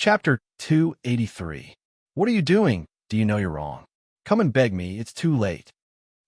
Chapter 283. What are you doing? Do you know you're wrong? Come and beg me, it's too late.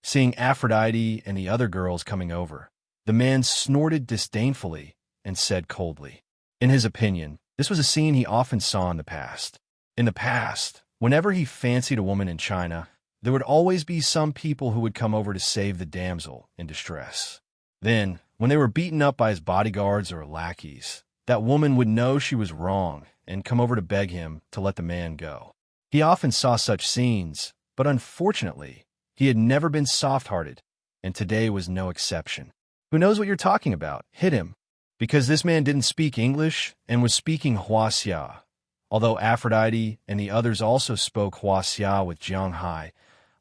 Seeing Aphrodite and the other girls coming over, the man snorted disdainfully and said coldly. In his opinion, this was a scene he often saw in the past. In the past, whenever he fancied a woman in China, there would always be some people who would come over to save the damsel in distress. Then, when they were beaten up by his bodyguards or lackeys, that woman would know she was wrong and come over to beg him to let the man go. He often saw such scenes, but unfortunately, he had never been soft-hearted, and today was no exception. Who knows what you're talking about? Hit him. Because this man didn't speak English and was speaking Huaxia. Although Aphrodite and the others also spoke Huaxia with Jiang Hai,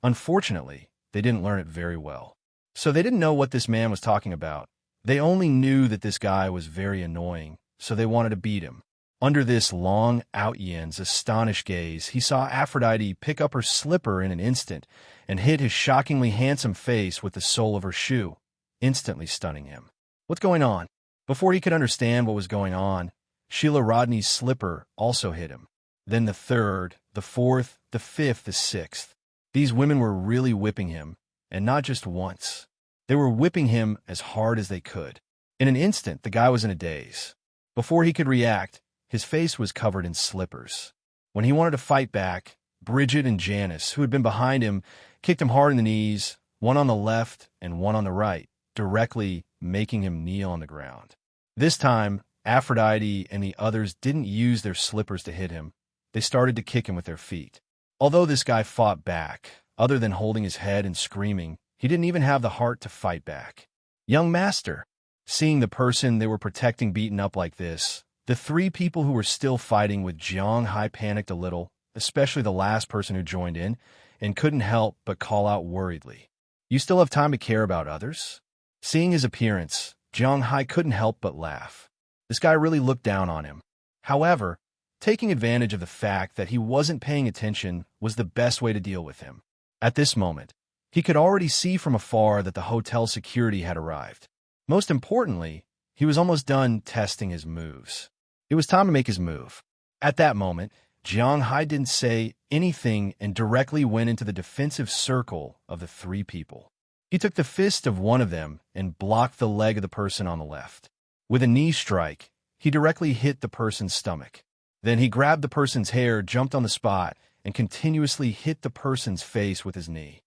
unfortunately, they didn't learn it very well. So they didn't know what this man was talking about. They only knew that this guy was very annoying, so they wanted to beat him. Under this long Out-Yen's astonished gaze, he saw Aphrodite pick up her slipper in an instant and hit his shockingly handsome face with the sole of her shoe, instantly stunning him. What's going on? Before he could understand what was going on, Sheila Rodney's slipper also hit him. Then the third, the fourth, the fifth, the sixth. These women were really whipping him, and not just once. They were whipping him as hard as they could. In an instant, the guy was in a daze. Before he could react, his face was covered in slippers. When he wanted to fight back, Bridget and Janice, who had been behind him, kicked him hard in the knees, one on the left and one on the right, directly making him kneel on the ground. This time, Aphrodite and the others didn't use their slippers to hit him. They started to kick him with their feet. Although this guy fought back, other than holding his head and screaming, he didn't even have the heart to fight back. Young master, seeing the person they were protecting beaten up like this, the three people who were still fighting with Jiang Hai panicked a little, especially the last person who joined in, and couldn't help but call out worriedly. You still have time to care about others? Seeing his appearance, Jiang Hai couldn't help but laugh. This guy really looked down on him. However, taking advantage of the fact that he wasn't paying attention was the best way to deal with him. At this moment, he could already see from afar that the hotel security had arrived. Most importantly, he was almost done testing his moves. It was time to make his move. At that moment, Jiang Hai didn't say anything and directly went into the defensive circle of the three people. He took the fist of one of them and blocked the leg of the person on the left. With a knee strike, he directly hit the person's stomach. Then he grabbed the person's hair, jumped on the spot, and continuously hit the person's face with his knee.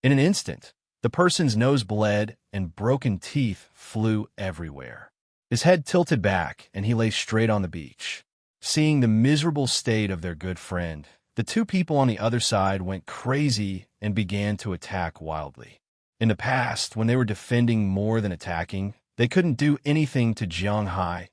In an instant, the person's nose bled and broken teeth flew everywhere. His head tilted back, and he lay straight on the beach. Seeing the miserable state of their good friend, the two people on the other side went crazy and began to attack wildly. In the past, when they were defending more than attacking, they couldn't do anything to Jiang Hai,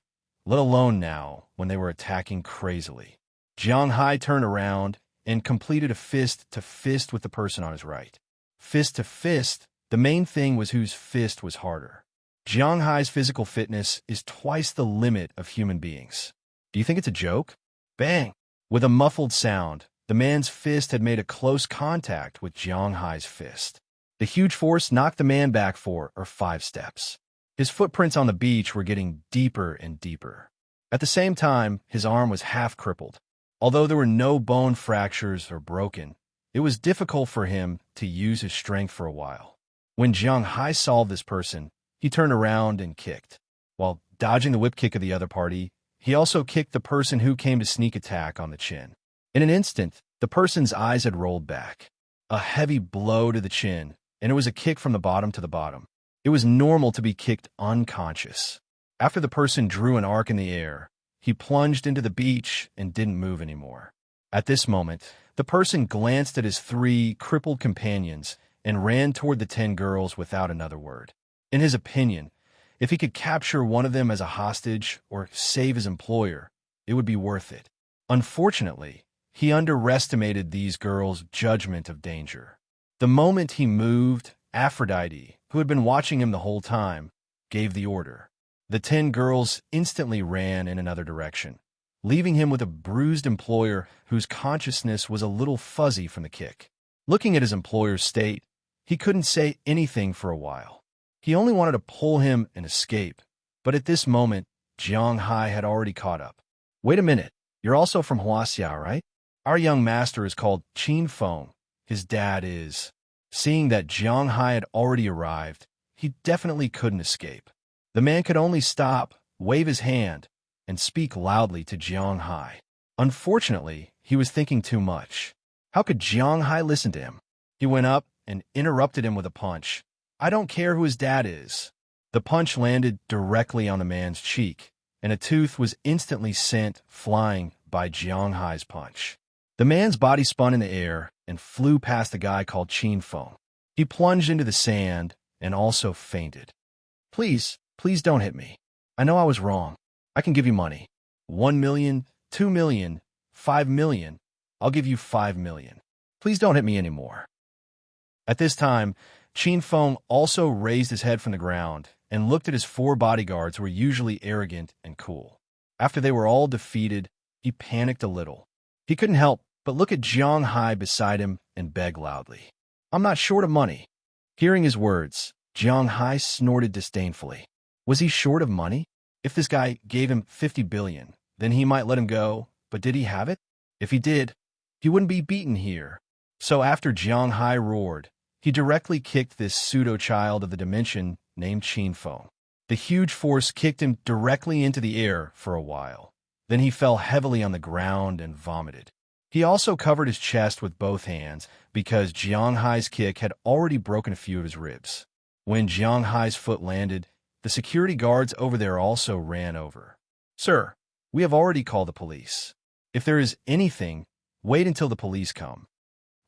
let alone now when they were attacking crazily. Jiang Hai turned around and completed a fist-to-fist with the person on his right. Fist-to-fist, the main thing was whose fist was harder. Jiang Hai's physical fitness is twice the limit of human beings. Do you think it's a joke? Bang! With a muffled sound, the man's fist had made a close contact with Jiang Hai's fist. The huge force knocked the man back 4 or 5 steps. His footprints on the beach were getting deeper and deeper. At the same time, his arm was half crippled. Although there were no bone fractures or broken, it was difficult for him to use his strength for a while. When Jiang Hai saw this person, he turned around and kicked. While dodging the whip kick of the other party, he also kicked the person who came to sneak attack on the chin. In an instant, the person's eyes had rolled back. A heavy blow to the chin, and it was a kick from the bottom to the bottom. It was normal to be kicked unconscious. After the person drew an arc in the air, he plunged into the beach and didn't move anymore. At this moment, the person glanced at his 3 crippled companions and ran toward the 10 girls without another word. In his opinion, if he could capture one of them as a hostage or save his employer, it would be worth it. Unfortunately, he underestimated these girls' judgment of danger. The moment he moved, Aphrodite, who had been watching him the whole time, gave the order. The 10 girls instantly ran in another direction, leaving him with a bruised employer whose consciousness was a little fuzzy from the kick. Looking at his employer's state, he couldn't say anything for a while. He only wanted to pull him and escape, but at this moment, Jiang Hai had already caught up. Wait a minute, You're also from Huaxia, right? Our young master is called Qin Feng. His dad is. Seeing that Jiang Hai had already arrived, he definitely couldn't escape. The man could only stop, wave his hand, and speak loudly to Jiang Hai. Unfortunately, he was thinking too much. How could Jiang Hai listen to him? He went up and interrupted him with a punch. I don't care who his dad is. The punch landed directly on the man's cheek, and a tooth was instantly sent flying by Jiang Hai's punch. The man's body spun in the air and flew past the guy called Qin Feng. He plunged into the sand and also fainted. Please don't hit me. I know I was wrong. I can give you money. 1 million, 2 million, 5 million. I'll give you 5 million. Please don't hit me anymore. At this time, Qin Feng also raised his head from the ground and looked at his 4 bodyguards who were usually arrogant and cool. After they were all defeated, he panicked a little. He couldn't help but look at Jiang Hai beside him and beg loudly. I'm not short of money. Hearing his words, Jiang Hai snorted disdainfully. Was he short of money? If this guy gave him 50 billion, then he might let him go, but did he have it? If he did, he wouldn't be beaten here. So after Jiang Hai roared, he directly kicked this pseudo-child of the dimension named Qin Feng. The huge force kicked him directly into the air for a while. Then he fell heavily on the ground and vomited. He also covered his chest with both hands because Jiang Hai's kick had already broken a few of his ribs. When Jiang Hai's foot landed, the security guards over there also ran over. Sir, we have already called the police. If there is anything, wait until the police come.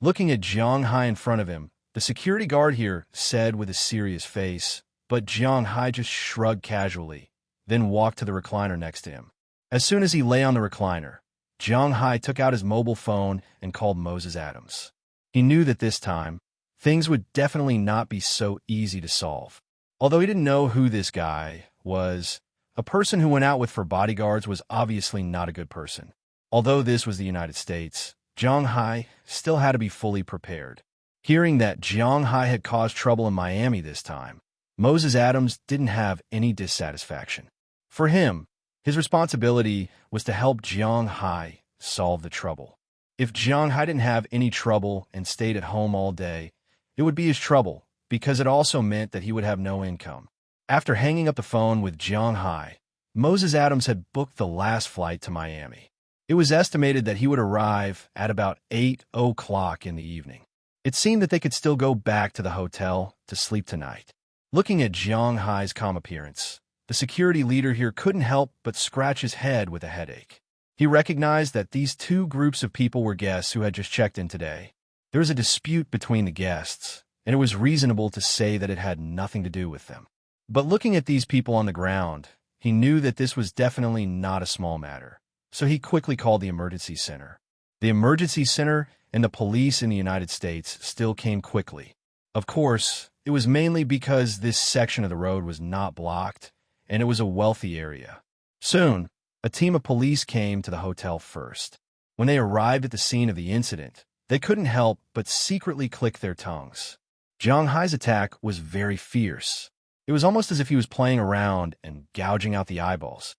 Looking at Jiang Hai in front of him, the security guard here said with a serious face, but Jiang Hai just shrugged casually, then walked to the recliner next to him. As soon as he lay on the recliner, Jiang Hai took out his mobile phone and called Moses Adams. He knew that this time, things would definitely not be so easy to solve. Although he didn't know who this guy was, a person who went out with for bodyguards was obviously not a good person. Although this was the United States, Jiang Hai still had to be fully prepared. Hearing that Jiang Hai had caused trouble in Miami this time, Moses Adams didn't have any dissatisfaction. For him, his responsibility was to help Jiang Hai solve the trouble. If Jiang Hai didn't have any trouble and stayed at home all day, it would be his trouble, because it also meant that he would have no income. After hanging up the phone with Jiang Hai, Moses Adams had booked the last flight to Miami. It was estimated that he would arrive at about 8 o'clock in the evening. It seemed that they could still go back to the hotel to sleep tonight. Looking at Jiang Hai's calm appearance, the security leader here couldn't help but scratch his head with a headache. He recognized that these 2 groups of people were guests who had just checked in today. There was a dispute between the guests, and it was reasonable to say that it had nothing to do with them. But looking at these people on the ground, he knew that this was definitely not a small matter. So he quickly called the emergency center. The emergency center and the police in the United States still came quickly. Of course, it was mainly because this section of the road was not blocked, and it was a wealthy area. Soon, a team of police came to the hotel first. When they arrived at the scene of the incident, they couldn't help but secretly click their tongues. Jiang Hai's attack was very fierce. It was almost as if he was playing around and gouging out the eyeballs.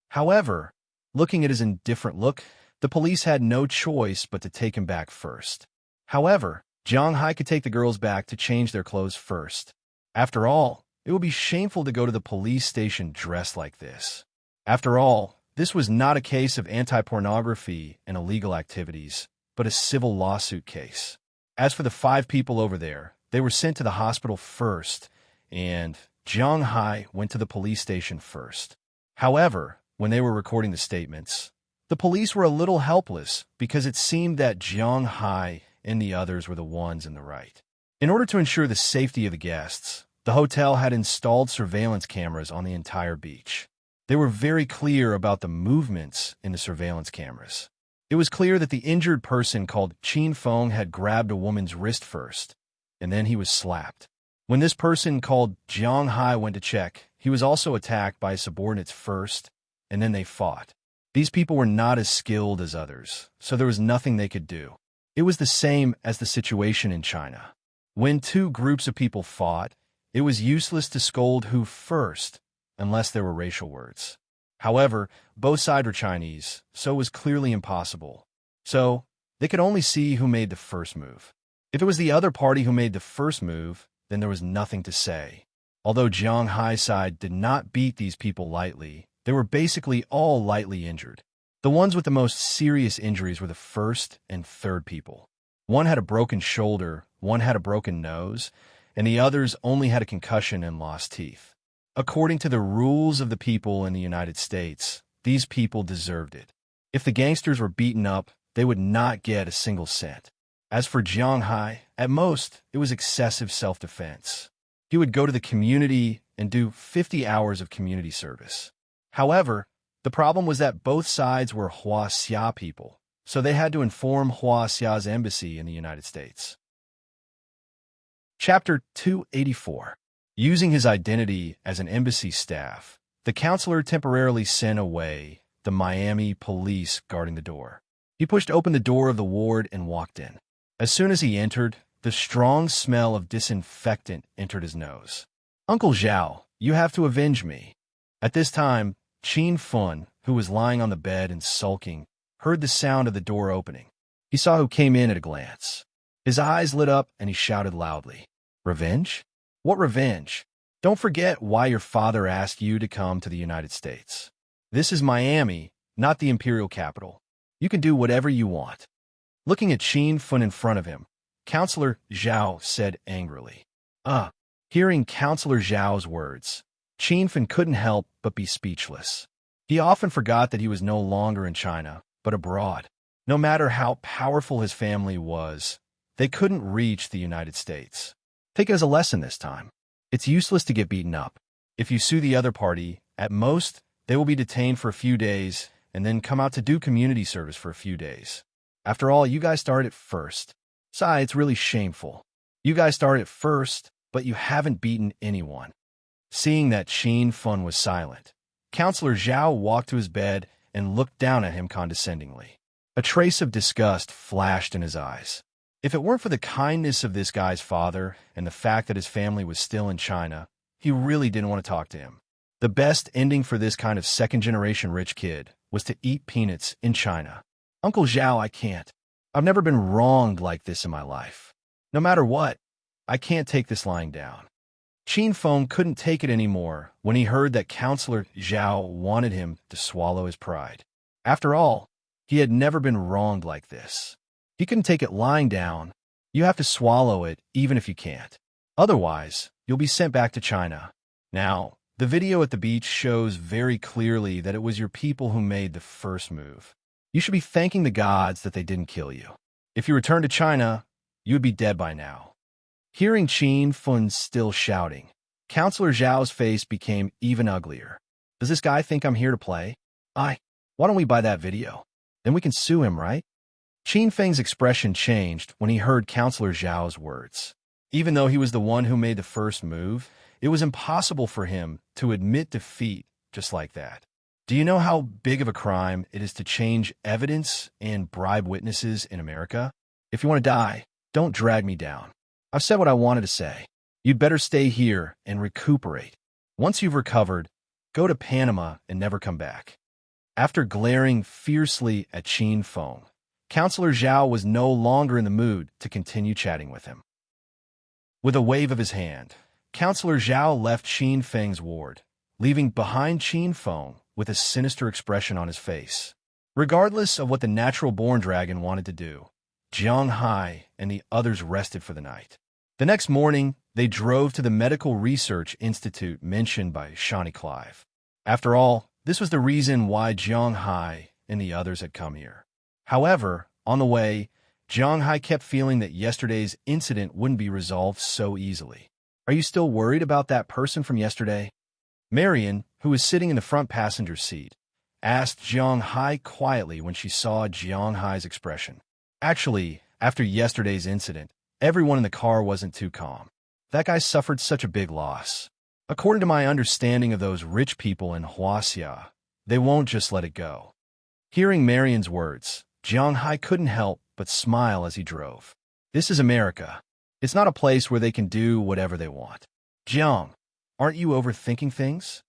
However, looking at his indifferent look, the police had no choice but to take him back first. However, Jiang Hai could take the girls back to change their clothes first. After all, it would be shameful to go to the police station dressed like this. After all, this was not a case of anti-pornography and illegal activities, but a civil lawsuit case. As for the 5 people over there, they were sent to the hospital first, and Jiang Hai went to the police station first. However, when they were recording the statements, the police were a little helpless because it seemed that Jiang Hai and the others were the ones in the right. In order to ensure the safety of the guests, the hotel had installed surveillance cameras on the entire beach. They were very clear about the movements in the surveillance cameras. It was clear that the injured person called Qin Feng had grabbed a woman's wrist first, and then he was slapped. When this person called Jiang Hai went to check, he was also attacked by his subordinates first, and then they fought. These people were not as skilled as others, so there was nothing they could do. It was the same as the situation in China. When 2 groups of people fought, it was useless to scold who first, unless there were racial words. However, both sides were Chinese, so it was clearly impossible. So, they could only see who made the first move. If it was the other party who made the first move, then there was nothing to say. Although Jiang Hai's side did not beat these people lightly, they were basically all lightly injured. The ones with the most serious injuries were the first and third people. One had a broken shoulder, one had a broken nose, and the others only had a concussion and lost teeth. According to the rules of the people in the United States, these people deserved it. If the gangsters were beaten up, they would not get a single cent. As for Jiang Hai, at most, it was excessive self-defense. He would go to the community and do 50 hours of community service. However, the problem was that both sides were Huaxia people, so they had to inform Huaxia's embassy in the United States. Chapter 284. Using his identity as an embassy staff, the counselor temporarily sent away the Miami police guarding the door. He pushed open the door of the ward and walked in. As soon as he entered, the strong smell of disinfectant entered his nose. "Uncle Zhao, you have to avenge me." At this time, Qin Fun, who was lying on the bed and sulking, heard the sound of the door opening. He saw who came in at a glance. His eyes lit up and he shouted loudly, "Revenge? What revenge? Don't forget why your father asked you to come to the United States. This is Miami, not the imperial capital. You can do whatever you want." Looking at Qin Fun in front of him, Counselor Zhao said angrily. Hearing Counselor Zhao's words, Qin Fun couldn't help but be speechless. He often forgot that he was no longer in China, but abroad. No matter how powerful his family was, they couldn't reach the United States. Take it as a lesson this time. It's useless to get beaten up. If you sue the other party, at most, they will be detained for a few days and then come out to do community service for a few days. After all, you guys started first. Besides, it's really shameful. You guys started first, but you haven't beaten anyone. Seeing that Qin Fun was silent, Counselor Zhao walked to his bed and looked down at him condescendingly. A trace of disgust flashed in his eyes. If it weren't for the kindness of this guy's father and the fact that his family was still in China, he really didn't want to talk to him. The best ending for this kind of second-generation rich kid was to eat peanuts in China. "Uncle Zhao, I can't. I've never been wronged like this in my life. No matter what, I can't take this lying down." Qin Feng couldn't take it anymore when he heard that Counselor Zhao wanted him to swallow his pride. After all, he had never been wronged like this. He couldn't take it lying down. You have to swallow it even if you can't. Otherwise, you'll be sent back to China. Now, the video at the beach shows very clearly that it was your people who made the first move. You should be thanking the gods that they didn't kill you. If you returned to China, you would be dead by now. Hearing Qin Fun still shouting, Counselor Zhao's face became even uglier. Does this guy think I'm here to play? Why don't we buy that video? Then we can sue him, right? Qin Feng's expression changed when he heard Counselor Zhao's words. Even though he was the one who made the first move, it was impossible for him to admit defeat just like that. Do you know how big of a crime it is to change evidence and bribe witnesses in America? If you want to die, don't drag me down. I've said what I wanted to say. You'd better stay here and recuperate. Once you've recovered, go to Panama and never come back. After glaring fiercely at Qin Feng, Counselor Zhao was no longer in the mood to continue chatting with him. With a wave of his hand, Counselor Zhao left Qin Feng's ward, leaving behind Qin Feng with a sinister expression on his face. Regardless of what the natural-born dragon wanted to do, Jiang Hai and the others rested for the night. The next morning, they drove to the Medical Research Institute mentioned by Shawnee Clive. After all, this was the reason why Jiang Hai and the others had come here. However, on the way, Jiang Hai kept feeling that yesterday's incident wouldn't be resolved so easily. "Are you still worried about that person from yesterday?" Marian, who was sitting in the front passenger seat, asked Jiang Hai quietly when she saw Jiang Hai's expression. Actually, after yesterday's incident, everyone in the car wasn't too calm. That guy suffered such a big loss. According to my understanding of those rich people in Huaxia, they won't just let it go. Hearing Marian's words, Jiang Hai couldn't help but smile as he drove. This is America. It's not a place where they can do whatever they want. Jiang, aren't you overthinking things?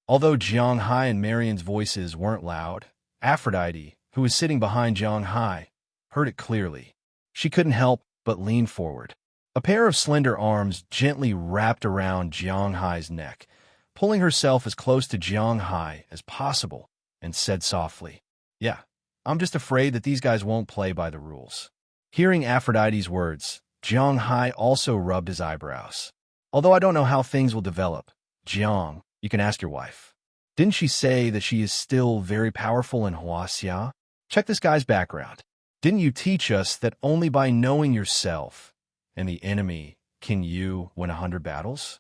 Although Jiang Hai and Marion's voices weren't loud, Aphrodite, who was sitting behind Jiang Hai, heard it clearly. She couldn't help but lean forward. A pair of slender arms gently wrapped around Jiang Hai's neck, pulling herself as close to Jiang Hai as possible, and said softly, "Yeah, I'm just afraid that these guys won't play by the rules." Hearing Aphrodite's words, Jiang Hai also rubbed his eyebrows. "Although I don't know how things will develop, Jiang, you can ask your wife. Didn't she say that she is still very powerful in Huaxia? Check this guy's background. Didn't you teach us that only by knowing yourself and the enemy can you win 100 battles?"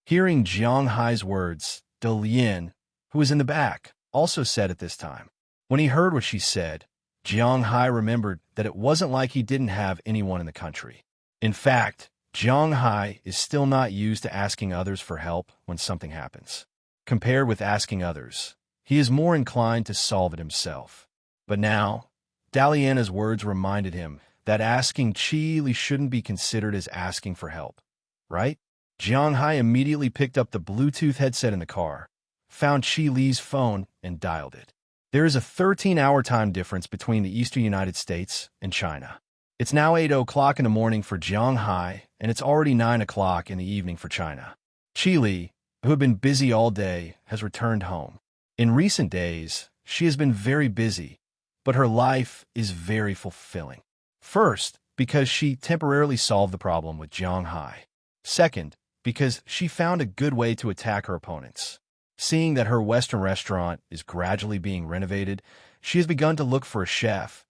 Hearing Jiang Hai's words, De Lian, who was in the back, also said at this time. When he heard what she said, Jiang Hai remembered that it wasn't like he didn't have anyone in the country. In fact, Jiang Hai is still not used to asking others for help when something happens. Compared with asking others, he is more inclined to solve it himself. But now, Daliana's words reminded him that asking Qi Li shouldn't be considered as asking for help, right? Jiang Hai immediately picked up the Bluetooth headset in the car, found Qi Li's phone, and dialed it. There is a 13-hour time difference between the eastern United States and China. It's now 8 o'clock in the morning for Jiang Hai, and it's already 9 o'clock in the evening for China. Qi Li, who had been busy all day, has returned home. In recent days, she has been very busy, but her life is very fulfilling. First, because she temporarily solved the problem with Jiang Hai. Second, because she found a good way to attack her opponents. Seeing that her Western restaurant is gradually being renovated, she has begun to look for a chef,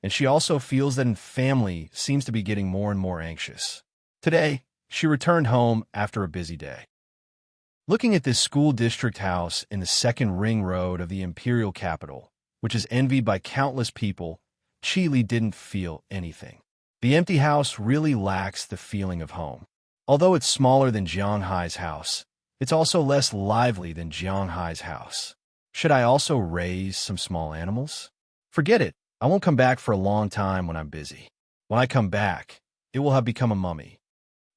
and she also feels that her family seems to be getting more and more anxious. Today, she returned home after a busy day. Looking at this school district house in the second ring road of the imperial capital, which is envied by countless people, Qi Li didn't feel anything. The empty house really lacks the feeling of home. Although it's smaller than Jiang Hai's house, it's also less lively than Jiang Hai's house. Should I also raise some small animals? Forget it. I won't come back for a long time when I'm busy. When I come back, it will have become a mummy.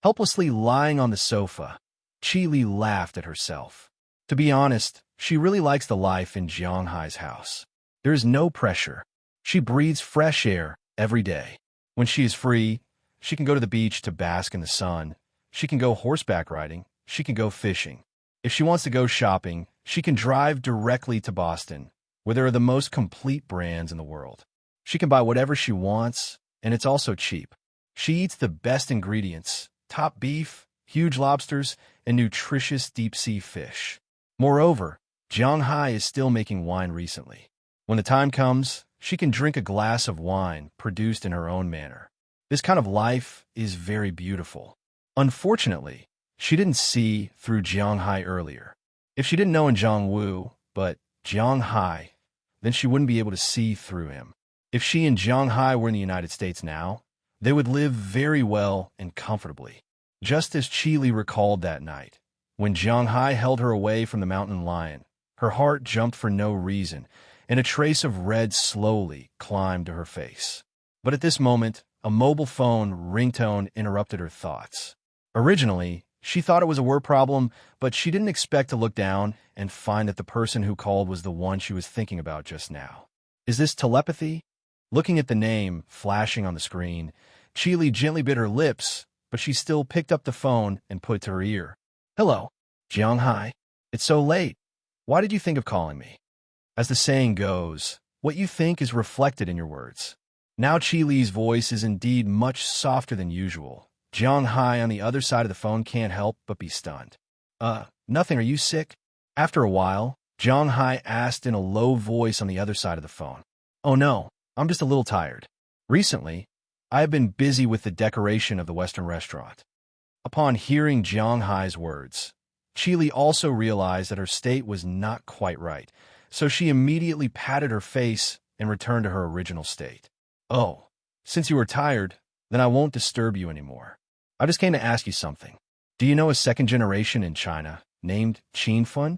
Helplessly lying on the sofa, Qi Li laughed at herself. To be honest, she really likes the life in Jiang Hai's house. There is no pressure. She breathes fresh air every day. When she is free, she can go to the beach to bask in the sun. She can go horseback riding. She can go fishing. If she wants to go shopping, she can drive directly to Boston, where there are the most complete brands in the world. She can buy whatever she wants, and it's also cheap. She eats the best ingredients, top beef, huge lobsters, and nutritious deep-sea fish. Moreover, Jiang Hai is still making wine recently. When the time comes, she can drink a glass of wine produced in her own manner. This kind of life is very beautiful. Unfortunately, she didn't see through Jiang Hai earlier. If she didn't know in Zhongwu, but Jiang Hai, then she wouldn't be able to see through him. If she and Jiang Hai were in the United States now, they would live very well and comfortably. Just as Qi Li recalled that night, when Jiang Hai held her away from the mountain lion, her heart jumped for no reason, and a trace of red slowly climbed to her face. But at this moment, a mobile phone ringtone interrupted her thoughts. Originally, she thought it was a word problem, but she didn't expect to look down and find that the person who called was the one she was thinking about just now. Is this telepathy? Looking at the name flashing on the screen, Qi Li gently bit her lips, but she still picked up the phone and put it to her ear. Hello, Jiang Hai. It's so late. Why did you think of calling me? As the saying goes, what you think is reflected in your words. Now Qi Li's voice is indeed much softer than usual. Jiang Hai on the other side of the phone can't help but be stunned. Nothing. Are you sick? After a while, Jiang Hai asked in a low voice on the other side of the phone. Oh no, I'm just a little tired. Recently, I have been busy with the decoration of the Western restaurant. Upon hearing Jiang Hai's words, Qi Li also realized that her state was not quite right, so she immediately patted her face and returned to her original state. Oh, since you are tired, then I won't disturb you anymore. I just came to ask you something. Do you know a second generation in China named Qin Fun?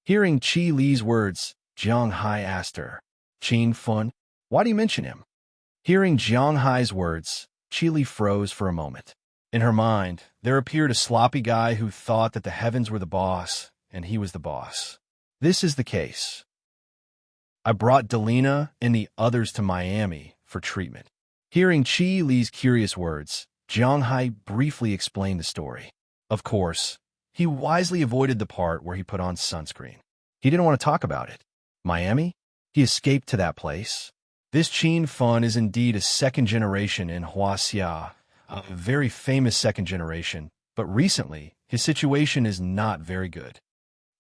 Hearing Qi Li's words, Jiang Hai asked her, Qin Fun? Why do you mention him? Hearing Jiang Hai's words, Qi Li froze for a moment. In her mind, there appeared a sloppy guy who thought that the heavens were the boss, and he was the boss. This is the case. I brought Delina and the others to Miami for treatment. Hearing Chi Li's curious words, Jiang Hai briefly explained the story. Of course, he wisely avoided the part where he put on sunscreen. He didn't want to talk about it. Miami? He escaped to that place. This Qin Fun is indeed a second generation in Huaxia, a very famous second generation, but recently, his situation is not very good.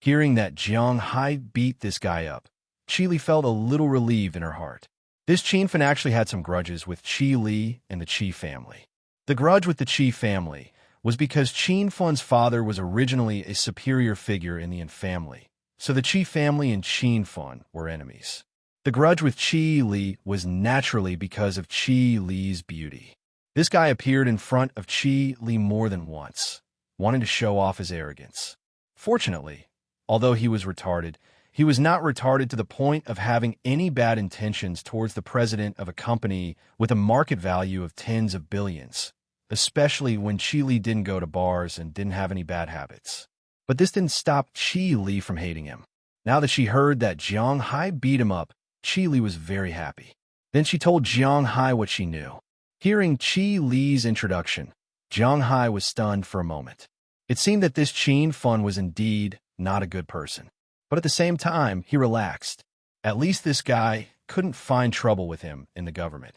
Hearing that Jiang Hai beat this guy up, Chi Li felt a little relieved in her heart. This Qin Fan actually had some grudges with Chi Li and the Qi family. The grudge with the Qi family was because Qin Fan's father was originally a superior figure in the family, so the Qi family and Qin Fan were enemies. The grudge with Chi Li was naturally because of Chi Li's beauty. This guy appeared in front of Chi Li more than once, wanting to show off his arrogance. Fortunately, although he was retarded, he was not retarded to the point of having any bad intentions towards the president of a company with a market value of tens of billions, especially when Chi Li didn't go to bars and didn't have any bad habits. But this didn't stop Chi Li from hating him. Now that she heard that Jiang Hai beat him up, Chi Li was very happy. Then she told Jiang Hai what she knew. Hearing Chi Li's introduction, Jiang Hai was stunned for a moment. It seemed that this Qin Fan was indeed not a good person. But at the same time, he relaxed. At least this guy couldn't find trouble with him in the government.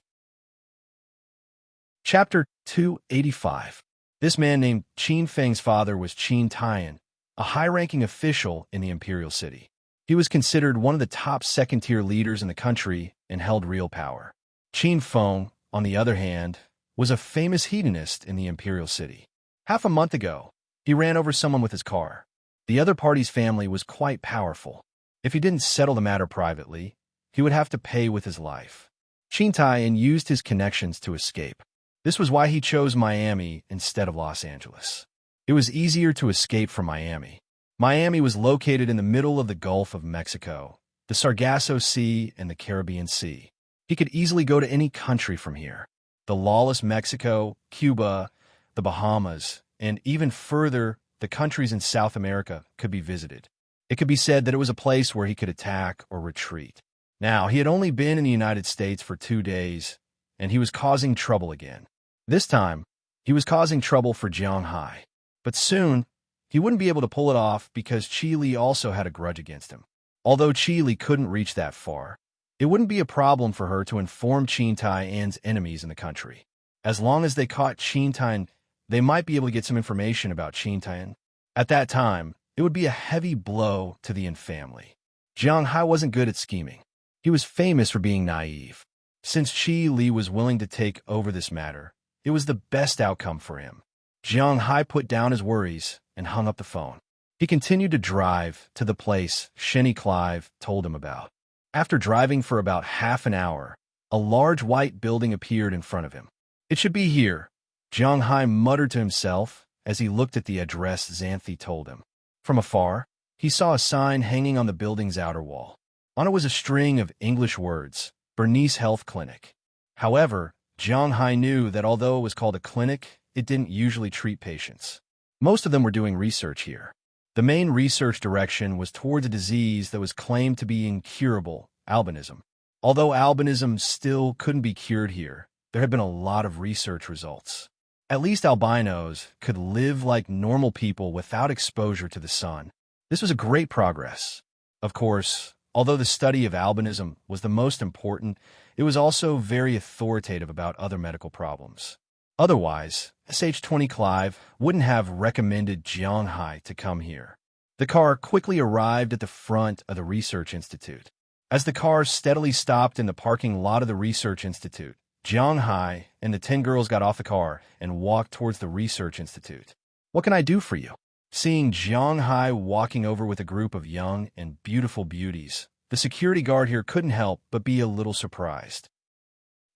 Chapter 285. This man named Qin Feng's father was Qin Tian, a high-ranking official in the imperial city. He was considered one of the top second-tier leaders in the country and held real power. Qin Feng, on the other hand, was a famous hedonist in the imperial city. Half a month ago, he ran over someone with his car. The other party's family was quite powerful. If he didn't settle the matter privately, he would have to pay with his life. Qin Tian used his connections to escape. This was why he chose Miami instead of Los Angeles. It was easier to escape from Miami. Miami was located in the middle of the Gulf of Mexico, the Sargasso Sea, and the Caribbean Sea. He could easily go to any country from here. The lawless Mexico, Cuba, the Bahamas, and even further, the countries in South America could be visited. It could be said that it was a place where he could attack or retreat. Now, he had only been in the United States for 2 days, and he was causing trouble again. This time, he was causing trouble for Jiang Hai. But soon, he wouldn't be able to pull it off because Chi Li also had a grudge against him. Although Chi Li couldn't reach that far, it wouldn't be a problem for her to inform Qin Tian's enemies in the country. As long as they caught Qin Tian, they might be able to get some information about Qin Tian. At that time, it would be a heavy blow to the Yin family. Jiang Hai wasn't good at scheming. He was famous for being naive. Since Chi Li was willing to take over this matter, it was the best outcome for him. Jiang Hai put down his worries and hung up the phone. He continued to drive to the place Shenny Clive told him about. After driving for about half an hour, a large white building appeared in front of him. "It should be here," Jiang Hai muttered to himself as he looked at the address Xanthi told him. From afar, he saw a sign hanging on the building's outer wall. On it was a string of English words, Bernice Health Clinic. However, Jiang Hai knew that although it was called a clinic, it didn't usually treat patients. Most of them were doing research here. The main research direction was towards a disease that was claimed to be incurable, albinism. Although albinism still couldn't be cured here, there had been a lot of research results. At least albinos could live like normal people without exposure to the sun. This was a great progress. Of course, although the study of albinism was the most important, it was also very authoritative about other medical problems. Otherwise, SH-20 Clive wouldn't have recommended Jiang Hai to come here. The car quickly arrived at the front of the research institute. As the car steadily stopped in the parking lot of the research institute, Jiang Hai and the 10 girls got off the car and walked towards the research institute. "What can I do for you?" Seeing Jiang Hai walking over with a group of young and beautiful beauties, the security guard here couldn't help but be a little surprised.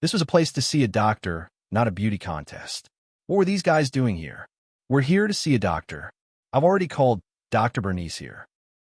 This was a place to see a doctor, not a beauty contest. What were these guys doing here? "We're here to see a doctor. I've already called Dr. Bernice here."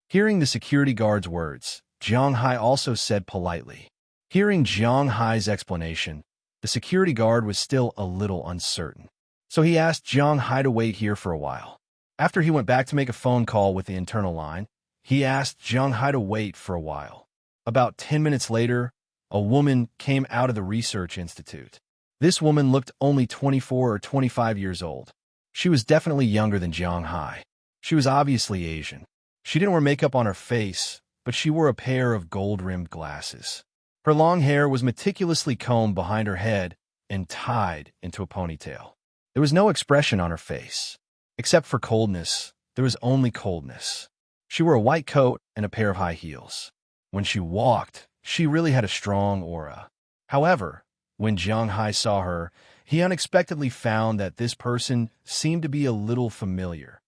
Hearing the security guard's words, Jiang Hai also said politely. Hearing Jiang Hai's explanation, the security guard was still a little uncertain. So he asked Jiang Hai to wait here for a while. After he went back to make a phone call with the internal line, He asked Jiang Hai to wait for a while. About 10 minutes later, a woman came out of the research institute. This woman looked only 24 or 25 years old. She was definitely younger than Jiang Hai. She was obviously Asian. She didn't wear makeup on her face, but she wore a pair of gold-rimmed glasses. Her long hair was meticulously combed behind her head and tied into a ponytail. There was no expression on her face. Except for coldness, there was only coldness. She wore a white coat and a pair of high heels. When she walked, she really had a strong aura. However, when Jiang Hai saw her, he unexpectedly found that this person seemed to be a little familiar.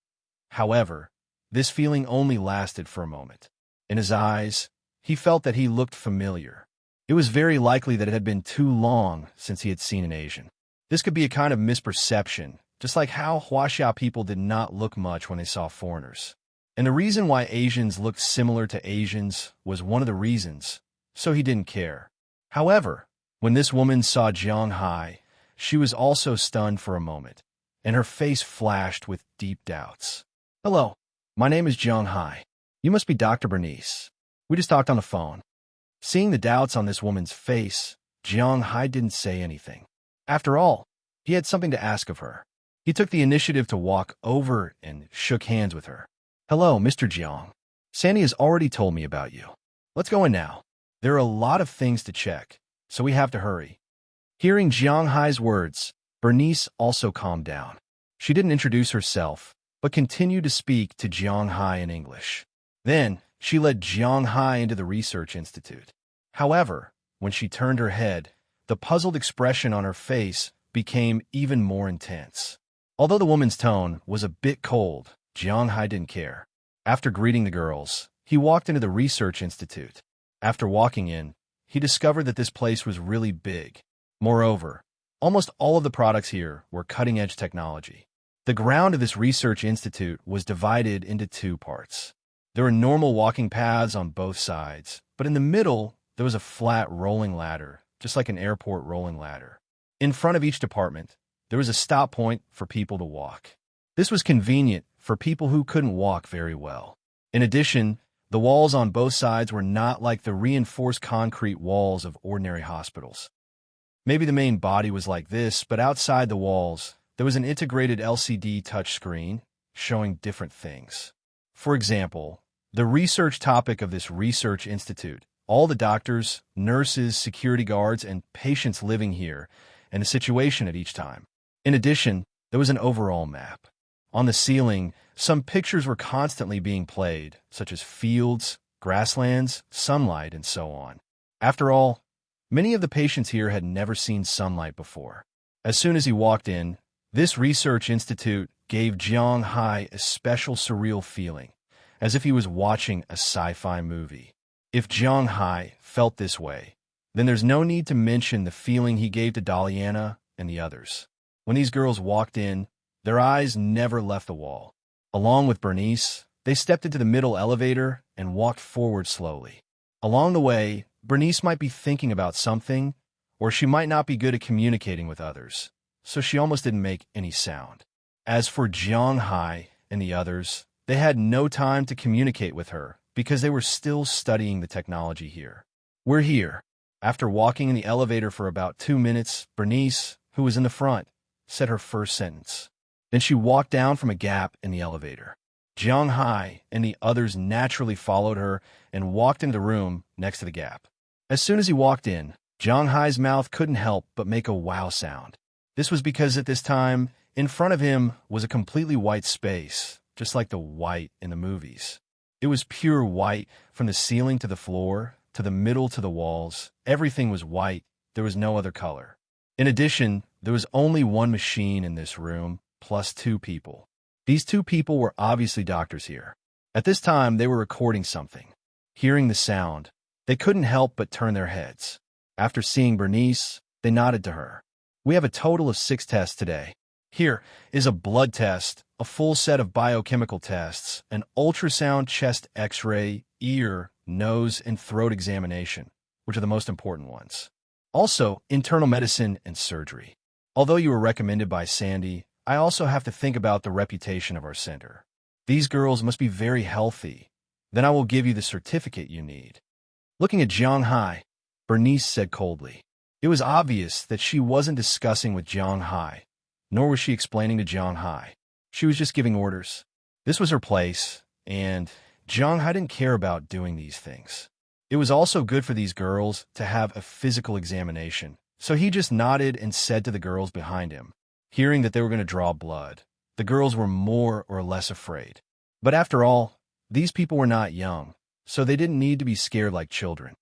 However, this feeling only lasted for a moment. In his eyes, he felt that he looked familiar. It was very likely that it had been too long since he had seen an Asian. This could be a kind of misperception, just like how Huaxia people did not look much when they saw foreigners. And the reason why Asians looked similar to Asians was one of the reasons, so he didn't care. However, when this woman saw Jiang Hai, she was also stunned for a moment, and her face flashed with deep doubts. "Hello, my name is Jiang Hai. You must be Dr. Bernice. We just talked on the phone." Seeing the doubts on this woman's face, Jiang Hai didn't say anything. After all, he had something to ask of her. He took the initiative to walk over and shook hands with her. "Hello, Mr. Jiang. Sandy has already told me about you. Let's go in now. There are a lot of things to check, so we have to hurry." Hearing Jiang Hai's words, Bernice also calmed down. She didn't introduce herself, but continued to speak to Jiang Hai in English. Then, she led Jiang Hai into the research institute. However, when she turned her head, the puzzled expression on her face became even more intense. Although the woman's tone was a bit cold, Jiang Hai didn't care. After greeting the girls, he walked into the research institute. After walking in, he discovered that this place was really big. Moreover, almost all of the products here were cutting-edge technology. The ground of this research institute was divided into two parts. There were normal walking paths on both sides, but in the middle, there was a flat rolling ladder, just like an airport rolling ladder. In front of each department, there was a stop point for people to walk. This was convenient for people who couldn't walk very well. In addition, the walls on both sides were not like the reinforced concrete walls of ordinary hospitals. Maybe the main body was like this, but outside the walls, there was an integrated LCD touchscreen showing different things. For example, the research topic of this research institute, all the doctors, nurses, security guards, and patients living here, and the situation at each time. In addition, there was an overall map. On the ceiling, some pictures were constantly being played, such as fields, grasslands, sunlight, and so on. After all, many of the patients here had never seen sunlight before. As soon as he walked in, this research institute gave Jiang Hai a special surreal feeling, as if he was watching a sci-fi movie. If Jiang Hai felt this way, then there's no need to mention the feeling he gave to Daliana and the others. When these girls walked in, their eyes never left the wall. Along with Bernice, they stepped into the middle elevator and walked forward slowly. Along the way, Bernice might be thinking about something, or she might not be good at communicating with others, so she almost didn't make any sound. As for Jiang Hai and the others, they had no time to communicate with her because they were still studying the technology here. "We're here." After walking in the elevator for about 2 minutes, Bernice, who was in the front, said her first sentence. Then she walked down from a gap in the elevator. Jiang Hai and the others naturally followed her and walked into the room next to the gap. As soon as he walked in, Jiang Hai's mouth couldn't help but make a wow sound. This was because at this time, in front of him was a completely white space, just like the white in the movies. It was pure white from the ceiling to the floor, to the middle to the walls. Everything was white. There was no other color. In addition, there was only one machine in this room, plus 2 people. These 2 people were obviously doctors here. At this time, they were recording something. Hearing the sound, they couldn't help but turn their heads. After seeing Bernice, they nodded to her. "We have a total of 6 tests today. Here is a blood test, a full set of biochemical tests, an ultrasound chest x-ray, ear, nose, and throat examination, which are the most important ones. Also, internal medicine and surgery. Although you were recommended by Sandy, I also have to think about the reputation of our center. These girls must be very healthy. Then I will give you the certificate you need." Looking at Jiang Hai, Bernice said coldly. It was obvious that she wasn't discussing with Jiang Hai, nor was she explaining to Jiang Hai. She was just giving orders. This was her place, and Jiang Hai didn't care about doing these things. It was also good for these girls to have a physical examination, so he just nodded and said to the girls behind him, hearing that they were going to draw blood. The girls were more or less afraid. But after all, these people were not young, so they didn't need to be scared like children.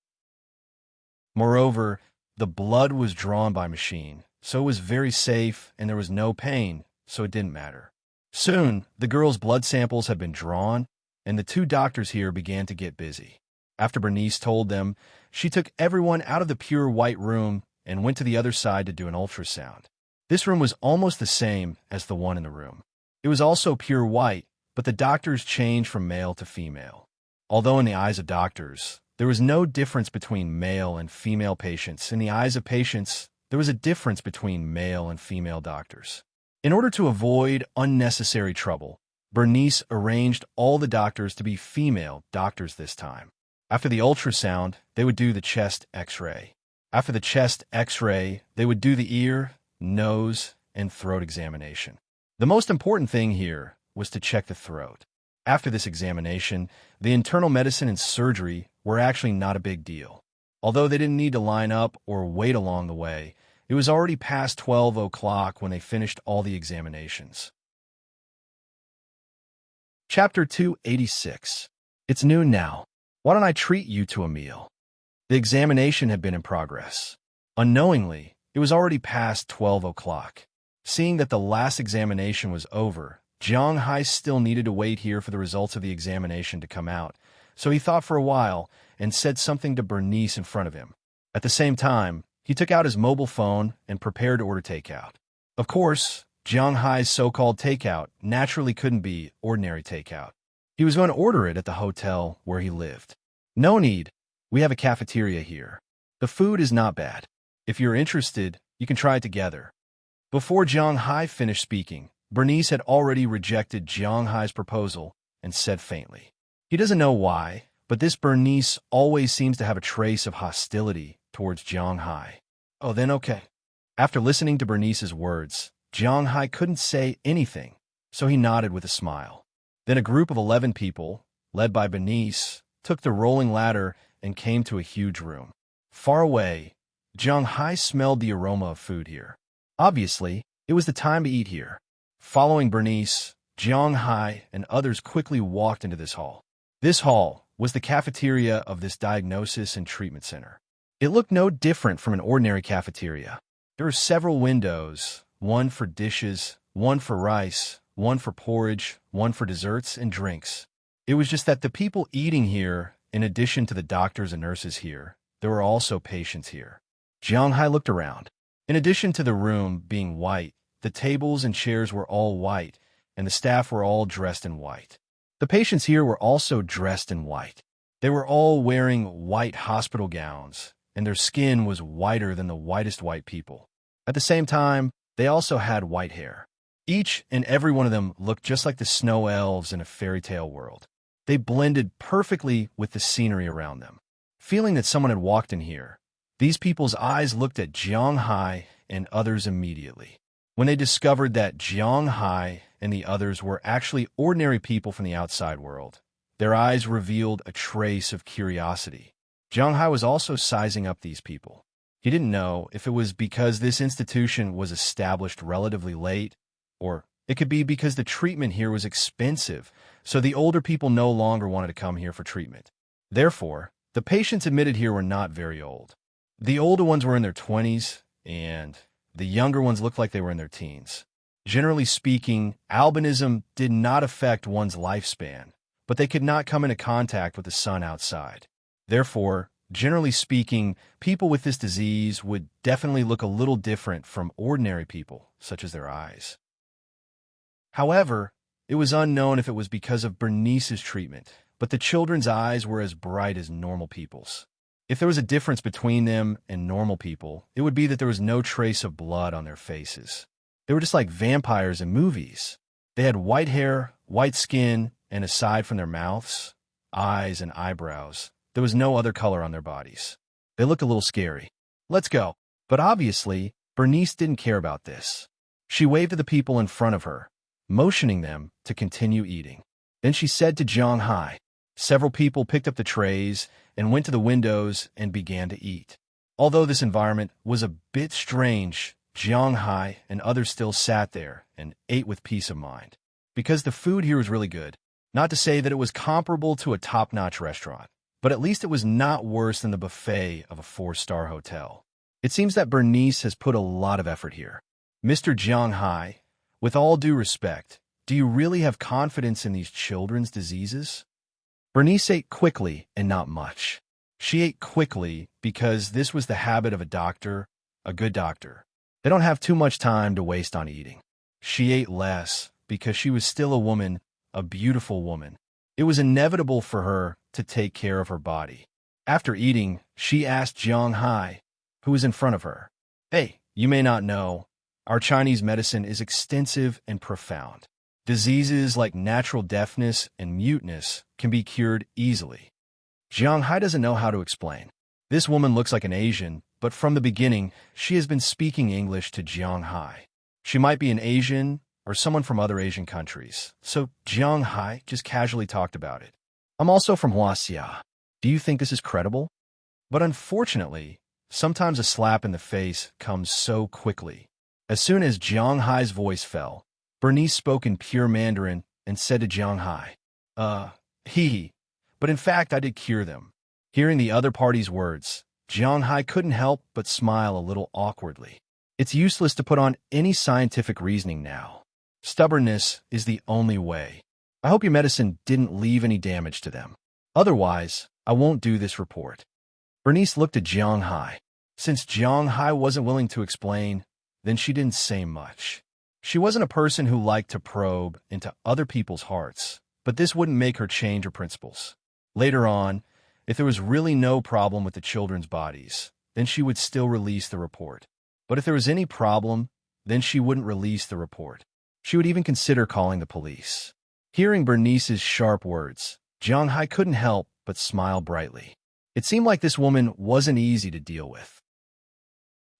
Moreover, the blood was drawn by machine, so it was very safe and there was no pain, so it didn't matter. Soon, the girls' blood samples had been drawn, and the two doctors here began to get busy. After Bernice told them, she took everyone out of the pure white room and went to the other side to do an ultrasound. This room was almost the same as the one in the room. It was also pure white, but the doctors changed from male to female. Although in the eyes of doctors, there was no difference between male and female patients, in the eyes of patients, there was a difference between male and female doctors. In order to avoid unnecessary trouble, Bernice arranged all the doctors to be female doctors this time. After the ultrasound, they would do the chest X-ray. After the chest X-ray, they would do the ear, nose, and throat examination. The most important thing here was to check the throat. After this examination, the internal medicine and surgery were actually not a big deal. Although they didn't need to line up or wait along the way, it was already past 12 o'clock when they finished all the examinations. Chapter 286. It's noon now. Why don't I treat you to a meal? The examination had been in progress. Unknowingly, it was already past 12 o'clock. Seeing that the last examination was over, Jiang Hai still needed to wait here for the results of the examination to come out, so he thought for a while and said something to Bernice in front of him. At the same time, he took out his mobile phone and prepared to order takeout. Of course, Jiang Hai's so-called takeout naturally couldn't be ordinary takeout. He was going to order it at the hotel where he lived. No need. We have a cafeteria here. The food is not bad. If you're interested, you can try it together. Before Jiang Hai finished speaking, Bernice had already rejected Jiang Hai's proposal and said faintly. He doesn't know why, but this Bernice always seems to have a trace of hostility towards Jiang Hai. Oh, then okay. After listening to Bernice's words, Jiang Hai couldn't say anything, so he nodded with a smile. Then a group of 11 people, led by Bernice, took the rolling ladder and came to a huge room. Far away, Jiang Hai smelled the aroma of food here. Obviously, it was the time to eat here. Following Bernice, Jiang Hai and others quickly walked into this hall. This hall was the cafeteria of this diagnosis and treatment center. It looked no different from an ordinary cafeteria. There were several windows, one for dishes, one for rice, one for porridge, one for desserts and drinks. It was just that the people eating here, in addition to the doctors and nurses here, there were also patients here. Jiang Hai looked around. In addition to the room being white, the tables and chairs were all white, and the staff were all dressed in white. The patients here were also dressed in white. They were all wearing white hospital gowns, and their skin was whiter than the whitest white people. At the same time, they also had white hair. Each and every one of them looked just like the snow elves in a fairy tale world. They blended perfectly with the scenery around them. Feeling that someone had walked in here, these people's eyes looked at Jiang Hai and others immediately. When they discovered that Jiang Hai and the others were actually ordinary people from the outside world, their eyes revealed a trace of curiosity. Jiang Hai was also sizing up these people. He didn't know if it was because this institution was established relatively late, or it could be because the treatment here was expensive, so the older people no longer wanted to come here for treatment. Therefore, the patients admitted here were not very old. The older ones were in their 20s, and the younger ones looked like they were in their teens. Generally speaking, albinism did not affect one's lifespan, but they could not come into contact with the sun outside. Therefore, generally speaking, people with this disease would definitely look a little different from ordinary people, such as their eyes. However, it was unknown if it was because of Bernice's treatment, but the children's eyes were as bright as normal people's. If there was a difference between them and normal people, it would be that there was no trace of blood on their faces. They were just like vampires in movies. They had white hair, white skin, and aside from their mouths, eyes, and eyebrows. There was no other color on their bodies. They looked a little scary. Let's go. But obviously, Bernice didn't care about this. She waved to the people in front of her, motioning them to continue eating. Then she said to Jiang Hai. Several people picked up the trays and went to the windows and began to eat. Although this environment was a bit strange, Jiang Hai and others still sat there and ate with peace of mind. Because the food here was really good. Not to say that it was comparable to a top-notch restaurant, but at least it was not worse than the buffet of a 4-star hotel. It seems that Bernice has put a lot of effort here. Mr. Jiang Hai, with all due respect, do you really have confidence in these children's diseases? Bernice ate quickly and not much. She ate quickly because this was the habit of a doctor, a good doctor. They don't have too much time to waste on eating. She ate less because she was still a woman, a beautiful woman. It was inevitable for her to take care of her body. After eating, she asked Jiang Hai, who was in front of her, "Hey, you may not know, our Chinese medicine is extensive and profound. Diseases like natural deafness and muteness can be cured easily." Jiang Hai doesn't know how to explain. This woman looks like an Asian, but from the beginning, she has been speaking English to Jiang Hai. She might be an Asian or someone from other Asian countries, so Jiang Hai just casually talked about it. "I'm also from Huaxia. Do you think this is credible?" But unfortunately, sometimes a slap in the face comes so quickly. As soon as Jiang Hai's voice fell, Bernice spoke in pure Mandarin and said to Jiang Hai, but in fact I did cure them." Hearing the other party's words, Jiang Hai couldn't help but smile a little awkwardly. It's useless to put on any scientific reasoning now. Stubbornness is the only way. I hope your medicine didn't leave any damage to them. Otherwise, I won't do this report. Bernice looked at Jiang Hai. Since Jiang Hai wasn't willing to explain, then she didn't say much. She wasn't a person who liked to probe into other people's hearts, but this wouldn't make her change her principles. Later on, if there was really no problem with the children's bodies, then she would still release the report. But if there was any problem, then she wouldn't release the report. She would even consider calling the police. Hearing Bernice's sharp words, Jiang Hai couldn't help but smile brightly. It seemed like this woman wasn't easy to deal with.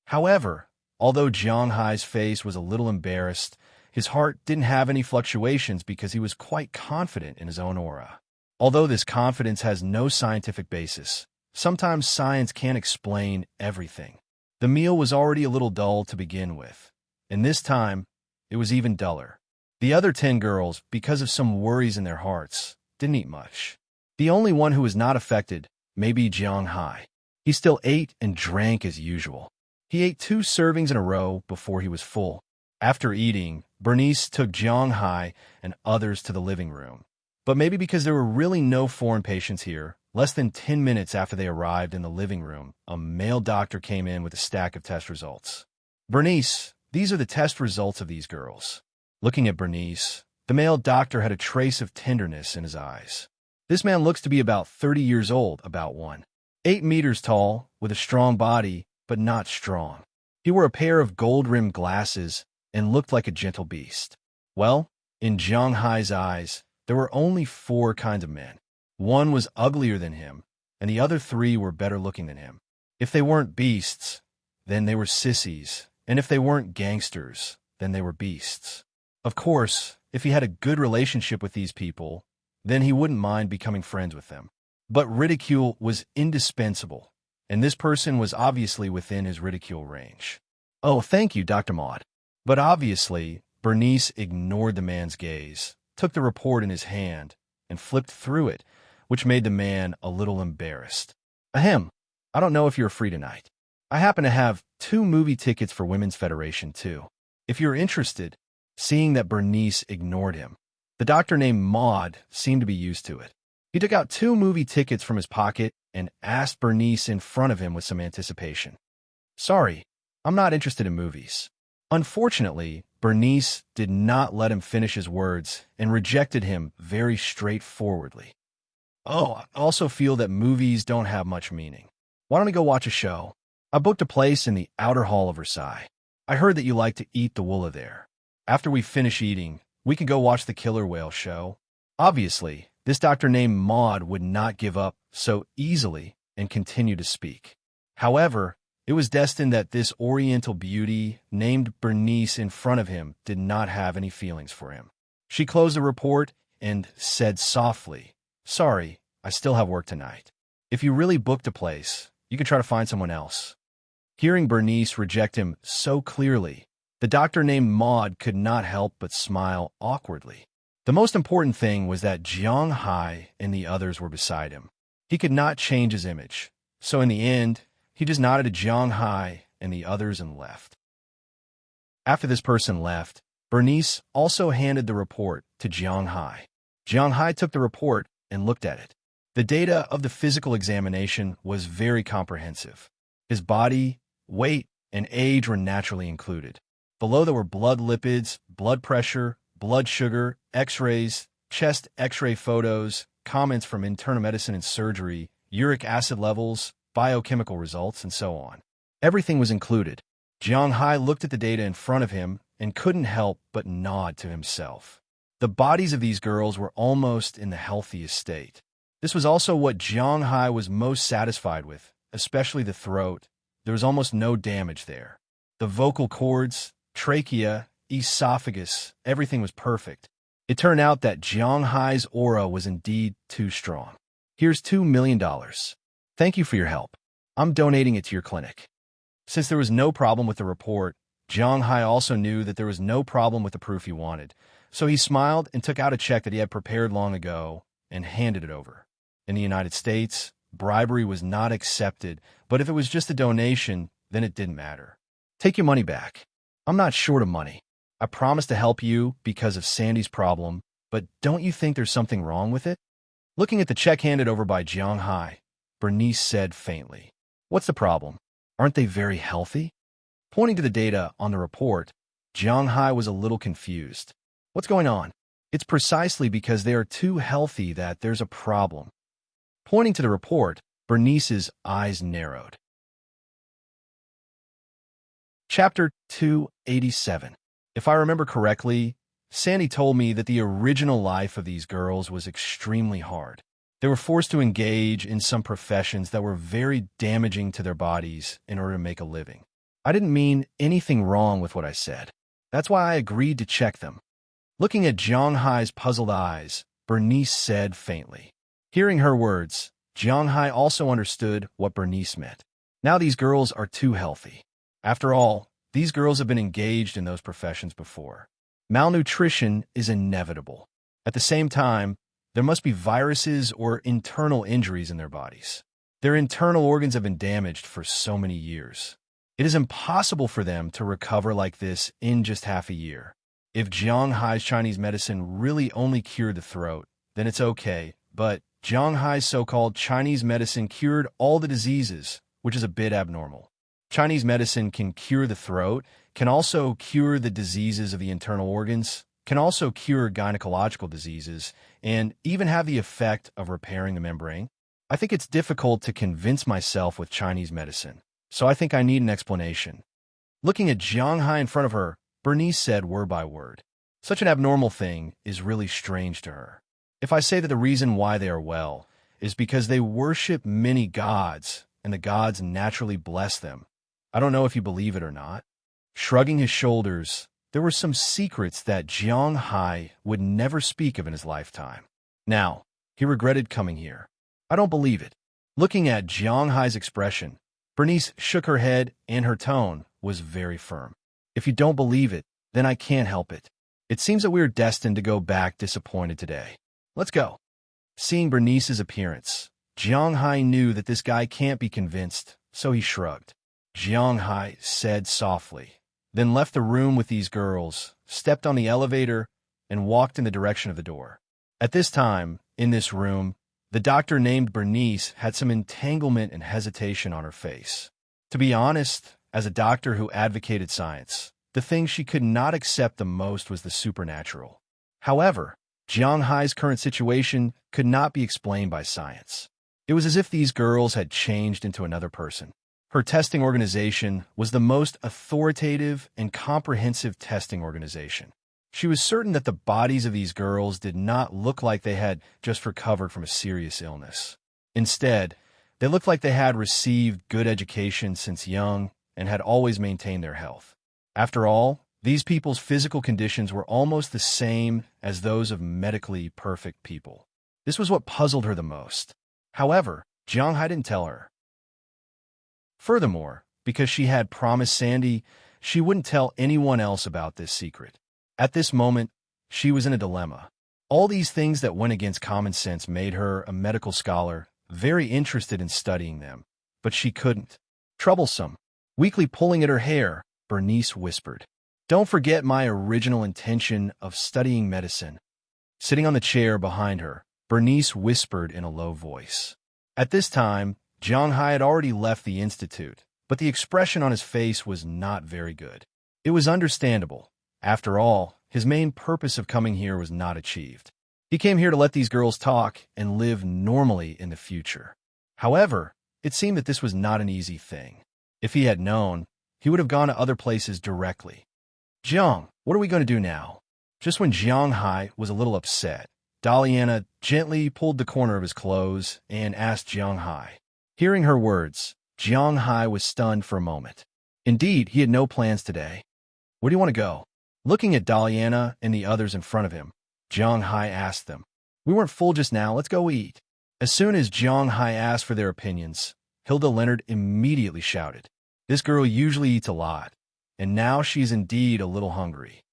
However, although Jiang Hai's face was a little embarrassed, his heart didn't have any fluctuations because he was quite confident in his own aura. Although this confidence has no scientific basis, sometimes science can't explain everything. The meal was already a little dull to begin with, and this time, it was even duller. The other 10 girls, because of some worries in their hearts, didn't eat much. The only one who was not affected may be Jiang Hai. He still ate and drank as usual. He ate 2 servings in a row before he was full. After eating, Bernice took Jiang Hai and others to the living room. But maybe because there were really no foreign patients here, less than 10 minutes after they arrived in the living room, a male doctor came in with a stack of test results. "Bernice, these are the test results of these girls." Looking at Bernice, the male doctor had a trace of tenderness in his eyes. This man looks to be about 30 years old, about 1.8 meters tall, with a strong body, but not strong. He wore a pair of gold-rimmed glasses and looked like a gentle beast. Well, in Jiang Hai's eyes, there were only 4 kinds of men. One was uglier than him, and the other 3 were better looking than him. If they weren't beasts, then they were sissies, and if they weren't gangsters, then they were beasts. Of course, if he had a good relationship with these people, then he wouldn't mind becoming friends with them. But ridicule was indispensable, and this person was obviously within his ridicule range. "Oh, thank you, Dr. Maud." But obviously, Bernice ignored the man's gaze, took the report in his hand, and flipped through it, which made the man a little embarrassed. "Ahem, I don't know if you're free tonight. I happen to have 2 movie tickets for Women's Federation, too. If you're interested." Seeing that Bernice ignored him, the doctor named Maud seemed to be used to it. He took out 2 movie tickets from his pocket and asked Bernice in front of him with some anticipation. "Sorry, I'm not interested in movies." Unfortunately, Bernice did not let him finish his words and rejected him very straightforwardly. "Oh, I also feel that movies don't have much meaning. Why don't we go watch a show? I booked a place in the outer hall of Versailles. I heard that you like to eat the woola there. After we finish eating, we can go watch the killer whale show." Obviously, This doctor named Maud would not give up so easily and continue to speak. However, it was destined that this oriental beauty named Bernice in front of him did not have any feelings for him. She closed the report and said softly, "Sorry, I still have work tonight. If you really booked a place, you can try to find someone else." Hearing Bernice reject him so clearly, the doctor named Maud could not help but smile awkwardly. The most important thing was that Jiang Hai and the others were beside him. He could not change his image, so in the end, he just nodded to Jiang Hai and the others and left. After this person left, Bernice also handed the report to Jiang Hai. Jiang Hai took the report and looked at it. The data of the physical examination was very comprehensive. His body, weight, and age were naturally included. Below there were blood lipids, blood pressure, blood sugar, x-rays, chest x-ray photos, comments from internal medicine and surgery, uric acid levels, biochemical results, and so on. Everything was included. Jiang Hai looked at the data in front of him and couldn't help but nod to himself. The bodies of these girls were almost in the healthiest state. This was also what Jiang Hai was most satisfied with, especially the throat. There was almost no damage there. The vocal cords, trachea, esophagus, everything was perfect. It turned out that Jiang Hai's aura was indeed too strong. "Here's $2 million. Thank you for your help. I'm donating it to your clinic." Since there was no problem with the report, Jiang Hai also knew that there was no problem with the proof he wanted, so he smiled and took out a check that he had prepared long ago and handed it over. In the United States, bribery was not accepted, but if it was just a donation, then it didn't matter. "Take your money back. I'm not short of money. I promise to help you because of Sandy's problem, but don't you think there's something wrong with it?" Looking at the check handed over by Jiang Hai, Bernice said faintly, "What's the problem? Aren't they very healthy?" Pointing to the data on the report, Jiang Hai was a little confused. "What's going on?" "It's precisely because they are too healthy that there's a problem." Pointing to the report, Bernice's eyes narrowed. Chapter 287. If I remember correctly, Sandy told me that the original life of these girls was extremely hard. They were forced to engage in some professions that were very damaging to their bodies in order to make a living. I didn't mean anything wrong with what I said. That's why I agreed to check them. Looking at Jiang Hai's puzzled eyes, Bernice said faintly. Hearing her words, Jiang Hai also understood what Bernice meant. Now these girls are too healthy. After all, these girls have been engaged in those professions before. Malnutrition is inevitable. At the same time, there must be viruses or internal injuries in their bodies. Their internal organs have been damaged for so many years. It is impossible for them to recover like this in just half a year. If Jiang Hai's Chinese medicine really only cured the throat, then it's okay, but Jiang Hai's so-called Chinese medicine cured all the diseases, which is a bit abnormal. Chinese medicine can cure the throat, can also cure the diseases of the internal organs, can also cure gynecological diseases, and even have the effect of repairing the membrane. I think it's difficult to convince myself with Chinese medicine, so I think I need an explanation. Looking at Jiang Hai in front of her, Bernice said word by word. Such an abnormal thing is really strange to her. If I say that the reason why they are well is because they worship many gods, and the gods naturally bless them, I don't know if you believe it or not. Shrugging his shoulders, there were some secrets that Jiang Hai would never speak of in his lifetime. Now, he regretted coming here. I don't believe it. Looking at Jiang Hai's expression, Bernice shook her head and her tone was very firm. If you don't believe it, then I can't help it. It seems that we are destined to go back disappointed today. Let's go. Seeing Bernice's appearance, Jiang Hai knew that this guy can't be convinced, so he shrugged. Jiang Hai said softly, then left the room with these girls, stepped on the elevator, and walked in the direction of the door. At this time, in this room, the doctor named Bernice had some entanglement and hesitation on her face. To be honest, as a doctor who advocated science, the thing she could not accept the most was the supernatural. However, Jiang Hai's current situation could not be explained by science. It was as if these girls had changed into another person. Her testing organization was the most authoritative and comprehensive testing organization. She was certain that the bodies of these girls did not look like they had just recovered from a serious illness. Instead, they looked like they had received good education since young and had always maintained their health. After all, these people's physical conditions were almost the same as those of medically perfect people. This was what puzzled her the most. However, Jiang Hai didn't tell her. Furthermore, because she had promised Sandy, she wouldn't tell anyone else about this secret. At this moment, she was in a dilemma. All these things that went against common sense made her, a medical scholar, very interested in studying them. But she couldn't. Troublesome. Weakly pulling at her hair, Bernice whispered, "Don't forget my original intention of studying medicine." Sitting on the chair behind her, Bernice whispered in a low voice. At this time, Jiang Hai had already left the institute, but the expression on his face was not very good. It was understandable. After all, his main purpose of coming here was not achieved. He came here to let these girls talk and live normally in the future. However, it seemed that this was not an easy thing. If he had known, he would have gone to other places directly. "Jiang, what are we going to do now?" Just when Jiang Hai was a little upset, Daliana gently pulled the corner of his clothes and asked Jiang Hai. Hearing her words, Jiang Hai was stunned for a moment. Indeed, he had no plans today. "Where do you want to go?" Looking at Daliana and the others in front of him, Jiang Hai asked them. "We weren't full just now, let's go eat." As soon as Jiang Hai asked for their opinions, Hilda Leonard immediately shouted, "This girl usually eats a lot, and now she's indeed a little hungry.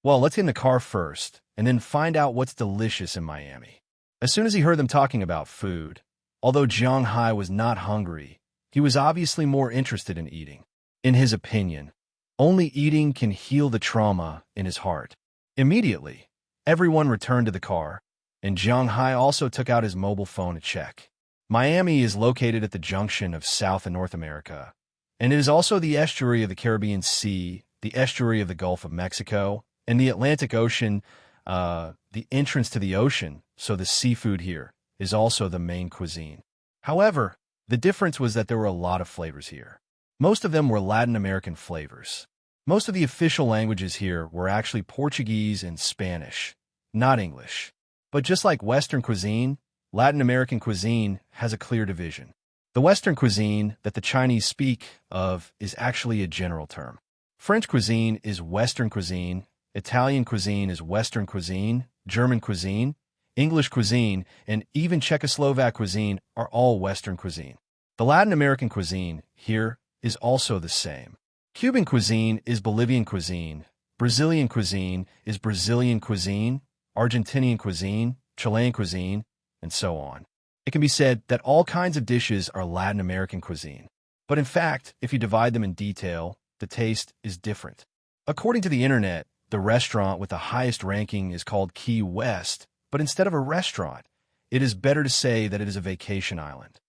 Well, let's get in the car first, and then find out what's delicious in Miami." As soon as he heard them talking about food, although Jiang Hai was not hungry, he was obviously more interested in eating. In his opinion, only eating can heal the trauma in his heart. Immediately, everyone returned to the car, and Jiang Hai also took out his mobile phone to check. Miami is located at the junction of South and North America, and it is also the estuary of the Caribbean Sea, the estuary of the Gulf of Mexico, and the Atlantic Ocean, the entrance to the ocean, so the seafood here is also the main cuisine. However, the difference was that there were a lot of flavors here. Most of them were Latin American flavors. Most of the official languages here were actually Portuguese and Spanish, not English. But just like Western cuisine, Latin American cuisine has a clear division. The Western cuisine that the Chinese speak of is actually a general term. French cuisine is Western cuisine, Italian cuisine is Western cuisine, German cuisine, English cuisine, and even Czechoslovak cuisine are all Western cuisine. The Latin American cuisine here is also the same. Cuban cuisine is Bolivian cuisine, Brazilian cuisine is Brazilian cuisine, Argentinian cuisine, Chilean cuisine, and so on. It can be said that all kinds of dishes are Latin American cuisine. But in fact, if you divide them in detail, the taste is different. According to the internet, the restaurant with the highest ranking is called Key West, but instead of a restaurant, it is better to say that it is a vacation island.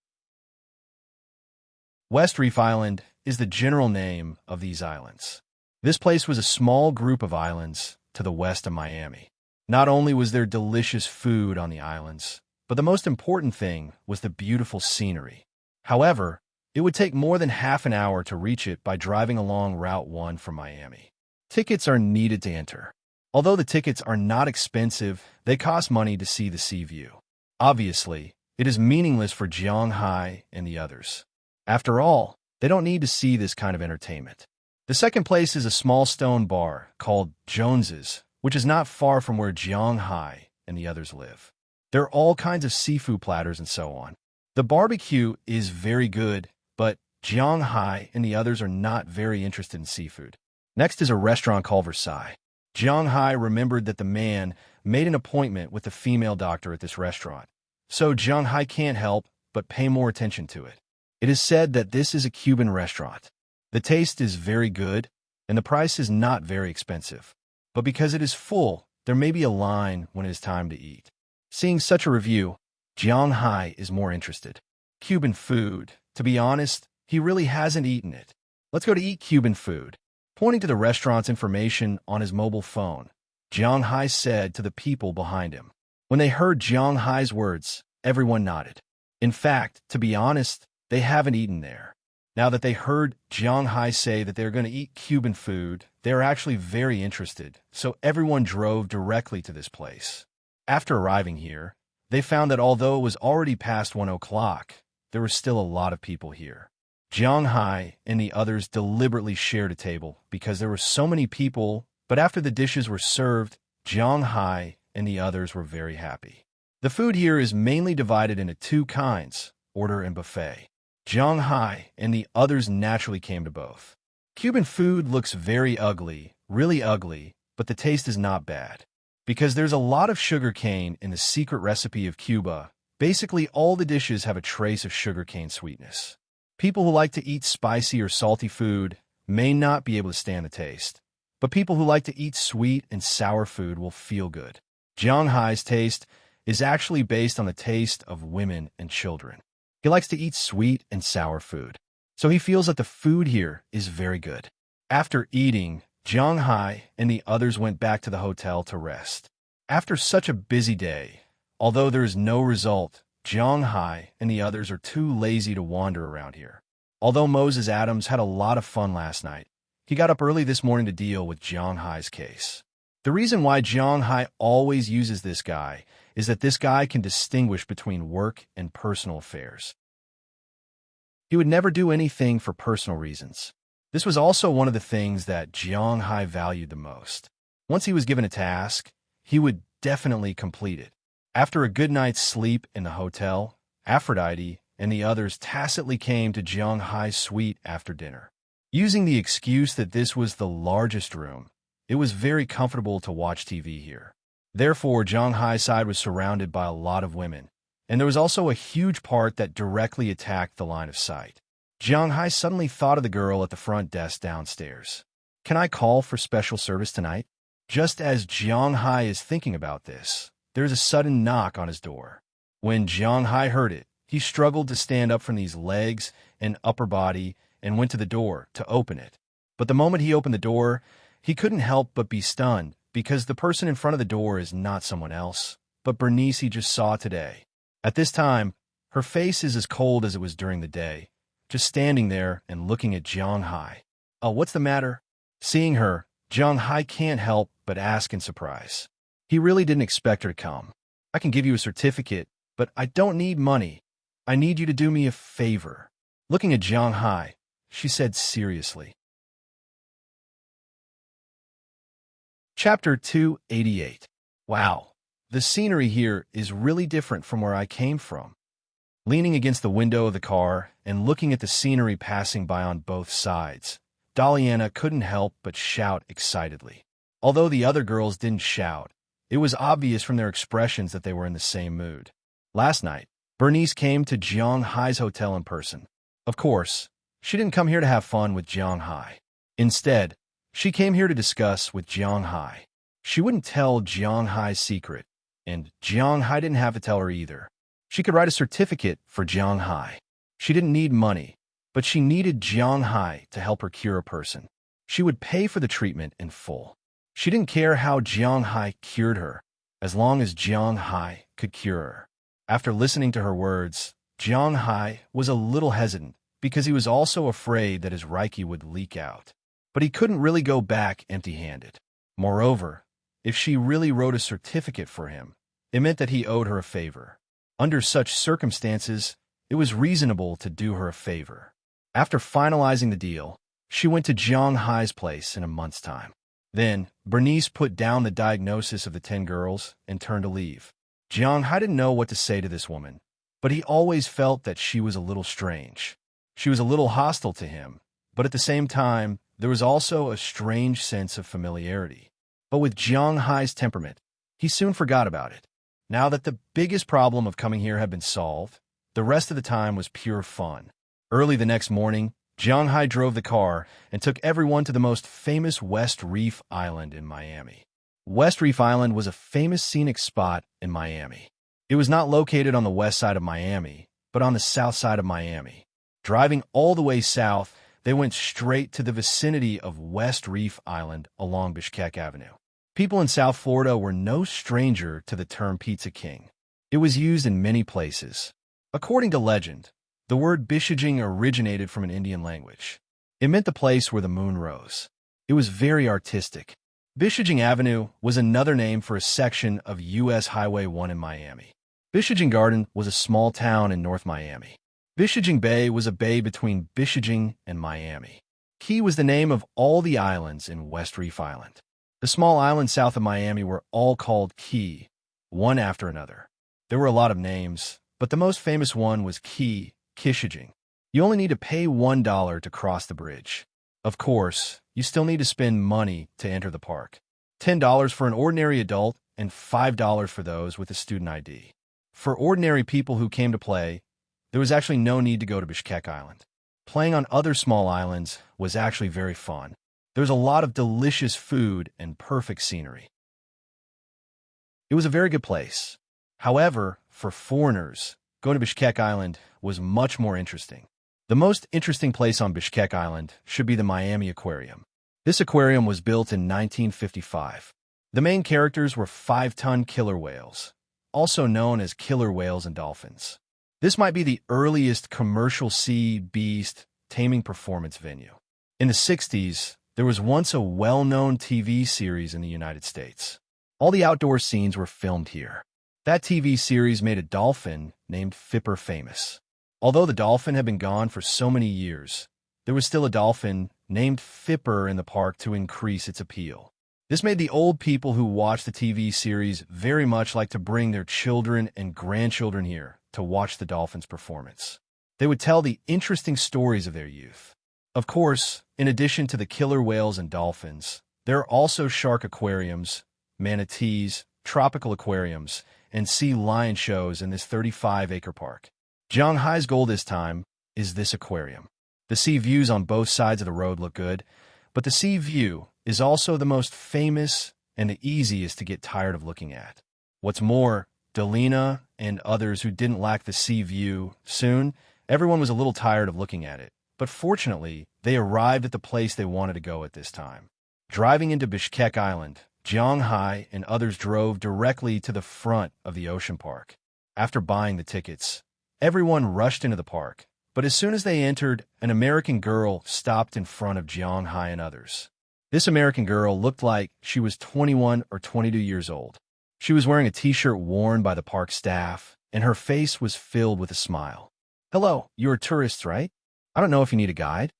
West Reef Island is the general name of these islands. This place was a small group of islands to the west of Miami. Not only was there delicious food on the islands, but the most important thing was the beautiful scenery. However, it would take more than half an hour to reach it by driving along Route 1 from Miami. Tickets are needed to enter. Although the tickets are not expensive, they cost money to see the sea view. Obviously, it is meaningless for Jiang Hai and the others. After all, they don't need to see this kind of entertainment. The second place is a small stone bar called Jones's, which is not far from where Jiang Hai and the others live. There are all kinds of seafood platters and so on. The barbecue is very good, but Jiang Hai and the others are not very interested in seafood. Next is a restaurant called Versailles. Jiang Hai remembered that the man made an appointment with the female doctor at this restaurant, so Jiang Hai can't help but pay more attention to it. It is said that this is a Cuban restaurant. The taste is very good, and the price is not very expensive. But because it is full, there may be a line when it is time to eat. Seeing such a review, Jiang Hai is more interested. Cuban food. To be honest, he really hasn't eaten it. Let's go to eat Cuban food. Pointing to the restaurant's information on his mobile phone, Jiang Hai said to the people behind him. When they heard Jiang Hai's words, everyone nodded. In fact, to be honest, they haven't eaten there. Now that they heard Jiang Hai say that they were going to eat Cuban food, they were actually very interested, so everyone drove directly to this place. After arriving here, they found that although it was already past 1 o'clock, there were still a lot of people here. Jiang Hai and the others deliberately shared a table because there were so many people, but after the dishes were served, Jiang Hai and the others were very happy. The food here is mainly divided into two kinds, order and buffet. Jiang Hai and the others naturally came to both. Cuban food looks very ugly, really ugly, but the taste is not bad. Because there's a lot of sugar cane in the secret recipe of Cuba, basically all the dishes have a trace of sugarcane sweetness. People who like to eat spicy or salty food may not be able to stand the taste, but people who like to eat sweet and sour food will feel good. Jiang Hai's taste is actually based on the taste of women and children. He likes to eat sweet and sour food, so he feels that the food here is very good. After eating, Jiang Hai and the others went back to the hotel to rest. After such a busy day, although there is no result, Jiang Hai and the others are too lazy to wander around here. Although Moses Adams had a lot of fun last night, he got up early this morning to deal with Jiang Hai's case. The reason why Jiang Hai always uses this guy is that this guy can distinguish between work and personal affairs. He would never do anything for personal reasons. This was also one of the things that Jiang Hai valued the most. Once he was given a task, he would definitely complete it. After a good night's sleep in the hotel, Aphrodite and the others tacitly came to Jiang Hai's suite after dinner. Using the excuse that this was the largest room, it was very comfortable to watch TV here. Therefore, Jiang Hai's side was surrounded by a lot of women, and there was also a huge part that directly attacked the line of sight. Jiang Hai suddenly thought of the girl at the front desk downstairs. Can I call for special service tonight? Just as Jiang Hai is thinking about this, there is a sudden knock on his door. When Jiang Hai heard it, he struggled to stand up from these legs and upper body and went to the door to open it. But the moment he opened the door, he couldn't help but be stunned because the person in front of the door is not someone else, but Bernice he just saw today. At this time, her face is as cold as it was during the day, just standing there and looking at Jiang Hai. Oh, what's the matter? Seeing her, Jiang Hai can't help but ask in surprise. He really didn't expect her to come. I can give you a certificate, but I don't need money. I need you to do me a favor. Looking at Jiang Hai, she said seriously. Chapter 288. Wow, the scenery here is really different from where I came from. Leaning against the window of the car and looking at the scenery passing by on both sides, Daliana couldn't help but shout excitedly. Although the other girls didn't shout, it was obvious from their expressions that they were in the same mood. Last night, Bernice came to Jiang Hai's hotel in person. Of course, she didn't come here to have fun with Jiang Hai. Instead, she came here to discuss with Jiang Hai. She wouldn't tell Jiang Hai's secret, and Jiang Hai didn't have to tell her either. She could write a certificate for Jiang Hai. She didn't need money, but she needed Jiang Hai to help her cure a person. She would pay for the treatment in full. She didn't care how Jiang Hai cured her, as long as Jiang Hai could cure her. After listening to her words, Jiang Hai was a little hesitant because he was also afraid that his Reiki would leak out. But he couldn't really go back empty-handed. Moreover, if she really wrote a certificate for him, it meant that he owed her a favor. Under such circumstances, it was reasonable to do her a favor. After finalizing the deal, she went to Jiang Hai's place in a month's time. Then, Bernice put down the diagnosis of the 10 girls and turned to leave. Jiang Hai didn't know what to say to this woman, but he always felt that she was a little strange. She was a little hostile to him, but at the same time, there was also a strange sense of familiarity. But with Jiang Hai's temperament, he soon forgot about it. Now that the biggest problem of coming here had been solved, the rest of the time was pure fun. Early the next morning, Jiang Hai drove the car and took everyone to the most famous West Reef Island in Miami. West Reef Island was a famous scenic spot in Miami. It was not located on the west side of Miami, but on the south side of Miami. Driving all the way south, they went straight to the vicinity of West Reef Island along Bishkek Avenue. People in South Florida were no stranger to the term Pizza King. It was used in many places. According to legend, The word Bishijing originated from an Indian language. It meant the place where the moon rose. It was very artistic. Bishijing Avenue was another name for a section of U.S. Highway 1 in Miami. Bishijing Garden was a small town in North Miami. Bishijing Bay was a bay between Bishijing and Miami. Key was the name of all the islands in West Reef Island. The small islands south of Miami were all called Key, one after another. There were a lot of names, but the most famous one was Key, Kishijing. You only need to pay $1 to cross the bridge. Of course, you still need to spend money to enter the park. $10 for an ordinary adult and $5 for those with a student ID. For ordinary people who came to play, there was actually no need to go to Bishkek Island. Playing on other small islands was actually very fun. There was a lot of delicious food and perfect scenery. It was a very good place. However, for foreigners, going to Bishkek Island was much more interesting. The most interesting place on Bishkek Island should be the Miami Aquarium. This aquarium was built in 1955. The main characters were 5-ton killer whales, also known as killer whales and dolphins. This might be the earliest commercial sea beast taming performance venue. In the 60s, there was once a well-known TV series in the United States. All the outdoor scenes were filmed here. That TV series made a dolphin named Fipper famous. Although the dolphin had been gone for so many years, there was still a dolphin named Fipper in the park to increase its appeal. This made the old people who watched the TV series very much like to bring their children and grandchildren here to watch the dolphins' performance. They would tell the interesting stories of their youth. Of course, in addition to the killer whales and dolphins, there are also shark aquariums, manatees, tropical aquariums, and sea lion shows in this 35-acre park. Zhanghai's goal this time is this aquarium. The sea views on both sides of the road look good, but the sea view is also the most famous and the easiest to get tired of looking at. What's more, Delina and others who didn't like the sea view soon, everyone was a little tired of looking at it. But fortunately, they arrived at the place they wanted to go at this time. Driving into Bishkek Island, Zhanghai and others drove directly to the front of the ocean park. After buying the tickets, everyone rushed into the park, but as soon as they entered, an American girl stopped in front of Zhanghai and others. This American girl looked like she was 21 or 22 years old. She was wearing a t-shirt worn by the park staff, and her face was filled with a smile. "Hello, you're tourists, right? I don't know if you need a guide."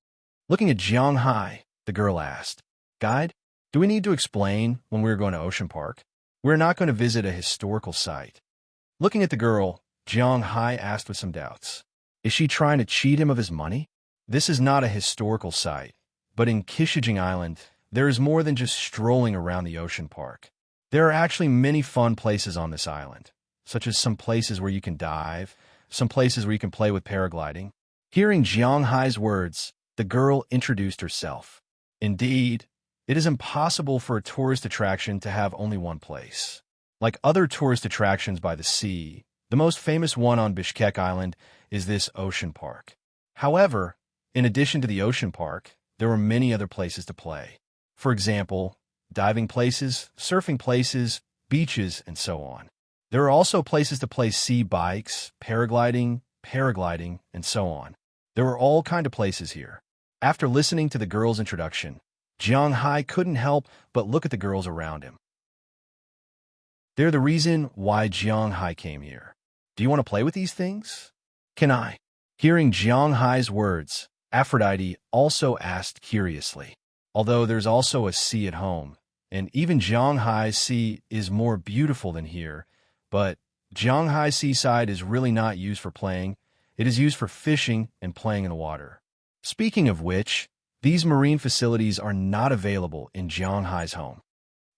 Looking at Zhanghai, the girl asked, "Guide? Do we need to explain when we're going to Ocean Park? We're not going to visit a historical site." Looking at the girl, Zhanghai asked with some doubts, "Is she trying to cheat him of his money? This is not a historical site, but in Kishijing Island, there is more than just strolling around the ocean park. There are actually many fun places on this island, such as some places where you can dive, some places where you can play with paragliding." Hearing Zhanghai's words, the girl introduced herself. Indeed, it is impossible for a tourist attraction to have only one place. Like other tourist attractions by the sea, the most famous one on Bishkek Island is this ocean park. However, in addition to the ocean park, there are many other places to play. For example, diving places, surfing places, beaches, and so on. There are also places to play sea bikes, paragliding, and so on. There are all kinds of places here. After listening to the girl's introduction, Zhanghai couldn't help but look at the girls around him. They're the reason why Zhanghai came here. "Do you want to play with these things? Can I?" Hearing Zhanghai's words, Aphrodite also asked curiously. Although there's also a sea at home, and even Zhanghai's sea is more beautiful than here, but Zhanghai seaside is really not used for playing. It is used for fishing and playing in the water. Speaking of which, these marine facilities are not available in Zhanghai's home.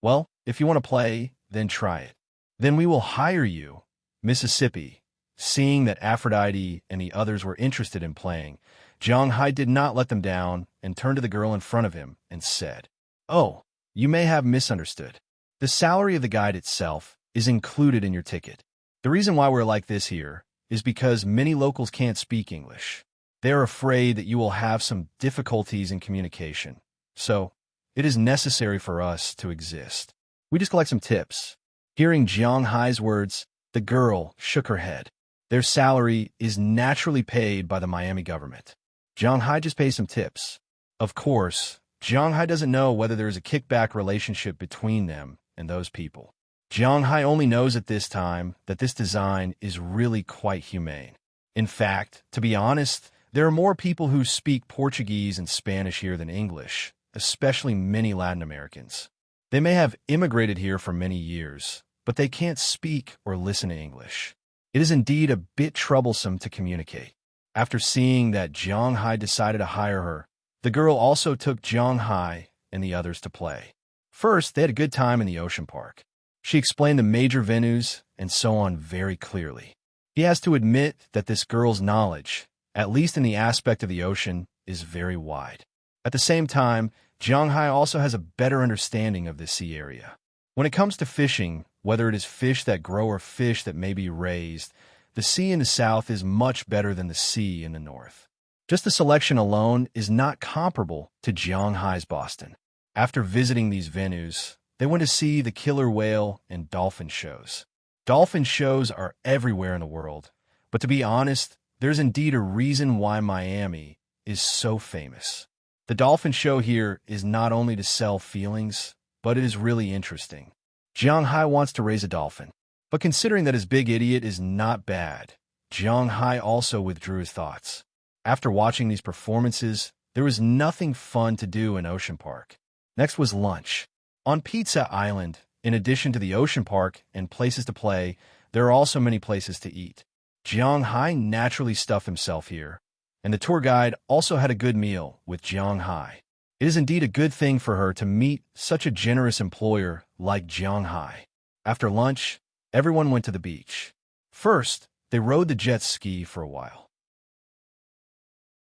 "Well, if you want to play, then try it. Then we will hire you." Mississippi. Seeing that Aphrodite and the others were interested in playing, Zhanghai did not let them down and turned to the girl in front of him and said, "Oh, you may have misunderstood. The salary of the guide itself is included in your ticket. The reason why we're like this here is because many locals can't speak English. They're afraid that you will have some difficulties in communication. So, it is necessary for us to exist. We just collect some tips." Hearing Zhanghai's words, the girl shook her head. Their salary is naturally paid by the Miami government. Jiang Hai just pays some tips. Of course, Jiang Hai doesn't know whether there is a kickback relationship between them and those people. Jiang Hai only knows at this time that this design is really quite humane. In fact, to be honest, there are more people who speak Portuguese and Spanish here than English, especially many Latin Americans. They may have immigrated here for many years, but they can't speak or listen to English. It is indeed a bit troublesome to communicate. After seeing that Jiang Hai decided to hire her, the girl also took Jiang Hai and the others to play. First, they had a good time in the ocean park. She explained the major venues and so on very clearly. He has to admit that this girl's knowledge, at least in the aspect of the ocean, is very wide. At the same time, Jiang Hai also has a better understanding of this sea area. When it comes to fishing, whether it is fish that grow or fish that may be raised, the sea in the south is much better than the sea in the north. Just the selection alone is not comparable to Jiang Hai's Boston. After visiting these venues, they went to see the killer whale and dolphin shows. Dolphin shows are everywhere in the world, but to be honest, there's indeed a reason why Miami is so famous. The dolphin show here is not only to sell feelings, but it is really interesting. Jiang Hai wants to raise a dolphin, but considering that his big idiot is not bad, Jiang Hai also withdrew his thoughts. After watching these performances, there was nothing fun to do in Ocean Park. Next was lunch. On Pizza Island, in addition to the ocean park and places to play, there are also many places to eat. Jiang Hai naturally stuffed himself here, and the tour guide also had a good meal with Jiang Hai. It is indeed a good thing for her to meet such a generous employer like Jiang Hai. After lunch, everyone went to the beach. First, they rode the jet ski for a while.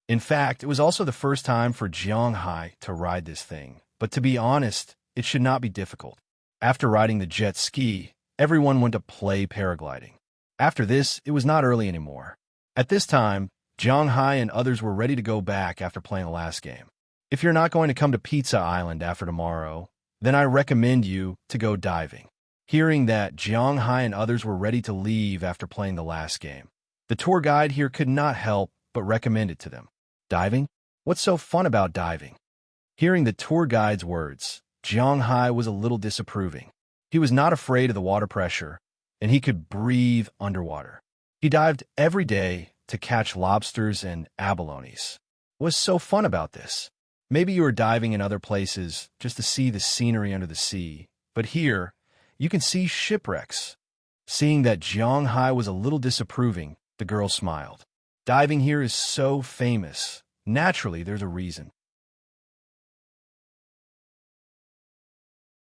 In fact, it was also the first time for Jiang Hai to ride this thing, but to be honest, it should not be difficult. After riding the jet ski, everyone went to play paragliding. After this, it was not early anymore. At this time, Jiang Hai and others were ready to go back after playing the last game. If you're not going to come to Pizza Island after tomorrow, then I recommend you to go diving. Hearing that Jiang Hai and others were ready to leave after playing the last game, the tour guide here could not help but recommend it to them. Diving? What's so fun about diving? Hearing the tour guide's words, Jiang Hai was a little disapproving. He was not afraid of the water pressure, and he could breathe underwater. He dived every day to catch lobsters and abalones. What's so fun about this? Maybe you are diving in other places just to see the scenery under the sea, but here, you can see shipwrecks. Seeing that Jiang Hai was a little disapproving, the girl smiled. Diving here is so famous. Naturally, there's a reason.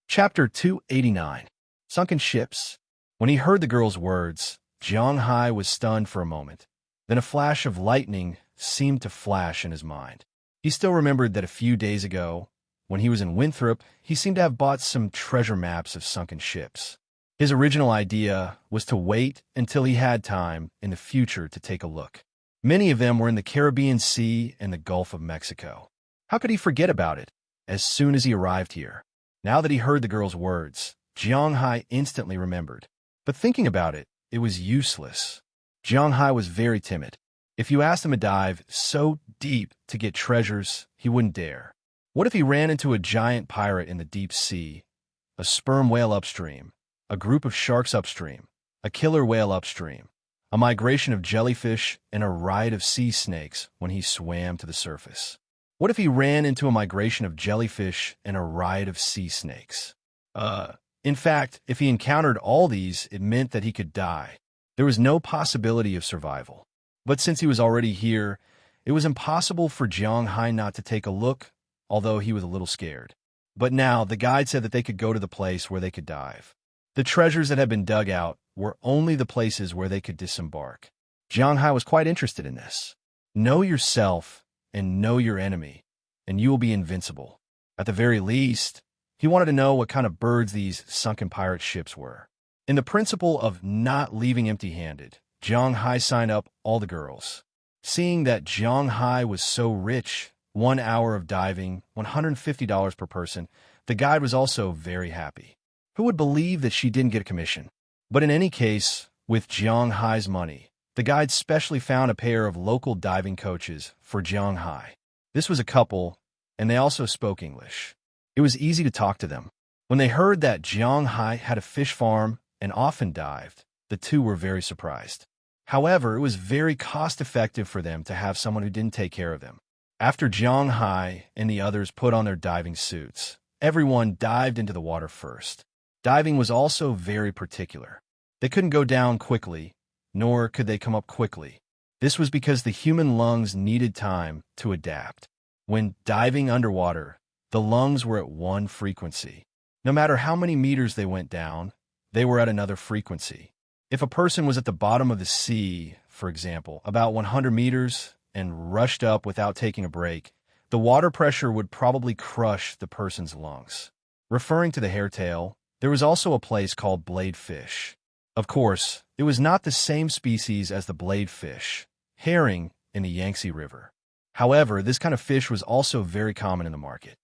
Chapter 289. Sunken Ships. When he heard the girl's words, Jiang Hai was stunned for a moment. Then a flash of lightning seemed to flash in his mind. He still remembered that a few days ago, when he was in Winthrop, he seemed to have bought some treasure maps of sunken ships. His original idea was to wait until he had time in the future to take a look. Many of them were in the Caribbean Sea and the Gulf of Mexico. How could he forget about it as soon as he arrived here? Now that he heard the girl's words, Jiang Hai instantly remembered. But thinking about it, it was useless. Jiang Hai was very timid. If you asked him to dive so deep to get treasures, he wouldn't dare. What if he ran into a giant pirate in the deep sea, a sperm whale upstream, a group of sharks upstream, a killer whale upstream, a migration of jellyfish, and a riot of sea snakes when he swam to the surface? What if he ran into a migration of jellyfish and a riot of sea snakes? In fact, if he encountered all these, it meant that he could die. There was no possibility of survival. But since he was already here, it was impossible for Jiang Hai not to take a look, although he was a little scared. But now, the guide said that they could go to the place where they could dive. The treasures that had been dug out were only the places where they could disembark. Jiang Hai was quite interested in this. Know yourself and know your enemy, and you will be invincible. At the very least, he wanted to know what kind of birds these sunken pirate ships were. In the principle of not leaving empty-handed, Jiang Hai signed up all the girls. Seeing that Jiang Hai was so rich, 1 hour of diving, $150 per person, the guide was also very happy. Who would believe that she didn't get a commission? But in any case, with Jiang Hai's money, The guide specially found a pair of local diving coaches for Jiang Hai. This was a couple, and they also spoke English. It was easy to talk to them. When they heard that Jiang Hai had a fish farm and often dived, the two were very surprised. However, it was very cost-effective for them to have someone who didn't take care of them. After Jiang Hai and the others put on their diving suits, everyone dived into the water first. Diving was also very particular. They couldn't go down quickly, nor could they come up quickly. This was because the human lungs needed time to adapt. When diving underwater, the lungs were at one frequency. No matter how many meters they went down, they were at another frequency. If a person was at the bottom of the sea, for example, about 100 meters, and rushed up without taking a break, the water pressure would probably crush the person's lungs. Referring to the hairtail, there was also a place called bladefish. Of course, it was not the same species as the bladefish, herring in the Yangtze River. However, this kind of fish was also very common in the market.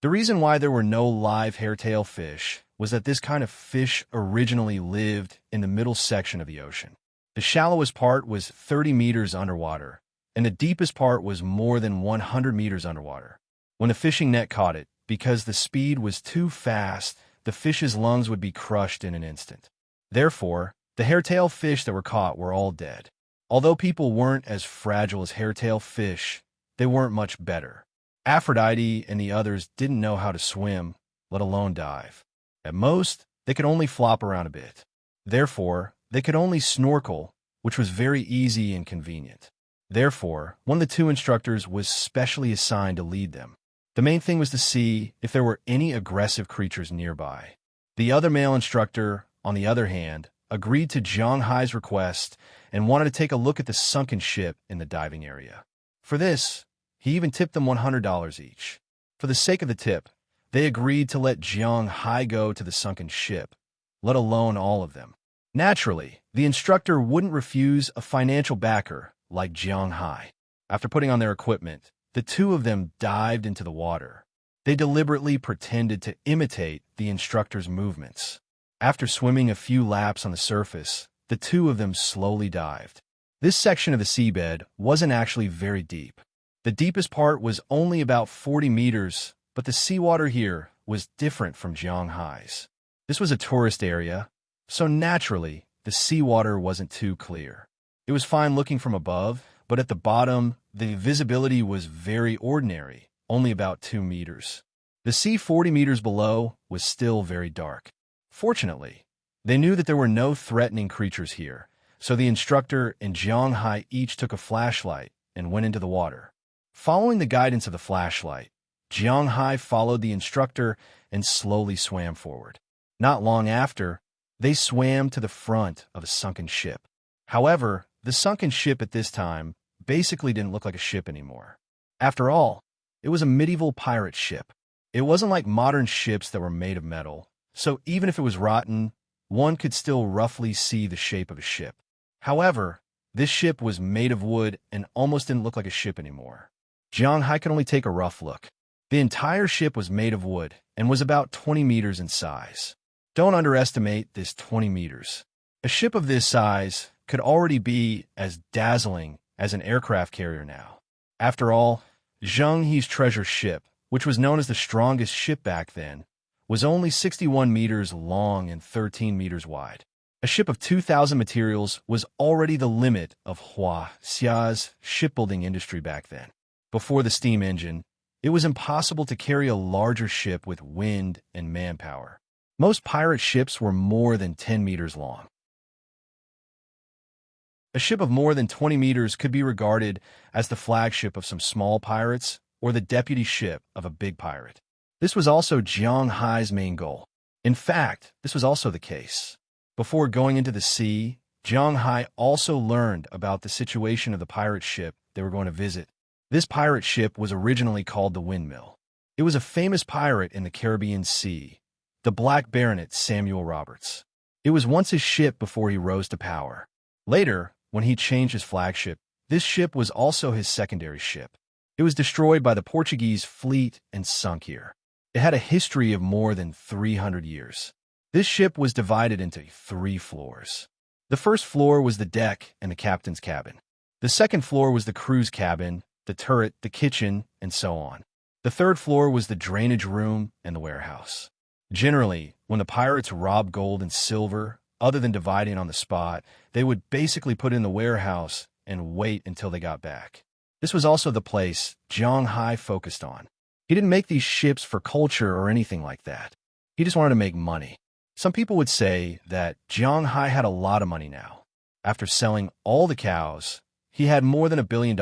The reason why there were no live hairtail fish was that this kind of fish originally lived in the middle section of the ocean. The shallowest part was 30 meters underwater, and the deepest part was more than 100 meters underwater. When the fishing net caught it, because the speed was too fast, the fish's lungs would be crushed in an instant. Therefore, the hairtail fish that were caught were all dead. Although people weren't as fragile as hairtail fish, they weren't much better. Aphrodite and the others didn't know how to swim, let alone dive. At most, they could only flop around a bit. Therefore, they could only snorkel, which was very easy and convenient. Therefore, one of the two instructors was specially assigned to lead them. The main thing was to see if there were any aggressive creatures nearby. The other male instructor, on the other hand, agreed to Jiang Hai's request and wanted to take a look at the sunken ship in the diving area. For this, he even tipped them $100 each. For the sake of the tip, they agreed to let Jiang Hai go to the sunken ship, let alone all of them. Naturally, the instructor wouldn't refuse a financial backer like Jiang Hai. After putting on their equipment, the two of them dived into the water. They deliberately pretended to imitate the instructor's movements. After swimming a few laps on the surface, the two of them slowly dived. This section of the seabed wasn't actually very deep. The deepest part was only about 40 meters, but the seawater here was different from Jiang Hai's. This was a tourist area, so naturally, the seawater wasn't too clear. It was fine looking from above, but at the bottom, the visibility was very ordinary, only about 2 meters. The sea 40 meters below was still very dark. Fortunately, they knew that there were no threatening creatures here, so the instructor and Jiang Hai each took a flashlight and went into the water. Following the guidance of the flashlight, Jiang Hai followed the instructor and slowly swam forward. Not long after, they swam to the front of a sunken ship. However, the sunken ship at this time basically didn't look like a ship anymore. After all, it was a medieval pirate ship. It wasn't like modern ships that were made of metal, so even if it was rotten, one could still roughly see the shape of a ship. However, this ship was made of wood and almost didn't look like a ship anymore. Jiang Hai could only take a rough look. The entire ship was made of wood and was about 20 meters in size. Don't underestimate this 20 meters. A ship of this size could already be as dazzling as an aircraft carrier now. After all, Zheng He's treasure ship, which was known as the strongest ship back then, was only 61 meters long and 13 meters wide. A ship of 2,000 materials was already the limit of Hua Xia's shipbuilding industry back then. Before the steam engine, it was impossible to carry a larger ship with wind and manpower. Most pirate ships were more than 10 meters long. A ship of more than 20 meters could be regarded as the flagship of some small pirates or the deputy ship of a big pirate. This was also Jiang Hai's main goal. In fact, this was also the case. Before going into the sea, Jiang Hai also learned about the situation of the pirate ship they were going to visit. This pirate ship was originally called the Windmill. It was a famous pirate in the Caribbean Sea, the Black Baronet Samuel Roberts. It was once his ship before he rose to power. Later, when he changed his flagship, this ship was also his secondary ship. It was destroyed by the Portuguese fleet and sunk here. It had a history of more than 300 years. This ship was divided into 3 floors. The first floor was the deck and the captain's cabin. The second floor was the crew's cabin, the turret, the kitchen, and so on. The third floor was the drainage room and the warehouse. Generally, when the pirates robbed gold and silver, other than dividing on the spot, they would basically put it in the warehouse and wait until they got back. This was also the place Zhang Hai focused on. He didn't make these ships for culture or anything like that. He just wanted to make money. Some people would say that Zhang Hai had a lot of money now. After selling all the cows, he had more than $1 billion,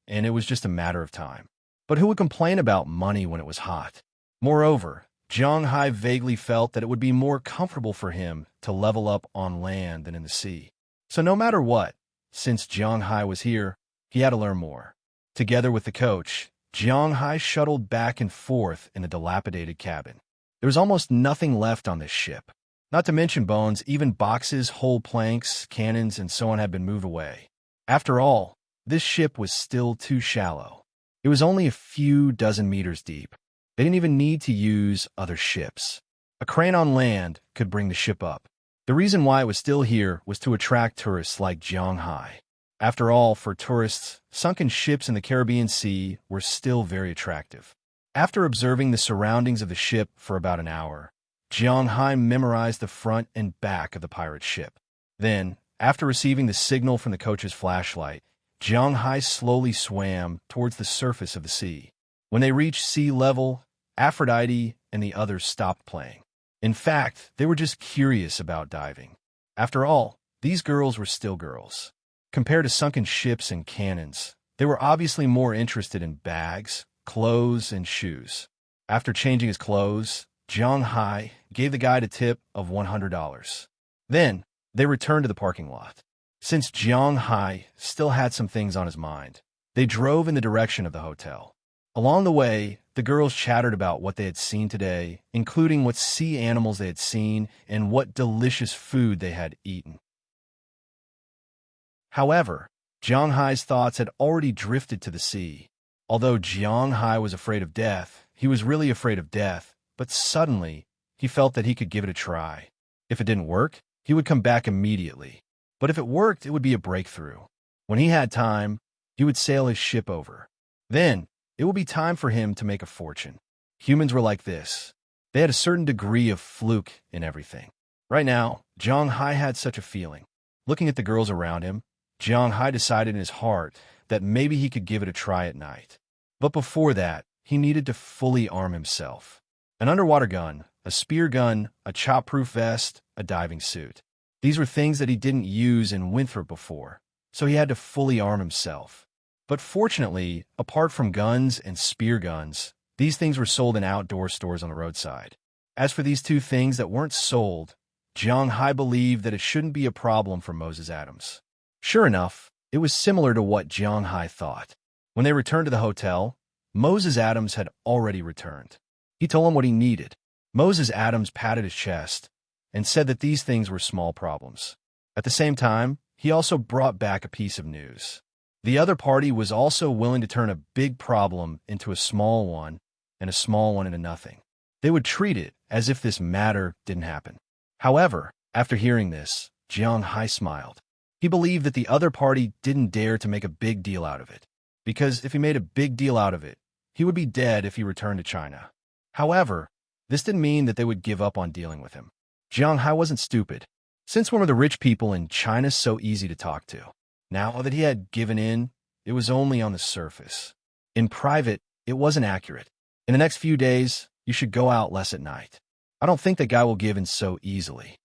and it was just a matter of time. But who would complain about money when it was hot? Moreover, Zhang Hai vaguely felt that it would be more comfortable for him to level up on land than in the sea. So no matter what, since Zhang Hai was here, he had to learn more. Together with the coach, Zhang Hai shuttled back and forth in a dilapidated cabin. There was almost nothing left on this ship. Not to mention bones, even boxes, whole planks, cannons, and so on had been moved away. After all, this ship was still too shallow. It was only a few dozen meters deep. They didn't even need to use other ships. A crane on land could bring the ship up. The reason why it was still here was to attract tourists like Zhang Hai. After all, for tourists, sunken ships in the Caribbean Sea were still very attractive. After observing the surroundings of the ship for about an hour, Zhang Hai memorized the front and back of the pirate ship. Then, after receiving the signal from the coach's flashlight, Zhang Hai slowly swam towards the surface of the sea. When they reached sea level, Aphrodite and the others stopped playing. In fact, they were just curious about diving. After all, these girls were still girls. Compared to sunken ships and cannons, they were obviously more interested in bags, clothes, and shoes. After changing his clothes, Zhang Hai gave the guide a tip of $100. Then, they returned to the parking lot. Since Zhang Hai still had some things on his mind, they drove in the direction of the hotel. Along the way, the girls chattered about what they had seen today, including what sea animals they had seen and what delicious food they had eaten. However, Zhang Hai's thoughts had already drifted to the sea. Although Zhang Hai was afraid of death, he was really afraid of death, but suddenly, he felt that he could give it a try. If it didn't work, he would come back immediately. But if it worked, it would be a breakthrough. When he had time, he would sail his ship over. Then, it would be time for him to make a fortune. Humans were like this. They had a certain degree of fluke in everything. Right now, Zhang Hai had such a feeling. Looking at the girls around him, Zhang Hai decided in his heart that maybe he could give it a try at night. But before that, he needed to fully arm himself. An underwater gun, a spear gun, a chop-proof vest, a diving suit. These were things that he didn't use in Winthrop before, so he had to fully arm himself. But fortunately, apart from guns and spear guns, these things were sold in outdoor stores on the roadside. As for these two things that weren't sold, Zhang Hai believed that it shouldn't be a problem for Moses Adams. Sure enough, it was similar to what Zhang Hai thought. When they returned to the hotel, Moses Adams had already returned. He told him what he needed. Moses Adams patted his chest and said that these things were small problems. At the same time, he also brought back a piece of news. The other party was also willing to turn a big problem into a small one and a small one into nothing. They would treat it as if this matter didn't happen. However, after hearing this, Zhang Hai smiled. He believed that the other party didn't dare to make a big deal out of it, because if he made a big deal out of it, he would be dead if he returned to China. However, this didn't mean that they would give up on dealing with him. Zhang Hai wasn't stupid. Since when were the rich people in China so easy to talk to? Now that he had given in, it was only on the surface. In private, it wasn't accurate. In the next few days, you should go out less at night. I don't think that guy will give in so easily.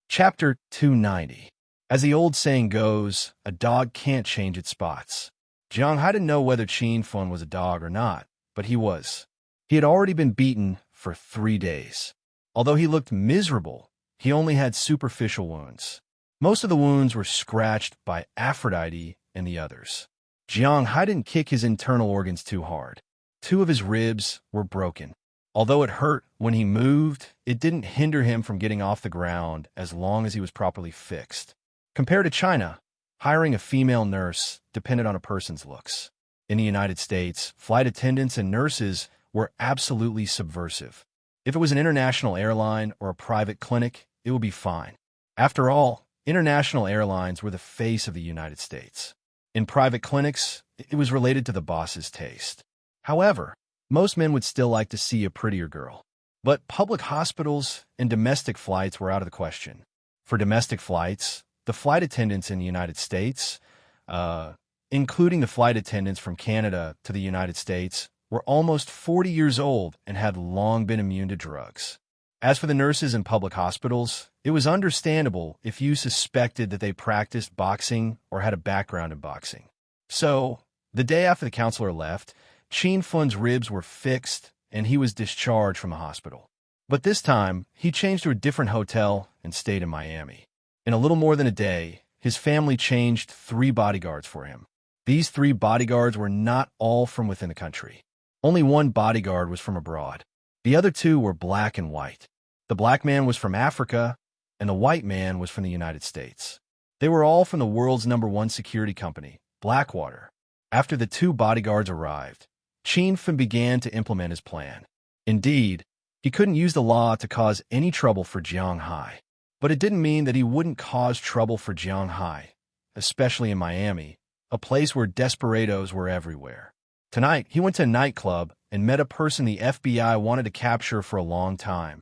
Chapter 290. As the old saying goes, a dog can't change its spots. Zhang Hai didn't know whether Qin Fun was a dog or not, but he was. He had already been beaten for 3 days. Although he looked miserable, he only had superficial wounds. Most of the wounds were scratched by Aphrodite and the others. Zhang Hai didn't kick his internal organs too hard. 2 of his ribs were broken. Although it hurt when he moved, it didn't hinder him from getting off the ground as long as he was properly fixed. Compared to China, hiring a female nurse depended on a person's looks. In the United States, flight attendants and nurses were absolutely subversive. If it was an international airline or a private clinic, it would be fine. After all, international airlines were the face of the United States. In private clinics, it was related to the boss's taste. However, most men would still like to see a prettier girl. But public hospitals and domestic flights were out of the question. For domestic flights, the flight attendants in the United States, including the flight attendants from Canada to the United States, were almost 40 years old and had long been immune to drugs. As for the nurses in public hospitals, it was understandable if you suspected that they practiced boxing or had a background in boxing. So, the day after the counselor left, Chin Fun's ribs were fixed and he was discharged from the hospital. But this time, he changed to a different hotel and stayed in Miami. In a little more than a day, his family changed 3 bodyguards for him. These 3 bodyguards were not all from within the country. Only 1 bodyguard was from abroad. The other 2 were black and white. The black man was from Africa, and the white man was from the United States. They were all from the world's #1 security company, Blackwater. After the 2 bodyguards arrived, Chin Fun began to implement his plan. Indeed, he couldn't use the law to cause any trouble for Jiang Hai. But it didn't mean that he wouldn't cause trouble for Jiang Hai, especially in Miami, a place where desperados were everywhere. Tonight, he went to a nightclub and met a person the FBI wanted to capture for a long time.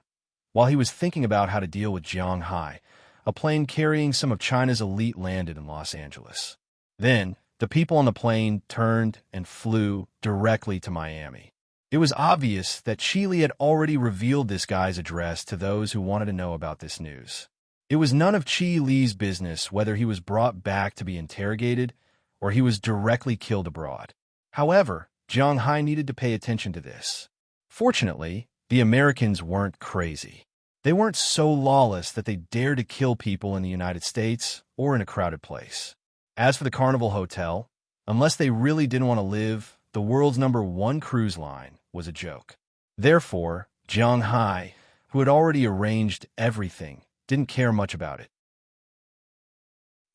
While he was thinking about how to deal with Jiang Hai, a plane carrying some of China's elite landed in Los Angeles. Then, the people on the plane turned and flew directly to Miami. It was obvious that Chile had already revealed this guy's address to those who wanted to know about this news. It was none of Chi Li's business whether he was brought back to be interrogated or he was directly killed abroad. However, Jiang Hai needed to pay attention to this. Fortunately, the Americans weren't crazy. They weren't so lawless that they dared to kill people in the United States or in a crowded place. As for the Carnival Hotel, unless they really didn't want to live, the world's #1 cruise line was a joke. Therefore, Jiang Hai, who had already arranged everything, didn't care much about it.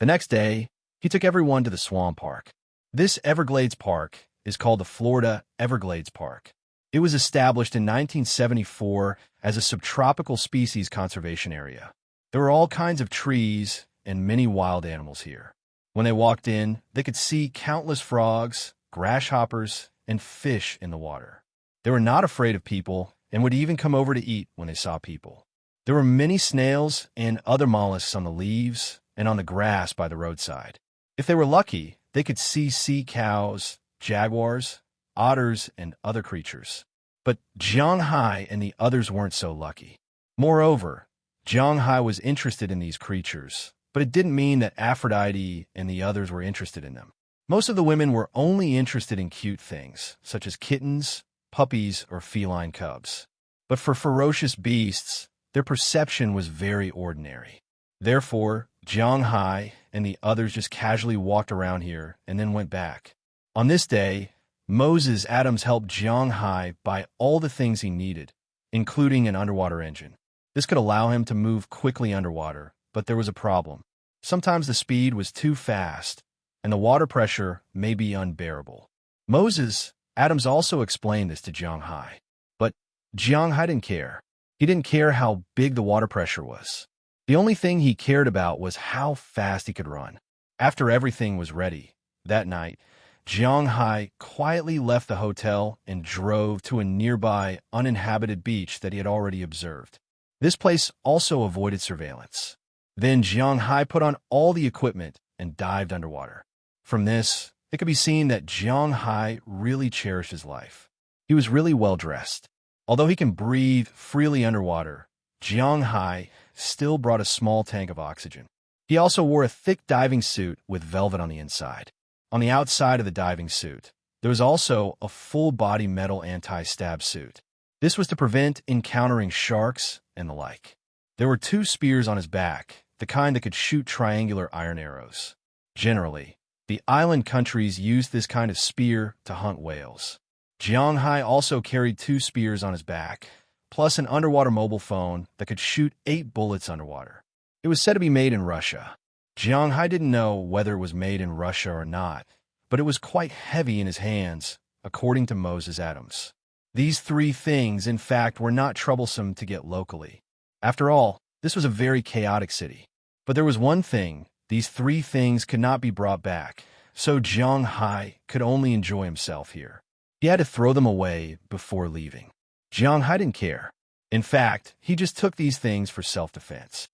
The next day, he took everyone to the Swan Park. This Everglades Park is called the Florida Everglades Park. It was established in 1974 as a subtropical species conservation area. There were all kinds of trees and many wild animals here. When they walked in, they could see countless frogs, grasshoppers, and fish in the water. They were not afraid of people and would even come over to eat when they saw people. There were many snails and other mollusks on the leaves and on the grass by the roadside. If they were lucky, they could see sea cows, jaguars, otters, and other creatures. But Jiang Hai and the others weren't so lucky. Moreover, Jiang Hai was interested in these creatures, but it didn't mean that Aphrodite and the others were interested in them. Most of the women were only interested in cute things, such as kittens, puppies, or feline cubs. But for ferocious beasts, their perception was very ordinary. Therefore, Jiang Hai and the others just casually walked around here and then went back. On this day, Moses Adams helped Jiang Hai buy all the things he needed, including an underwater engine. This could allow him to move quickly underwater, but there was a problem. Sometimes the speed was too fast, and the water pressure may be unbearable. Moses Adams also explained this to Jiang Hai, but Jiang Hai didn't care. He didn't care how big the water pressure was. The only thing he cared about was how fast he could run. After everything was ready, that night, Jiang Hai quietly left the hotel and drove to a nearby uninhabited beach that he had already observed. This place also avoided surveillance. Then Jiang Hai put on all the equipment and dived underwater. From this, it could be seen that Jiang Hai really cherished his life. He was really well dressed. Although he can breathe freely underwater, Jiang Hai still brought a small tank of oxygen. He also wore a thick diving suit with velvet on the inside. On the outside of the diving suit, there was also a full-body metal anti-stab suit. This was to prevent encountering sharks and the like. There were 2 spears on his back, the kind that could shoot triangular iron arrows. Generally, the island countries used this kind of spear to hunt whales. Jiang Hai also carried 2 spears on his back, plus an underwater mobile phone that could shoot 8 bullets underwater. It was said to be made in Russia. Jiang Hai didn't know whether it was made in Russia or not, but it was quite heavy in his hands, according to Moses Adams. These three things, in fact, were not troublesome to get locally. After all, this was a very chaotic city. But there was one thing: these three things could not be brought back, so Jiang Hai could only enjoy himself here. He had to throw them away before leaving. Jiang Hai didn't care. In fact, he just took these things for self-defense.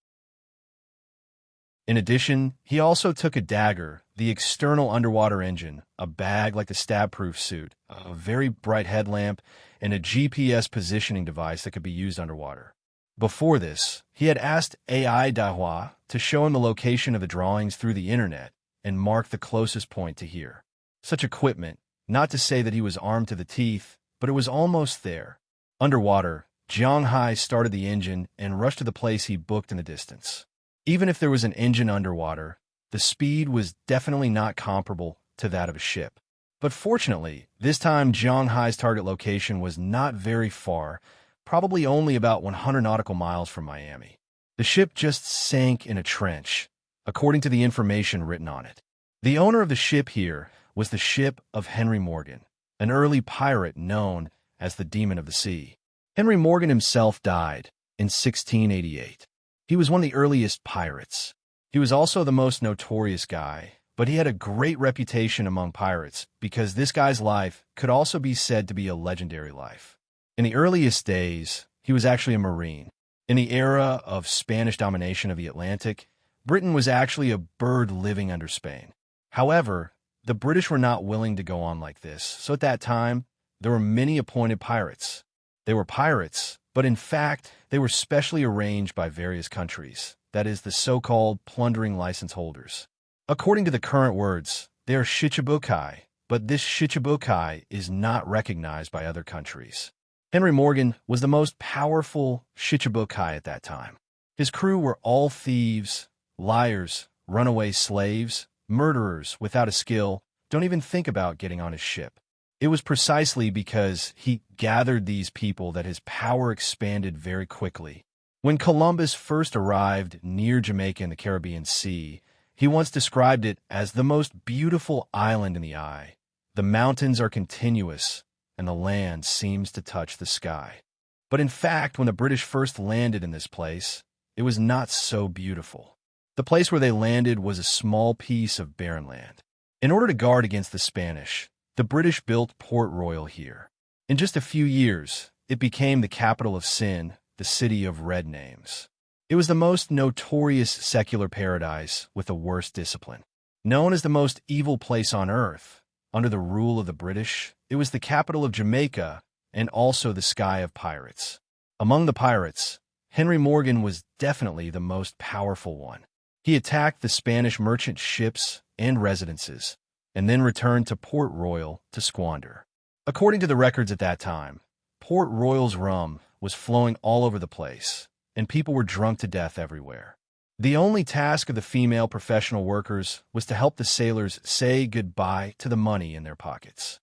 In addition, he also took a dagger, the external underwater engine, a bag like the stab-proof suit, a very bright headlamp, and a GPS positioning device that could be used underwater. Before this, he had asked AI Dahua to show him the location of the drawings through the internet and mark the closest point to here. Such equipment, not to say that he was armed to the teeth, but it was almost there. Underwater, Jiang Hai started the engine and rushed to the place he booked in the distance. Even if there was an engine underwater, the speed was definitely not comparable to that of a ship. But fortunately, this time Jiang Hai's target location was not very far, probably only about 100 nautical miles from Miami. The ship just sank in a trench, according to the information written on it. The owner of the ship here was the ship of Henry Morgan, an early pirate known as the Demon of the Sea. Henry Morgan himself died in 1688. He was one of the earliest pirates. He was also the most notorious guy, but he had a great reputation among pirates because this guy's life could also be said to be a legendary life. In the earliest days, he was actually a Marine. In the era of Spanish domination of the Atlantic, Britain was actually a bird living under Spain. However, the British were not willing to go on like this, so at that time, there were many appointed pirates. They were pirates, but in fact, they were specially arranged by various countries, that is, the so-called plundering license holders. According to the current words, they are shichibukai, but this shichibukai is not recognized by other countries. Henry Morgan was the most powerful shichibukai at that time. His crew were all thieves, liars, runaway slaves, murderers without a skill. Don't even think about getting on his ship. It was precisely because he gathered these people that his power expanded very quickly. When Columbus first arrived near Jamaica in the Caribbean Sea, he once described it as the most beautiful island in the eye. The mountains are continuous, and the land seems to touch the sky. But in fact, when the British first landed in this place, it was not so beautiful. The place where they landed was a small piece of barren land. In order to guard against the Spanish, the British built Port Royal here. In just a few years, it became the capital of sin, the city of red names. It was the most notorious secular paradise with the worst discipline. Known as the most evil place on earth, under the rule of the British, it was the capital of Jamaica and also the sky of pirates. Among the pirates, Henry Morgan was definitely the most powerful one. He attacked the Spanish merchant ships and residences, and then returned to Port Royal to squander. According to the records at that time, Port Royal's rum was flowing all over the place, and people were drunk to death everywhere. The only task of the female professional workers was to help the sailors say goodbye to the money in their pockets.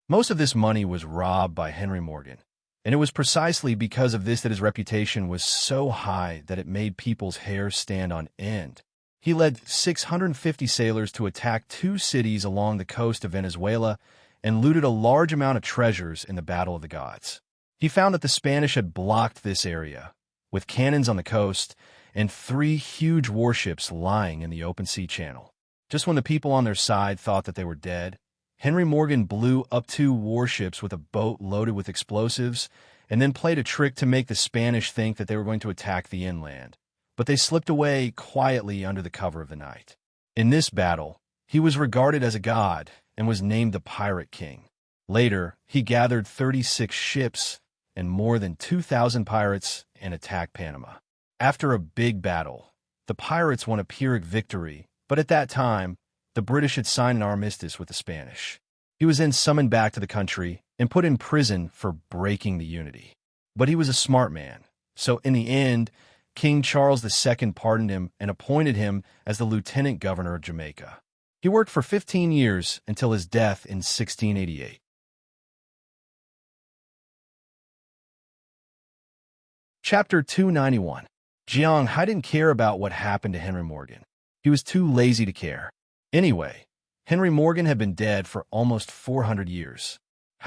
Most of this money was robbed by Henry Morgan, and it was precisely because of this that his reputation was so high that it made people's hair stand on end. He led 650 sailors to attack 2 cities along the coast of Venezuela and looted a large amount of treasures in the Battle of the Gods. He found that the Spanish had blocked this area, with cannons on the coast and 3 huge warships lying in the open sea channel. Just when the people on their side thought that they were dead, Henry Morgan blew up 2 warships with a boat loaded with explosives and then played a trick to make the Spanish think that they were going to attack the inland. But they slipped away quietly under the cover of the night. In this battle, he was regarded as a god and was named the Pirate King. Later, he gathered 36 ships and more than 2,000 pirates and attacked Panama. After a big battle, the pirates won a Pyrrhic victory, but at that time, the British had signed an armistice with the Spanish. He was then summoned back to the country and put in prison for breaking the unity. But he was a smart man, so in the end, King Charles II pardoned him and appointed him as the lieutenant governor of Jamaica. He worked for 15 years until his death in 1688. Chapter 291. Jiang Hai didn't care about what happened to Henry Morgan. He was too lazy to care. Anyway, Henry Morgan had been dead for almost 400 years.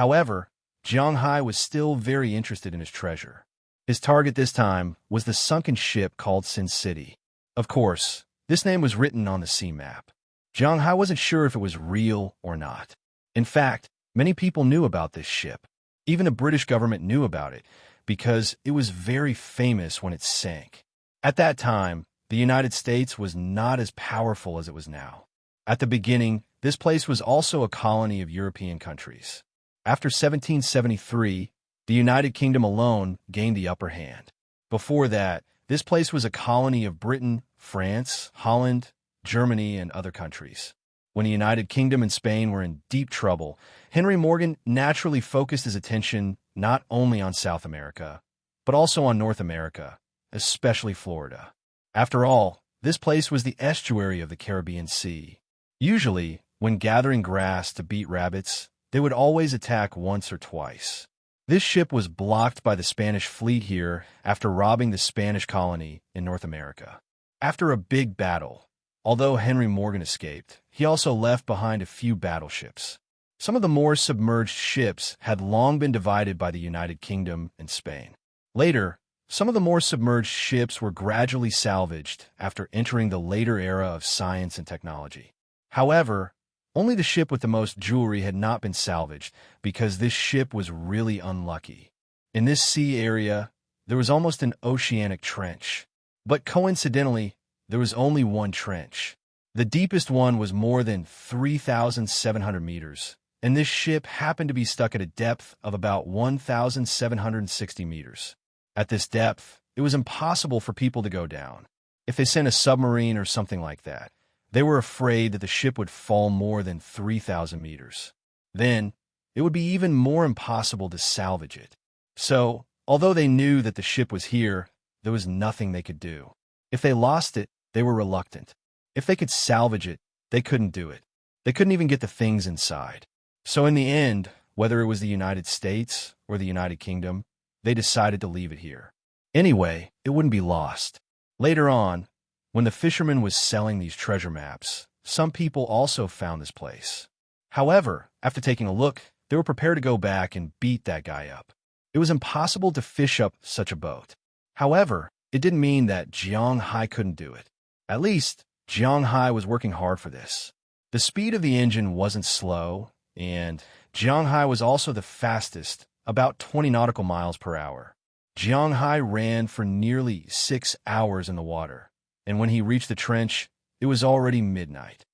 However, Jiang Hai was still very interested in his treasure. His target this time was the sunken ship called Sin City. Of course, this name was written on the sea map. Jiang Hai wasn't sure if it was real or not. In fact, many people knew about this ship. Even the British government knew about it because it was very famous when it sank. At that time, the United States was not as powerful as it was now. At the beginning, this place was also a colony of European countries. After 1773, the United Kingdom alone gained the upper hand. Before that, this place was a colony of Britain, France, Holland, Germany, and other countries. When the United Kingdom and Spain were in deep trouble, Henry Morgan naturally focused his attention not only on South America, but also on North America, especially Florida. After all, this place was the estuary of the Caribbean Sea. Usually, when gathering grass to beat rabbits, they would always attack once or twice. This ship was blocked by the Spanish fleet here after robbing the Spanish colony in North America. After a big battle, although Henry Morgan escaped, he also left behind a few battleships. Some of the more submerged ships had long been divided by the United Kingdom and Spain. Later, some of the more submerged ships were gradually salvaged after entering the later era of science and technology. However, only the ship with the most jewelry had not been salvaged because this ship was really unlucky. In this sea area, there was almost an oceanic trench. But coincidentally, there was only one trench. The deepest one was more than 3,700 meters, and this ship happened to be stuck at a depth of about 1,760 meters. At this depth, it was impossible for people to go down. If they sent a submarine or something like that, they were afraid that the ship would fall more than 3,000 meters. Then, it would be even more impossible to salvage it. So, although they knew that the ship was here, there was nothing they could do. If they lost it, they were reluctant. If they could salvage it, they couldn't do it. They couldn't even get the things inside. So in the end, whether it was the United States or the United Kingdom, they decided to leave it here. Anyway, it wouldn't be lost. Later on, when the fisherman was selling these treasure maps, some people also found this place. However, after taking a look, they were prepared to go back and beat that guy up. It was impossible to fish up such a boat. However, it didn't mean that Jiang Hai couldn't do it. At least, Jiang Hai was working hard for this. The speed of the engine wasn't slow, and Jiang Hai was also the fastest, about 20 nautical miles per hour. Jiang Hai ran for nearly 6 hours in the water, and when he reached the trench, it was already midnight.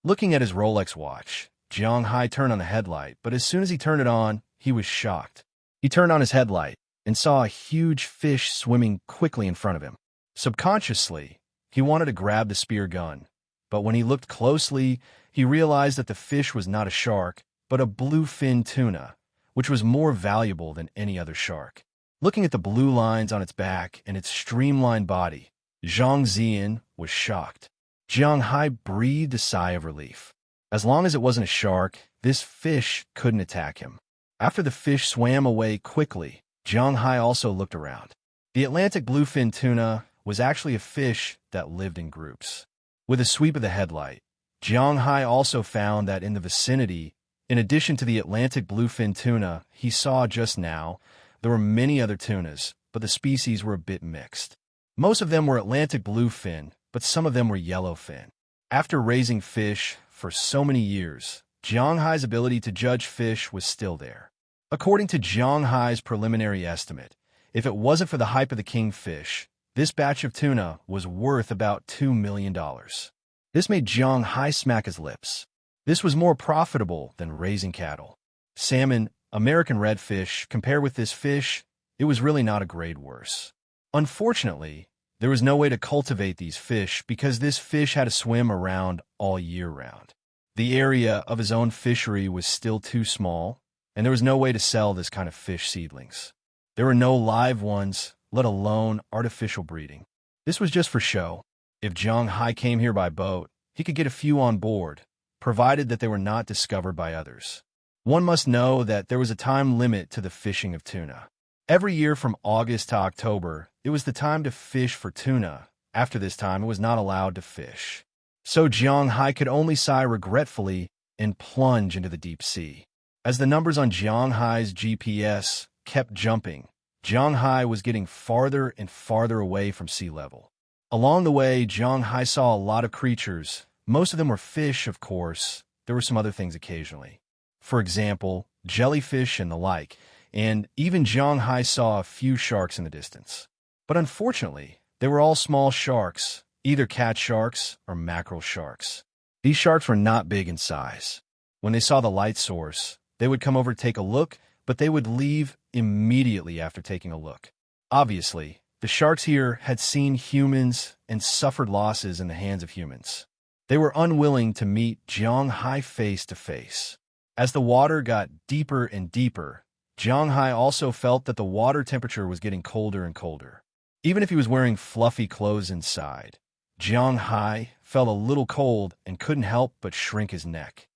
Looking at his Rolex watch, Jiang Hai turned on the headlight, but as soon as he turned it on, he was shocked. He turned on his headlight and saw a huge fish swimming quickly in front of him. Subconsciously, he wanted to grab the spear gun, but when he looked closely, he realized that the fish was not a shark, but a bluefin tuna, which was more valuable than any other shark. Looking at the blue lines on its back and its streamlined body, Zhang Ziyan was shocked. Jiang Hai breathed a sigh of relief. As long as it wasn't a shark, this fish couldn't attack him. After the fish swam away quickly, Jiang Hai also looked around. The Atlantic bluefin tuna was actually a fish that lived in groups. With a sweep of the headlight, Jiang Hai also found that in the vicinity, in addition to the Atlantic bluefin tuna he saw just now, there were many other tunas, but the species were a bit mixed. Most of them were Atlantic bluefin, but some of them were yellowfin. After raising fish for so many years, Jiang Hai's ability to judge fish was still there. According to Jiang Hai's preliminary estimate, if it wasn't for the hype of the kingfish, this batch of tuna was worth about $2 million. This made Jiang Hai smack his lips. This was more profitable than raising cattle. Salmon, American redfish, compared with this fish, it was really not a grade worse. Unfortunately, there was no way to cultivate these fish because this fish had to swim around all year round. The area of his own fishery was still too small, and there was no way to sell this kind of fish seedlings. There were no live ones, let alone artificial breeding. This was just for show. If Jiang Hai came here by boat, he could get a few on board, provided that they were not discovered by others. One must know that there was a time limit to the fishing of tuna. Every year from August to October, it was the time to fish for tuna. After this time, it was not allowed to fish. So Jiang Hai could only sigh regretfully and plunge into the deep sea. As the numbers on Jiang Hai's GPS kept jumping, Jiang Hai was getting farther and farther away from sea level. Along the way, Jiang Hai saw a lot of creatures. Most of them were fish, of course. There were some other things occasionally. For example, jellyfish and the like, and even Jiang Hai saw a few sharks in the distance. But unfortunately, they were all small sharks, either cat sharks or mackerel sharks. These sharks were not big in size. When they saw the light source, they would come over to take a look, but they would leave immediately after taking a look. Obviously, the sharks here had seen humans and suffered losses in the hands of humans. They were unwilling to meet Jiang Hai face to face. As the water got deeper and deeper, Jiang Hai also felt that the water temperature was getting colder and colder. Even if he was wearing fluffy clothes inside, Jiang Hai felt a little cold and couldn't help but shrink his neck.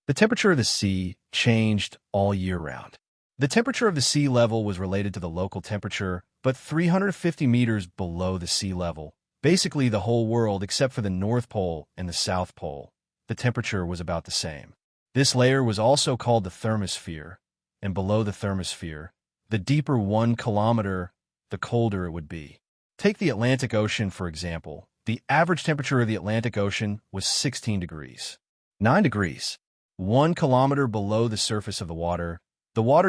The temperature of the sea changed all year round. The temperature of the sea level was related to the local temperature, but 350 meters below the sea level, basically the whole world except for the North Pole and the South Pole, the temperature was about the same. This layer was also called the thermosphere, and below the thermosphere, the deeper 1 kilometer, the colder it would be. Take the Atlantic Ocean, for example. The average temperature of the Atlantic Ocean was 16 degrees. 9 degrees. 1 kilometer below the surface of the water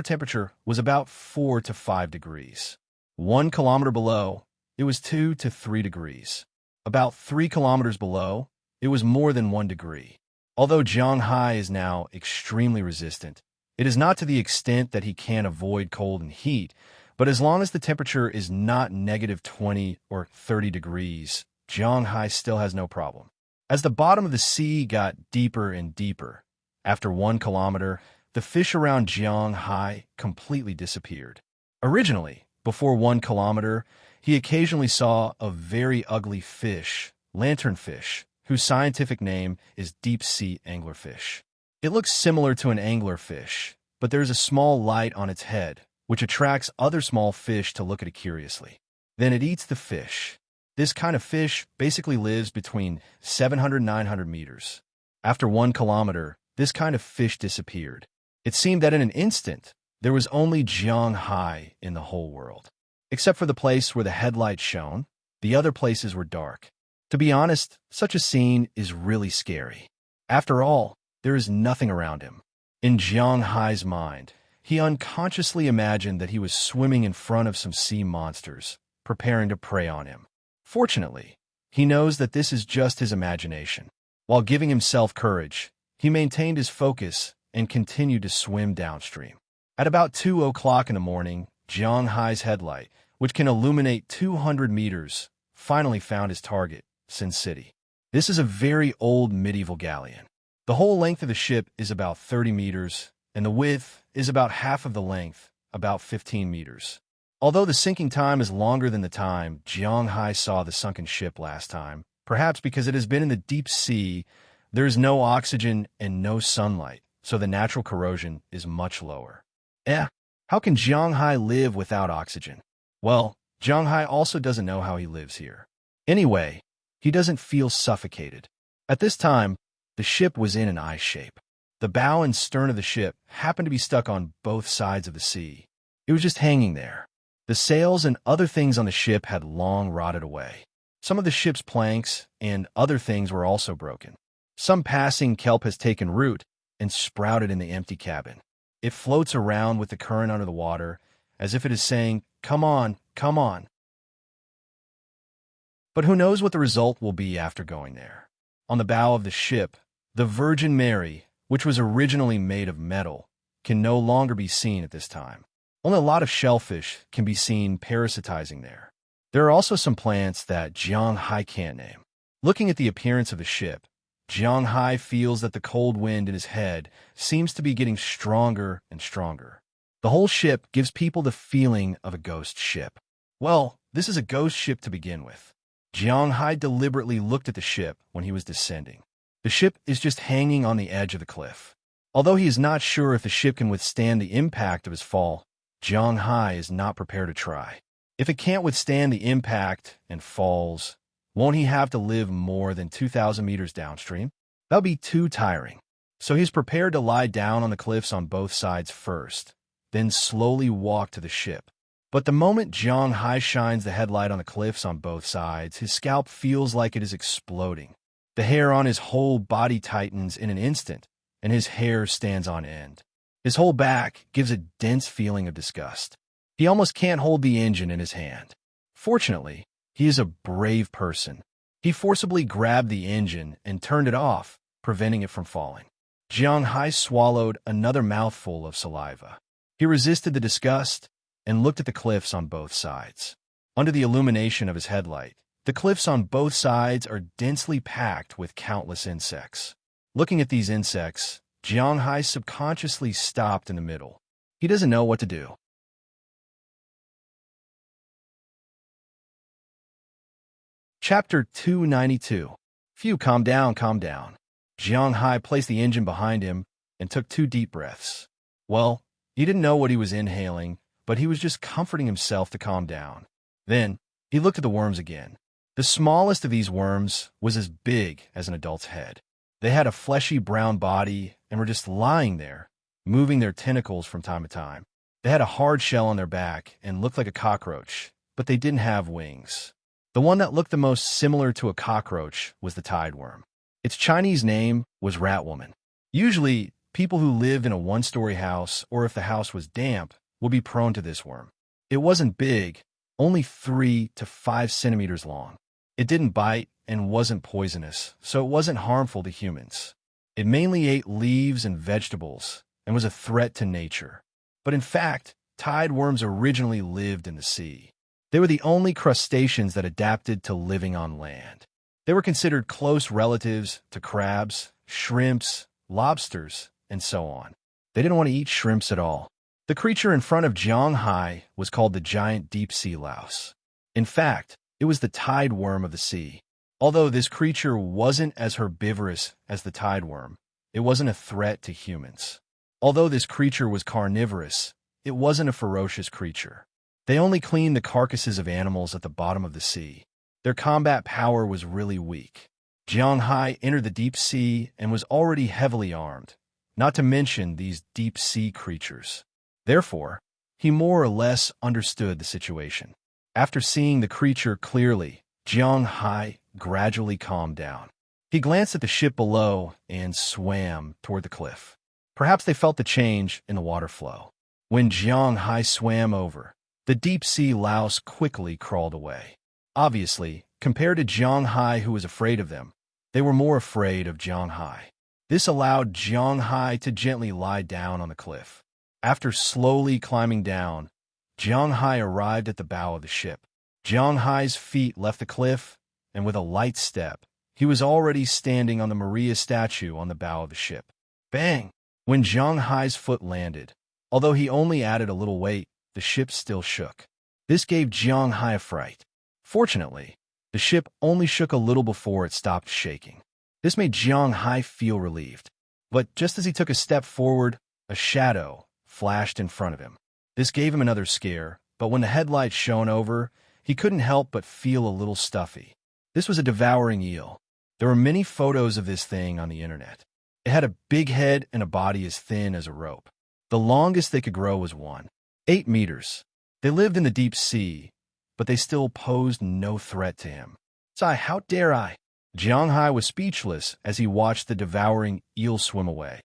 temperature was about 4 to 5 degrees. 1 kilometer below, it was 2 to 3 degrees. About 3 kilometers below, it was more than 1 degree. Although Jiang Hai is now extremely resistant, it is not to the extent that he can't avoid cold and heat, but as long as the temperature is not negative 20 or 30 degrees, Jiang Hai still has no problem. As the bottom of the sea got deeper and deeper, after 1 kilometer, the fish around Jiang Hai completely disappeared. Originally, before 1 kilometer, he occasionally saw a very ugly fish, lanternfish, whose scientific name is deep-sea anglerfish. It looks similar to an anglerfish, but there's a small light on its head, which attracts other small fish to look at it curiously. Then it eats the fish. This kind of fish basically lives between 700 and 900 meters. After 1 kilometer, this kind of fish disappeared. It seemed that in an instant, there was only Jiang Hai in the whole world. Except for the place where the headlight shone, the other places were dark. To be honest, such a scene is really scary. After all, there is nothing around him. In Jiang Hai's mind, he unconsciously imagined that he was swimming in front of some sea monsters, preparing to prey on him. Fortunately, he knows that this is just his imagination. While giving himself courage, he maintained his focus and continued to swim downstream. At about 2 o'clock in the morning, Jiang Hai's headlight, which can illuminate 200 meters, finally found his target, Sin City. This is a very old medieval galleon. The whole length of the ship is about 30 meters, and the width is about half of the length, about 15 meters. Although the sinking time is longer than the time Jiang Hai saw the sunken ship last time, perhaps because it has been in the deep sea, there is no oxygen and no sunlight, so the natural corrosion is much lower. How can Jiang Hai live without oxygen? Well, Jiang Hai also doesn't know how he lives here. Anyway, he doesn't feel suffocated. At this time, the ship was in an I shape. The bow and stern of the ship happened to be stuck on both sides of the sea. It was just hanging there. The sails and other things on the ship had long rotted away. Some of the ship's planks and other things were also broken. Some passing kelp has taken root and sprouted in the empty cabin. It floats around with the current under the water, as if it is saying, "Come on, come on." But who knows what the result will be after going there. On the bow of the ship, the Virgin Mary, which was originally made of metal, can no longer be seen at this time. Only a lot of shellfish can be seen parasitizing there. There are also some plants that Jiang Hai can't name. Looking at the appearance of the ship, Jiang Hai feels that the cold wind in his head seems to be getting stronger and stronger. The whole ship gives people the feeling of a ghost ship. Well, this is a ghost ship to begin with. Jiang Hai deliberately looked at the ship when he was descending. The ship is just hanging on the edge of the cliff. Although he is not sure if the ship can withstand the impact of his fall, Jiang Hai is not prepared to try. If it can't withstand the impact and falls, won't he have to live more than 2,000 meters downstream? That'll be too tiring. So he's prepared to lie down on the cliffs on both sides first, then slowly walk to the ship. But the moment Jiang Hai shines the headlight on the cliffs on both sides, his scalp feels like it is exploding. The hair on his whole body tightens in an instant, and his hair stands on end. His whole back gives a dense feeling of disgust. He almost can't hold the engine in his hand. Fortunately, he is a brave person. He forcibly grabbed the engine and turned it off, preventing it from falling. Jiang Hai swallowed another mouthful of saliva. He resisted the disgust and looked at the cliffs on both sides. Under the illumination of his headlight, the cliffs on both sides are densely packed with countless insects. Looking at these insects, Jiang Hai subconsciously stopped in the middle. He doesn't know what to do. Chapter 292. Phew, calm down, calm down. Jiang Hai placed the engine behind him and took 2 deep breaths. Well, he didn't know what he was inhaling, but he was just comforting himself to calm down. Then, he looked at the worms again. The smallest of these worms was as big as an adult's head. They had a fleshy brown body and were just lying there, moving their tentacles from time to time. They had a hard shell on their back and looked like a cockroach, but they didn't have wings. The one that looked the most similar to a cockroach was the tideworm. Its Chinese name was ratwoman. Usually, people who lived in a one-story house, or if the house was damp, would be prone to this worm. It wasn't big, only 3 to 5 centimeters long. It didn't bite and wasn't poisonous, so it wasn't harmful to humans. It mainly ate leaves and vegetables and was a threat to nature. But in fact, tideworms originally lived in the sea. They were the only crustaceans that adapted to living on land. They were considered close relatives to crabs, shrimps, lobsters, and so on. They didn't want to eat shrimps at all. The creature in front of Jiang Hai was called the giant deep-sea louse. In fact, it was the tideworm of the sea. Although this creature wasn't as herbivorous as the tideworm, it wasn't a threat to humans. Although this creature was carnivorous, it wasn't a ferocious creature. They only cleaned the carcasses of animals at the bottom of the sea. Their combat power was really weak. Jiang Hai entered the deep sea and was already heavily armed, not to mention these deep-sea creatures. Therefore, he more or less understood the situation. After seeing the creature clearly, Jiang Hai gradually calmed down. He glanced at the ship below and swam toward the cliff. Perhaps they felt the change in the water flow. When Jiang Hai swam over, the deep-sea louse quickly crawled away. Obviously, compared to Jiang Hai, who was afraid of them, they were more afraid of Jiang Hai. This allowed Jiang Hai to gently lie down on the cliff. After slowly climbing down, Jiang Hai arrived at the bow of the ship. Jiang Hai's feet left the cliff, and with a light step, he was already standing on the Maria statue on the bow of the ship. Bang! When Jiang Hai's foot landed, although he only added a little weight, the ship still shook. This gave Jiang Hai a fright. Fortunately, the ship only shook a little before it stopped shaking. This made Jiang Hai feel relieved. But just as he took a step forward, a shadow flashed in front of him. This gave him another scare, but when the headlights shone over, he couldn't help but feel a little stuffy. This was a devouring eel. There were many photos of this thing on the internet. It had a big head and a body as thin as a rope. The longest they could grow was 8 meters. They lived in the deep sea, but they still posed no threat to him. How dare I? Jiang Hai was speechless as he watched the devouring eel swim away.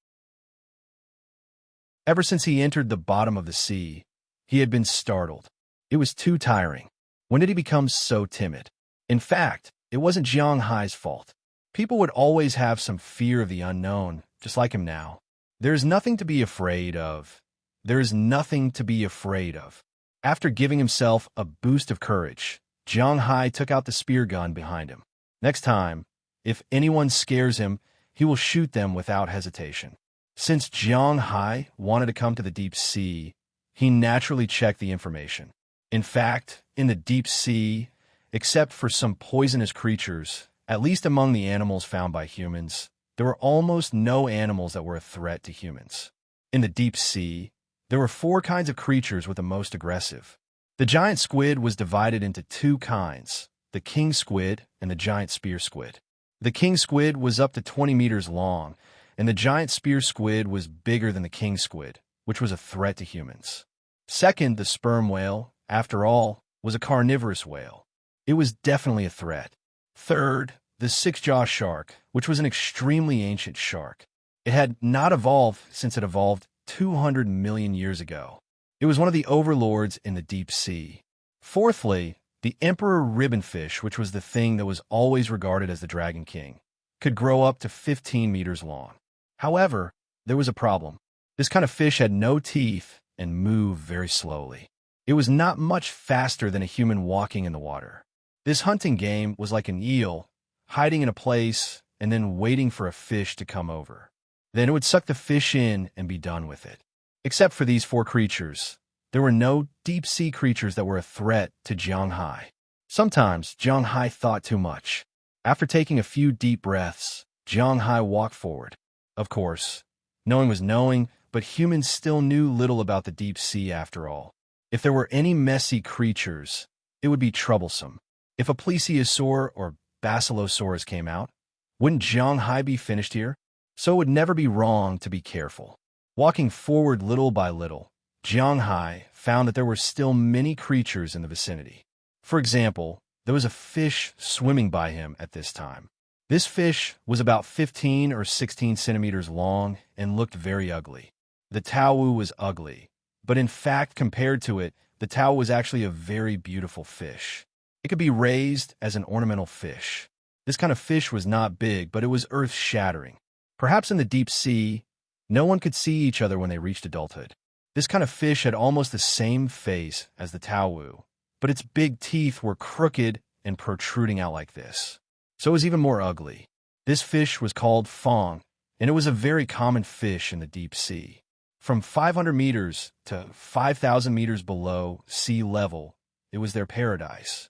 Ever since he entered the bottom of the sea, he had been startled. It was too tiring. When did he become so timid? In fact, it wasn't Jiang Hai's fault. People would always have some fear of the unknown, just like him now. There is nothing to be afraid of. There is nothing to be afraid of. After giving himself a boost of courage, Jiang Hai took out the spear gun behind him. Next time, if anyone scares him, he will shoot them without hesitation. Since Jiang Hai wanted to come to the deep sea, he naturally checked the information. In fact, in the deep sea, except for some poisonous creatures, at least among the animals found by humans, there were almost no animals that were a threat to humans. In the deep sea, there were 4 kinds of creatures with the most aggressive. The giant squid was divided into 2 kinds, the king squid and the giant spear squid. The king squid was up to 20 meters long, and the giant spear squid was bigger than the king squid, which was a threat to humans. Second, the sperm whale, after all, was a carnivorous whale. It was definitely a threat. Third, the six-jaw shark, which was an extremely ancient shark. It had not evolved since it evolved 200 million years ago. It was one of the overlords in the deep sea. Fourthly, the emperor ribbonfish, which was the thing that was always regarded as the Dragon King, could grow up to 15 meters long. However, there was a problem. This kind of fish had no teeth and moved very slowly. It was not much faster than a human walking in the water. This hunting game was like an eel, hiding in a place and then waiting for a fish to come over. Then it would suck the fish in and be done with it. Except for these four creatures, there were no deep-sea creatures that were a threat to Jiang Hai. Sometimes, Jiang Hai thought too much. After taking a few deep breaths, Jiang Hai walked forward. Of course, knowing was knowing, but humans still knew little about the deep sea after all. If there were any messy creatures, it would be troublesome. If a plesiosaur or basilosaurus came out, wouldn't Jiang Hai be finished here? So it would never be wrong to be careful. Walking forward little by little, Jiang Hai found that there were still many creatures in the vicinity. For example, there was a fish swimming by him at this time. This fish was about 15 or 16 centimeters long and looked very ugly. The taowu was ugly, but in fact, compared to it, the taowu was actually a very beautiful fish. It could be raised as an ornamental fish. This kind of fish was not big, but it was earth-shattering. Perhaps in the deep sea, no one could see each other when they reached adulthood. This kind of fish had almost the same face as the taowu, but its big teeth were crooked and protruding out like this. So it was even more ugly. This fish was called fong, and it was a very common fish in the deep sea. From 500 meters to 5,000 meters below sea level, it was their paradise.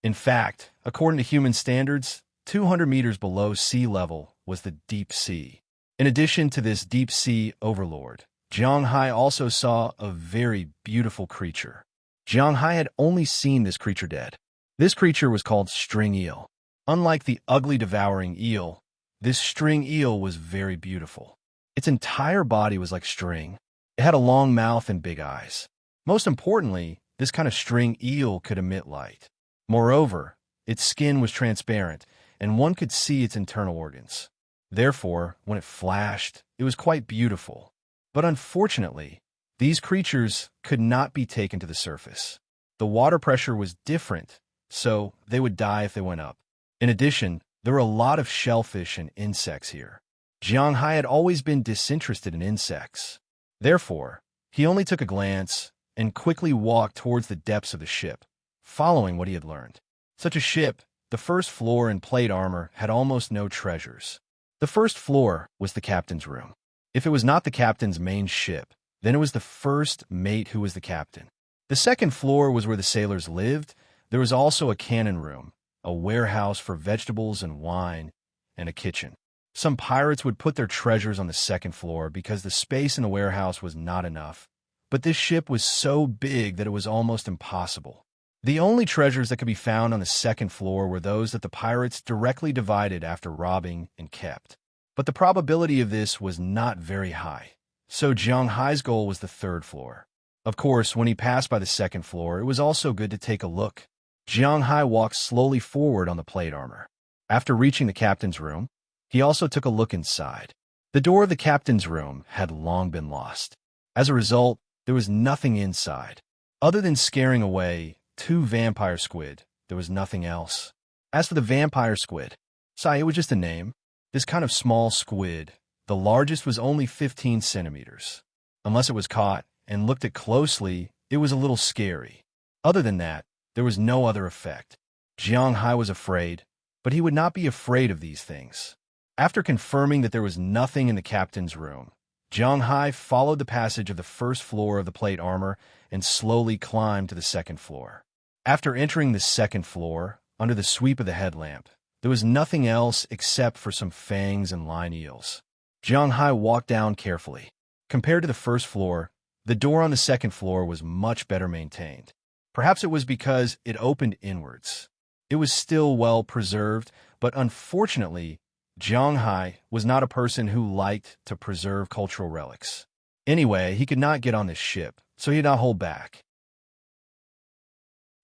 In fact, according to human standards, 200 meters below sea level was the deep sea. In addition to this deep sea overlord, Jiang Hai also saw a very beautiful creature. Jiang Hai had only seen this creature dead. This creature was called string eel. Unlike the ugly devouring eel, this string eel was very beautiful. Its entire body was like string. It had a long mouth and big eyes. Most importantly, this kind of string eel could emit light. Moreover, its skin was transparent, and one could see its internal organs. Therefore, when it flashed, it was quite beautiful. But unfortunately, these creatures could not be taken to the surface. The water pressure was different, so they would die if they went up. In addition, there were a lot of shellfish and insects here. Jiang Hai had always been disinterested in insects. Therefore, he only took a glance and quickly walked towards the depths of the ship, following what he had learned. Such a ship, the first floor in plate armor, had almost no treasures. The first floor was the captain's room. If it was not the captain's main ship, then it was the first mate who was the captain. The second floor was where the sailors lived. There was also a cannon room, a warehouse for vegetables and wine, and a kitchen. Some pirates would put their treasures on the second floor because the space in the warehouse was not enough. But this ship was so big that it was almost impossible. The only treasures that could be found on the second floor were those that the pirates directly divided after robbing and kept. But the probability of this was not very high. So Jiang Hai's goal was the third floor. Of course, when he passed by the second floor, it was also good to take a look. Jiang Hai walked slowly forward on the plate armor. After reaching the captain's room, he also took a look inside. The door of the captain's room had long been lost. As a result, there was nothing inside. Other than scaring away 2 vampire squid, there was nothing else. As for the vampire squid, it was just a name. This kind of small squid, the largest was only 15 centimeters. Unless it was caught and looked at closely, it was a little scary. Other than that, there was no other effect. Jiang Hai was afraid, but he would not be afraid of these things. After confirming that there was nothing in the captain's room, Jiang Hai followed the passage of the first floor of the plate armor and slowly climbed to the second floor. After entering the second floor, under the sweep of the headlamp, there was nothing else except for some fangs and line eels. Jiang Hai walked down carefully. Compared to the first floor, the door on the second floor was much better maintained. Perhaps it was because it opened inwards. It was still well preserved, but unfortunately, Jiang Hai was not a person who liked to preserve cultural relics. Anyway, he could not get on this ship, so he did not hold back.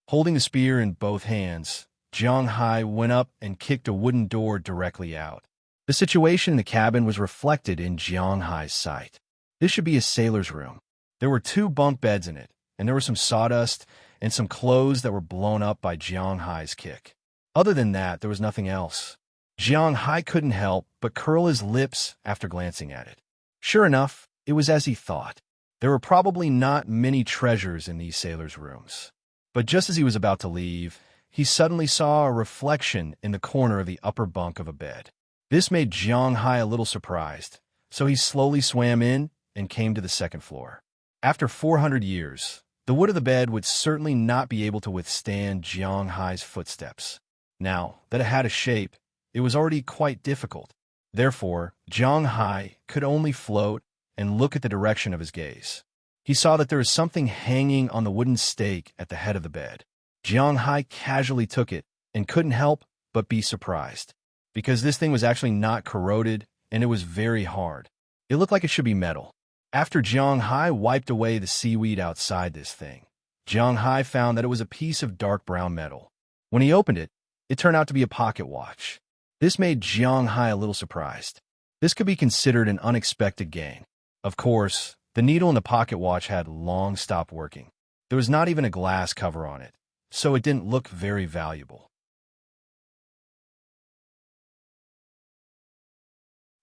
Holding the spear in both hands, Jiang Hai went up and kicked a wooden door directly out. The situation in the cabin was reflected in Jiang Hai's sight. This should be a sailor's room. There were 2 bunk beds in it, and there was some sawdust and some clothes that were blown up by Jiang Hai's kick. Other than that, there was nothing else. Jiang Hai couldn't help but curl his lips after glancing at it. Sure enough, it was as he thought. There were probably not many treasures in these sailors' rooms. But just as he was about to leave, he suddenly saw a reflection in the corner of the upper bunk of a bed. This made Jiang Hai a little surprised, so he slowly swam in and came to the second floor. After 400 years, the wood of the bed would certainly not be able to withstand Jiang Hai's footsteps. Now that it had a shape, it was already quite difficult. Therefore, Jiang Hai could only float and look at the direction of his gaze. He saw that there was something hanging on the wooden stake at the head of the bed. Jiang Hai casually took it and couldn't help but be surprised, because this thing was actually not corroded and it was very hard. It looked like it should be metal. After Jiang Hai wiped away the seaweed outside this thing, Jiang Hai found that it was a piece of dark brown metal. When he opened it, it turned out to be a pocket watch. This made Jiang Hai a little surprised. This could be considered an unexpected gain. Of course, the needle in the pocket watch had long stopped working. There was not even a glass cover on it, so it didn't look very valuable.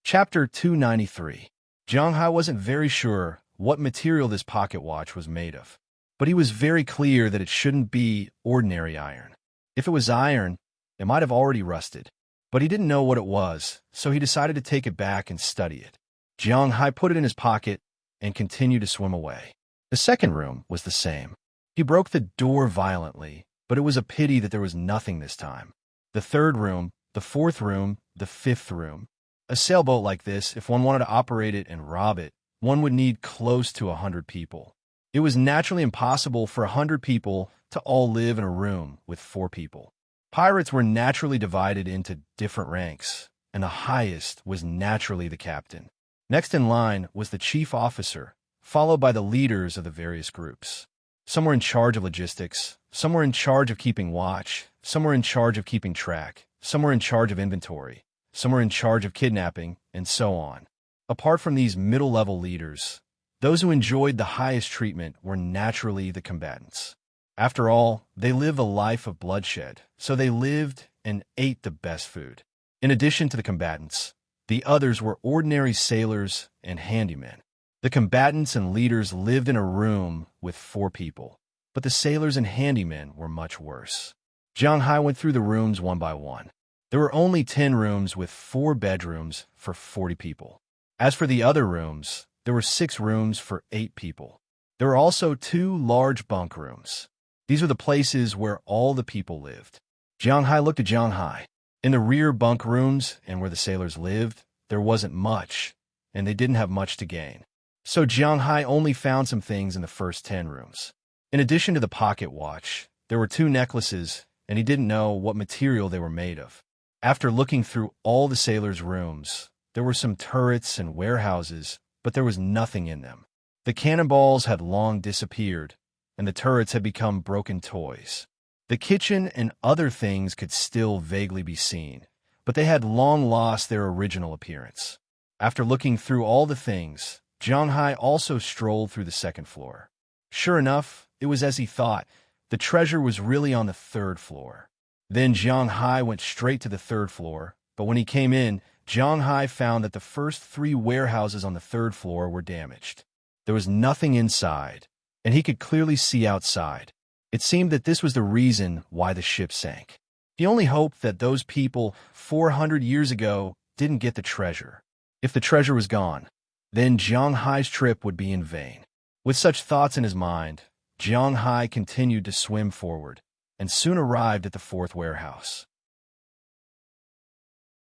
Chapter 293. Jiang Hai wasn't very sure what material this pocket watch was made of, but he was very clear that it shouldn't be ordinary iron. If it was iron, it might have already rusted, but he didn't know what it was, so he decided to take it back and study it. Jiang Hai put it in his pocket and continued to swim away. The second room was the same. He broke the door violently, but it was a pity that there was nothing this time. The third room, the fourth room, the fifth room. A sailboat like this, if one wanted to operate it and rob it, one would need close to 100 people. It was naturally impossible for 100 people to all live in a room with 4 people. Pirates were naturally divided into different ranks, and the highest was naturally the captain. Next in line was the chief officer, followed by the leaders of the various groups. Some were in charge of logistics, some were in charge of keeping watch, some were in charge of keeping track, some were in charge of inventory, some were in charge of kidnapping, and so on. Apart from these middle-level leaders, those who enjoyed the highest treatment were naturally the combatants. After all, they live a life of bloodshed, so they lived and ate the best food. In addition to the combatants, the others were ordinary sailors and handymen. The combatants and leaders lived in a room with 4 people, but the sailors and handymen were much worse. Jiang Hai went through the rooms one by one. There were only 10 rooms with 4 bedrooms for 40 people. As for the other rooms, there were 6 rooms for 8 people. There were also 2 large bunk rooms. These were the places where all the people lived. Jiang Hai looked at Jiang Hai. In the rear bunk rooms and where the sailors lived, there wasn't much, and they didn't have much to gain. So Jiang Hai only found some things in the first 10 rooms. In addition to the pocket watch, there were 2 necklaces, and he didn't know what material they were made of. After looking through all the sailors' rooms, there were some turrets and warehouses, but there was nothing in them. The cannonballs had long disappeared, and the turrets had become broken toys. The kitchen and other things could still vaguely be seen, but they had long lost their original appearance. After looking through all the things, Jiang Hai also strolled through the second floor. Sure enough, it was as he thought. The treasure was really on the 3rd floor. Then Jiang Hai went straight to the 3rd floor, but when he came in, Jiang Hai found that the first 3 warehouses on the 3rd floor were damaged. There was nothing inside, and he could clearly see outside. It seemed that this was the reason why the ship sank. He only hoped that those people 400 years ago didn't get the treasure. If the treasure was gone, then Jiang Hai's trip would be in vain. With such thoughts in his mind, Jiang Hai continued to swim forward, and soon arrived at the 4th warehouse.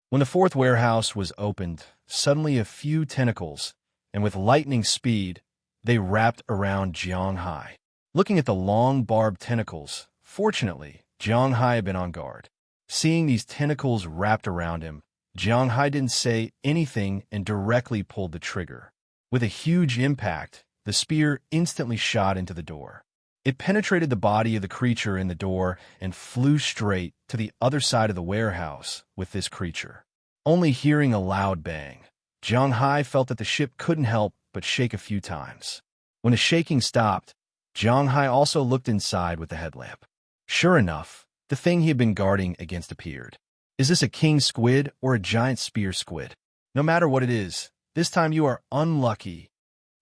When the 4th warehouse was opened, suddenly a few tentacles, and with lightning speed, they wrapped around Jiang Hai. Looking at the long barbed tentacles, fortunately, Jiang Hai had been on guard. Seeing these tentacles wrapped around him, Jiang Hai didn't say anything and directly pulled the trigger. With a huge impact, the spear instantly shot into the door. It penetrated the body of the creature in the door and flew straight to the other side of the warehouse with this creature. Only hearing a loud bang, Jiang Hai felt that the ship couldn't help but shake a few times. When the shaking stopped, Jiang Hai also looked inside with the headlamp. Sure enough, the thing he had been guarding against appeared. Is this a king squid or a giant spear squid? No matter what it is, this time you are unlucky.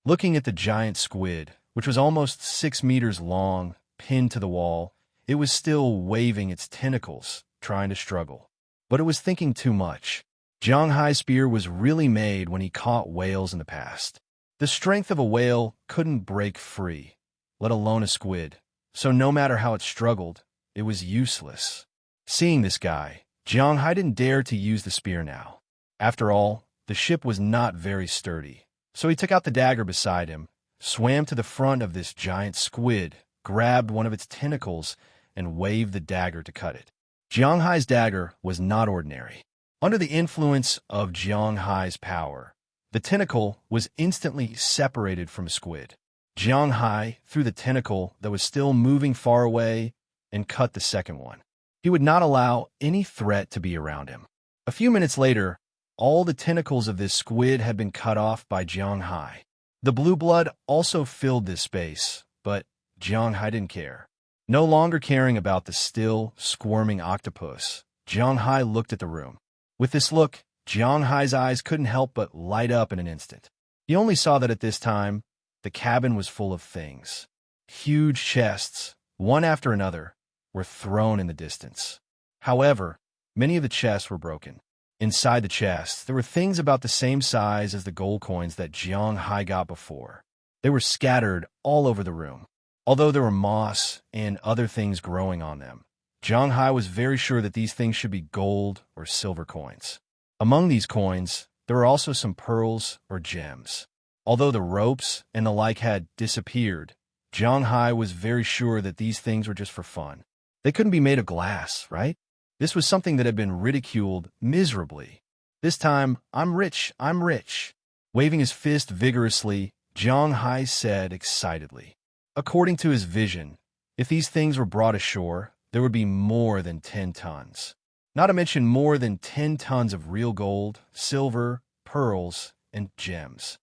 Looking at the giant squid, which was almost 6 meters long, pinned to the wall, it was still waving its tentacles, trying to struggle. But it was thinking too much. Jiang Hai's spear was really made when he caught whales in the past. The strength of a whale couldn't break free, let alone a squid, so no matter how it struggled, it was useless. Seeing this guy, Jiang Hai didn't dare to use the spear now. After all, the ship was not very sturdy, so he took out the dagger beside him, swam to the front of this giant squid, grabbed one of its tentacles, and waved the dagger to cut it. Jiang Hai's dagger was not ordinary. Under the influence of Jiang Hai's power, the tentacle was instantly separated from a squid. Jiang Hai threw the tentacle that was still moving far away and cut the second one. He would not allow any threat to be around him. A few minutes later, all the tentacles of this squid had been cut off by Jiang Hai. The blue blood also filled this space, but Jiang Hai didn't care. No longer caring about the still, squirming octopus, Jiang Hai looked at the room. With this look, Jiang Hai's eyes couldn't help but light up in an instant. He only saw that at this time, the cabin was full of things. Huge chests, one after another, were thrown in the distance. However, many of the chests were broken. Inside the chests, there were things about the same size as the gold coins that Jiang Hai got before. They were scattered all over the room. Although there were moss and other things growing on them, Jiang Hai was very sure that these things should be gold or silver coins. Among these coins, there were also some pearls or gems. Although the ropes and the like had disappeared, Jiang Hai was very sure that these things were just for fun. They couldn't be made of glass, right? This was something that had been ridiculed miserably. This time, I'm rich, I'm rich. Waving his fist vigorously, Jiang Hai said excitedly. According to his vision, if these things were brought ashore, there would be more than 10 tons. Not to mention more than 10 tons of real gold, silver, pearls, and gems.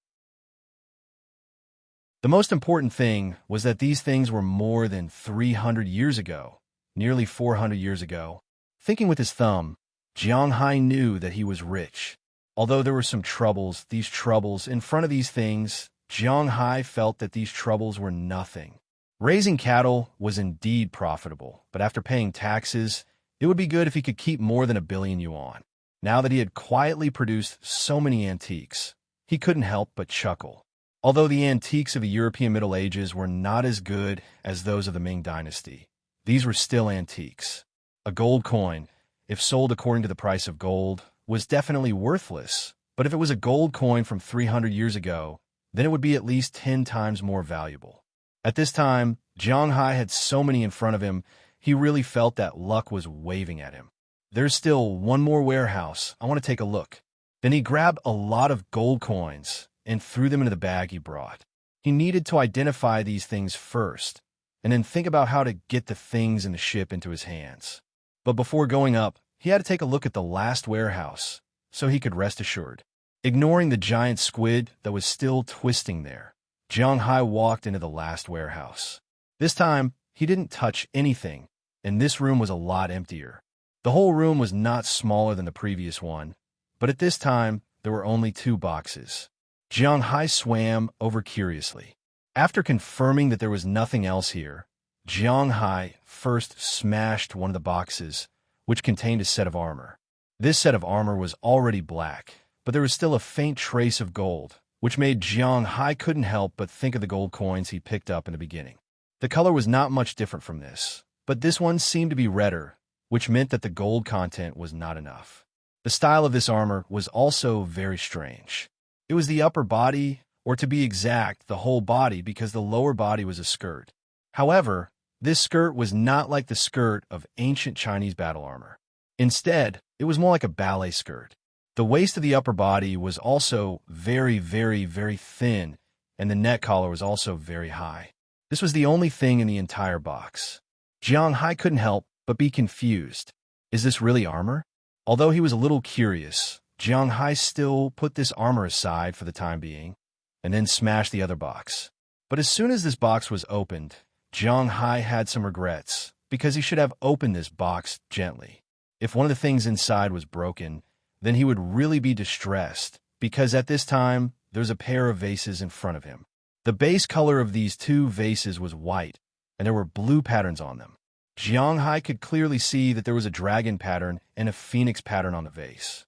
The most important thing was that these things were more than 300 years ago, nearly 400 years ago. Thinking with his thumb, Jiang Hai knew that he was rich. Although there were some troubles, in front of these things, Jiang Hai felt that these troubles were nothing. Raising cattle was indeed profitable, but after paying taxes, it would be good if he could keep more than 1 billion yuan. Now that he had quietly produced so many antiques, he couldn't help but chuckle. Although the antiques of the European Middle Ages were not as good as those of the Ming Dynasty, these were still antiques. A gold coin, if sold according to the price of gold, was definitely worthless, but if it was a gold coin from 300 years ago, then it would be at least 10 times more valuable. At this time, Jiang Hai had so many in front of him, he really felt that luck was waving at him. There's still one more warehouse. I want to take a look. Then he grabbed a lot of gold coins and threw them into the bag he brought. He needed to identify these things first, and then think about how to get the things in the ship into his hands. But before going up, he had to take a look at the last warehouse, so he could rest assured. Ignoring the giant squid that was still twisting there, Jiang Hai walked into the last warehouse. This time, he didn't touch anything, and this room was a lot emptier. The whole room was not smaller than the previous one, but at this time, there were only 2 boxes. Jiang Hai swam over curiously. After confirming that there was nothing else here, Jiang Hai first smashed one of the boxes, which contained a set of armor. This set of armor was already black, but there was still a faint trace of gold, which made Jiang Hai couldn't help but think of the gold coins he picked up in the beginning. The color was not much different from this, but this one seemed to be redder, which meant that the gold content was not enough. The style of this armor was also very strange. It was the upper body, or to be exact, the whole body, because the lower body was a skirt. However, this skirt was not like the skirt of ancient Chinese battle armor. Instead, it was more like a ballet skirt. The waist of the upper body was also very, very, very thin, and the neck collar was also very high. This was the only thing in the entire box. Jiang Hai couldn't help but be confused. Is this really armor? Although he was a little curious, Jiang Hai still put this armor aside for the time being, and then smashed the other box. But as soon as this box was opened, Jiang Hai had some regrets, because he should have opened this box gently. If one of the things inside was broken, then he would really be distressed, because at this time, there was a pair of vases in front of him. The base color of these two vases was white, and there were blue patterns on them. Jiang Hai could clearly see that there was a dragon pattern and a phoenix pattern on the vase.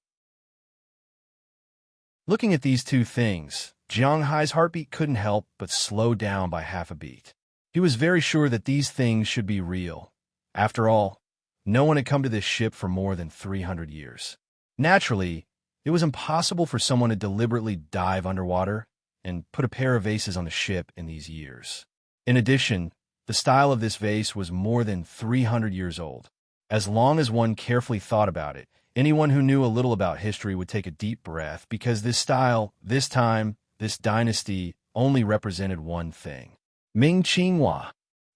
Looking at these two things, Jiang Hai's heartbeat couldn't help but slow down by half a beat. He was very sure that these things should be real. After all, no one had come to this ship for more than 300 years. Naturally, it was impossible for someone to deliberately dive underwater and put a pair of vases on the ship in these years. In addition, the style of this vase was more than 300 years old. As long as one carefully thought about it, anyone who knew a little about history would take a deep breath, because this style, this time, this dynasty only represented one thing: Ming Qinghua.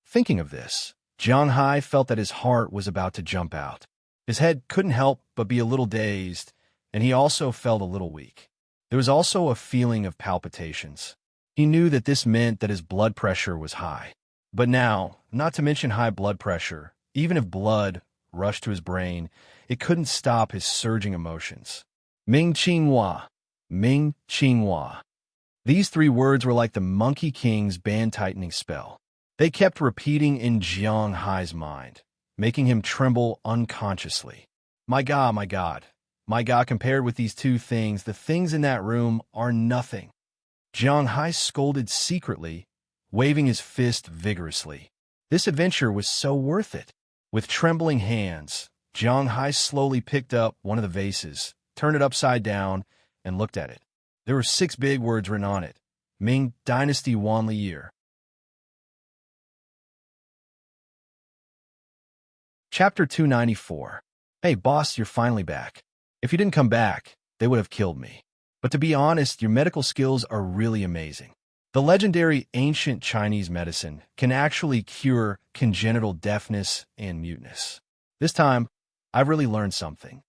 Thinking of this, Jiang Hai felt that his heart was about to jump out. His head couldn't help but be a little dazed, and he also felt a little weak. There was also a feeling of palpitations. He knew that this meant that his blood pressure was high. But now, not to mention high blood pressure, even if blood rushed to his brain, it couldn't stop his surging emotions. Ming Qinghua, Ming Qinghua. These three words were like the Monkey King's band-tightening spell. They kept repeating in Jiang Hai's mind, making him tremble unconsciously. My God, my God, my God, compared with these two things, the things in that room are nothing. Jiang Hai scolded secretly, waving his fist vigorously. This adventure was so worth it. With trembling hands, Jiang Hai slowly picked up one of the vases, turned it upside down, and looked at it. There were 6 big words written on it: Ming Dynasty Wanli Year. Chapter 294. Hey, boss, you're finally back. If you didn't come back, they would have killed me. But to be honest, your medical skills are really amazing. The legendary ancient Chinese medicine can actually cure congenital deafness and muteness. This time, I've really learned something.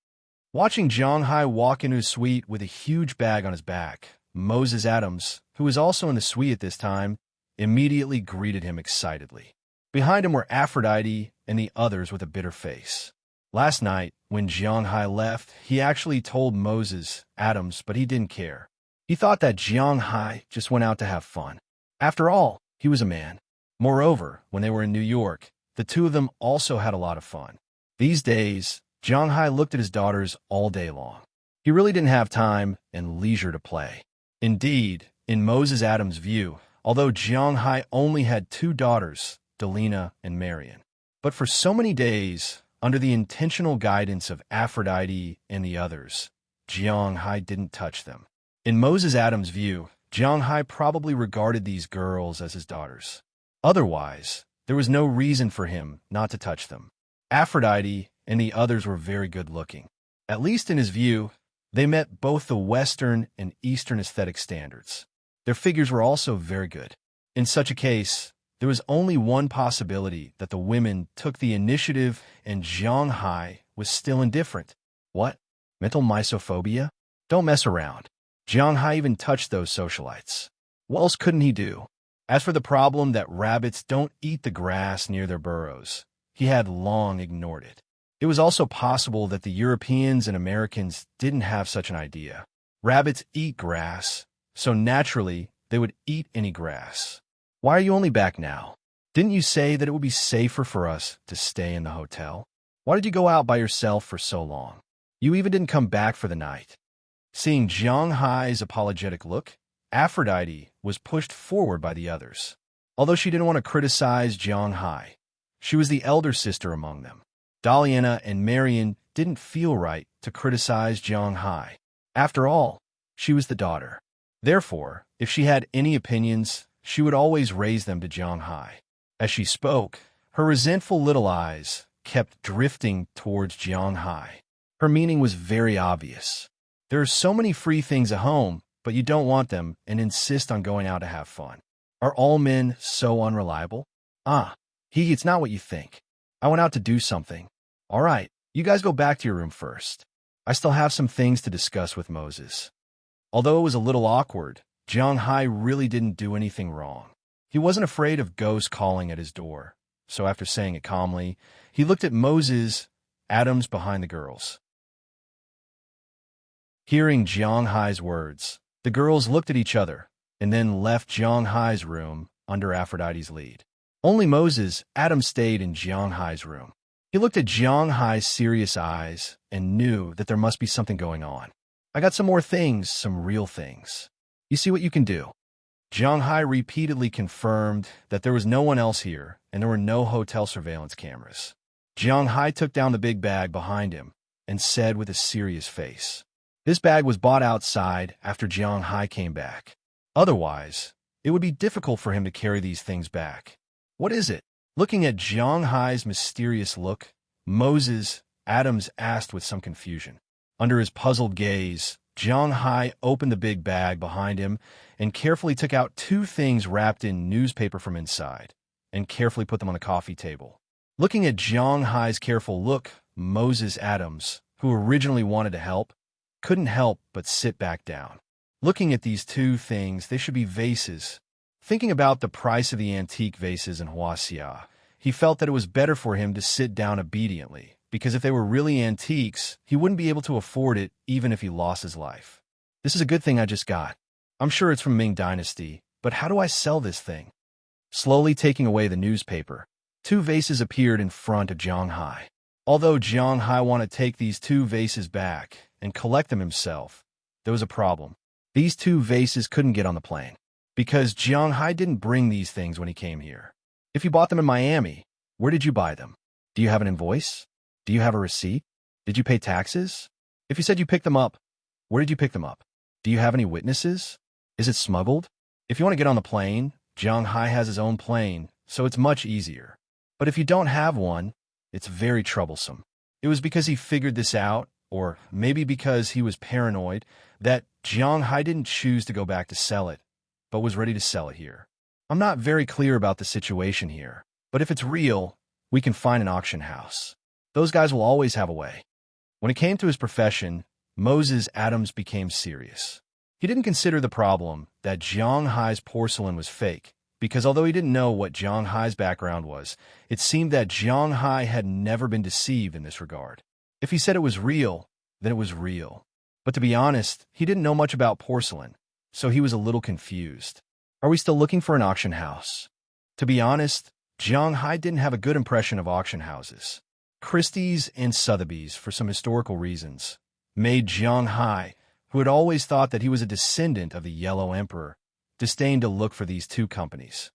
Watching Jiang Hai walk into his suite with a huge bag on his back, Moses Adams, who was also in the suite at this time, immediately greeted him excitedly. Behind him were Aphrodite and the others with a bitter face. Last night, when Jiang Hai left, he actually told Moses Adams, but he didn't care. He thought that Jiang Hai just went out to have fun. After all, he was a man. Moreover, when they were in New York, the two of them also had a lot of fun. These days, Jiang Hai looked at his daughters all day long. He really didn't have time and leisure to play. Indeed, in Moses Adams' view, although Jiang Hai only had 2 daughters, Delina and Marion, but for so many days, under the intentional guidance of Aphrodite and the others, Jiang Hai didn't touch them. In Moses Adams' view, Jiang Hai probably regarded these girls as his daughters. Otherwise, there was no reason for him not to touch them. Aphrodite and the others were very good-looking. At least in his view, they met both the Western and Eastern aesthetic standards. Their figures were also very good. In such a case, there was only one possibility that the women took the initiative and Jiang Hai was still indifferent. What? Mental misophobia? Don't mess around. Jiang Hai even touched those socialites. What else couldn't he do? As for the problem that rabbits don't eat the grass near their burrows, he had long ignored it. It was also possible that the Europeans and Americans didn't have such an idea. Rabbits eat grass, so naturally they would eat any grass. Why are you only back now? Didn't you say that it would be safer for us to stay in the hotel? Why did you go out by yourself for so long? You even didn't come back for the night. Seeing Jiang Hai's apologetic look, Aphrodite was pushed forward by the others. Although she didn't want to criticize Jiang Hai, she was the elder sister among them. Daliana and Marion didn't feel right to criticize Jiang Hai. After all, she was the daughter. Therefore, if she had any opinions, she would always raise them to Jiang Hai. As she spoke, her resentful little eyes kept drifting towards Jianghai. Her meaning was very obvious. There are so many free things at home, but you don't want them and insist on going out to have fun. Are all men so unreliable? It's not what you think. I went out to do something. All right, you guys go back to your room first. I still have some things to discuss with Moses. Although it was a little awkward, Jianghai really didn't do anything wrong. He wasn't afraid of ghosts calling at his door, so after saying it calmly, he looked at Moses, Adams behind the girls. Hearing Jianghai's words, the girls looked at each other and then left Jianghai's room under Aphrodite's lead. Only Moses, Adams stayed in Jianghai's room. He looked at Jianghai's serious eyes and knew that there must be something going on. I got some more things, some real things. You see what you can do. Jianghai repeatedly confirmed that there was no one else here and there were no hotel surveillance cameras. Jianghai took down the big bag behind him and said with a serious face, "This bag was bought outside after Jianghai came back. Otherwise, it would be difficult for him to carry these things back. What is it?" Looking at Jianghai's mysterious look, Moses, Adams asked with some confusion. Under his puzzled gaze, Jianghai opened the big bag behind him and carefully took out two things wrapped in newspaper from inside and carefully put them on the coffee table. Looking at Jianghai's careful look, Moses Adams, who originally wanted to help, couldn't help but sit back down. Looking at these two things, they should be vases. Thinking about the price of the antique vases in Huaxia, he felt that it was better for him to sit down obediently, because if they were really antiques, he wouldn't be able to afford it even if he lost his life. This is a good thing I just got. I'm sure it's from Ming Dynasty, but how do I sell this thing? Slowly taking away the newspaper, two vases appeared in front of Jianghai. Although Jianghai wanted to take these two vases back and collect them himself, there was a problem. These two vases couldn't get on the plane, because Jianghai didn't bring these things when he came here. If you bought them in Miami, where did you buy them? Do you have an invoice? Do you have a receipt? Did you pay taxes? If you said you picked them up, where did you pick them up? Do you have any witnesses? Is it smuggled? If you want to get on the plane, Jianghai has his own plane, so it's much easier. But if you don't have one, it's very troublesome. It was because he figured this out, or maybe because he was paranoid, that Jianghai didn't choose to go back to sell it, but was ready to sell it here. I'm not very clear about the situation here, but if it's real, we can find an auction house. Those guys will always have a way. When it came to his profession, Moses Adams became serious. He didn't consider the problem that Jianghai's porcelain was fake, because although he didn't know what Jianghai's background was, it seemed that Jianghai had never been deceived in this regard. If he said it was real, then it was real. But to be honest, he didn't know much about porcelain, so he was a little confused. Are we still looking for an auction house? To be honest, Jianghai didn't have a good impression of auction houses. Christie's and Sotheby's, for some historical reasons, made Jianghai, who had always thought that he was a descendant of the Yellow Emperor, disdain to look for these two companies.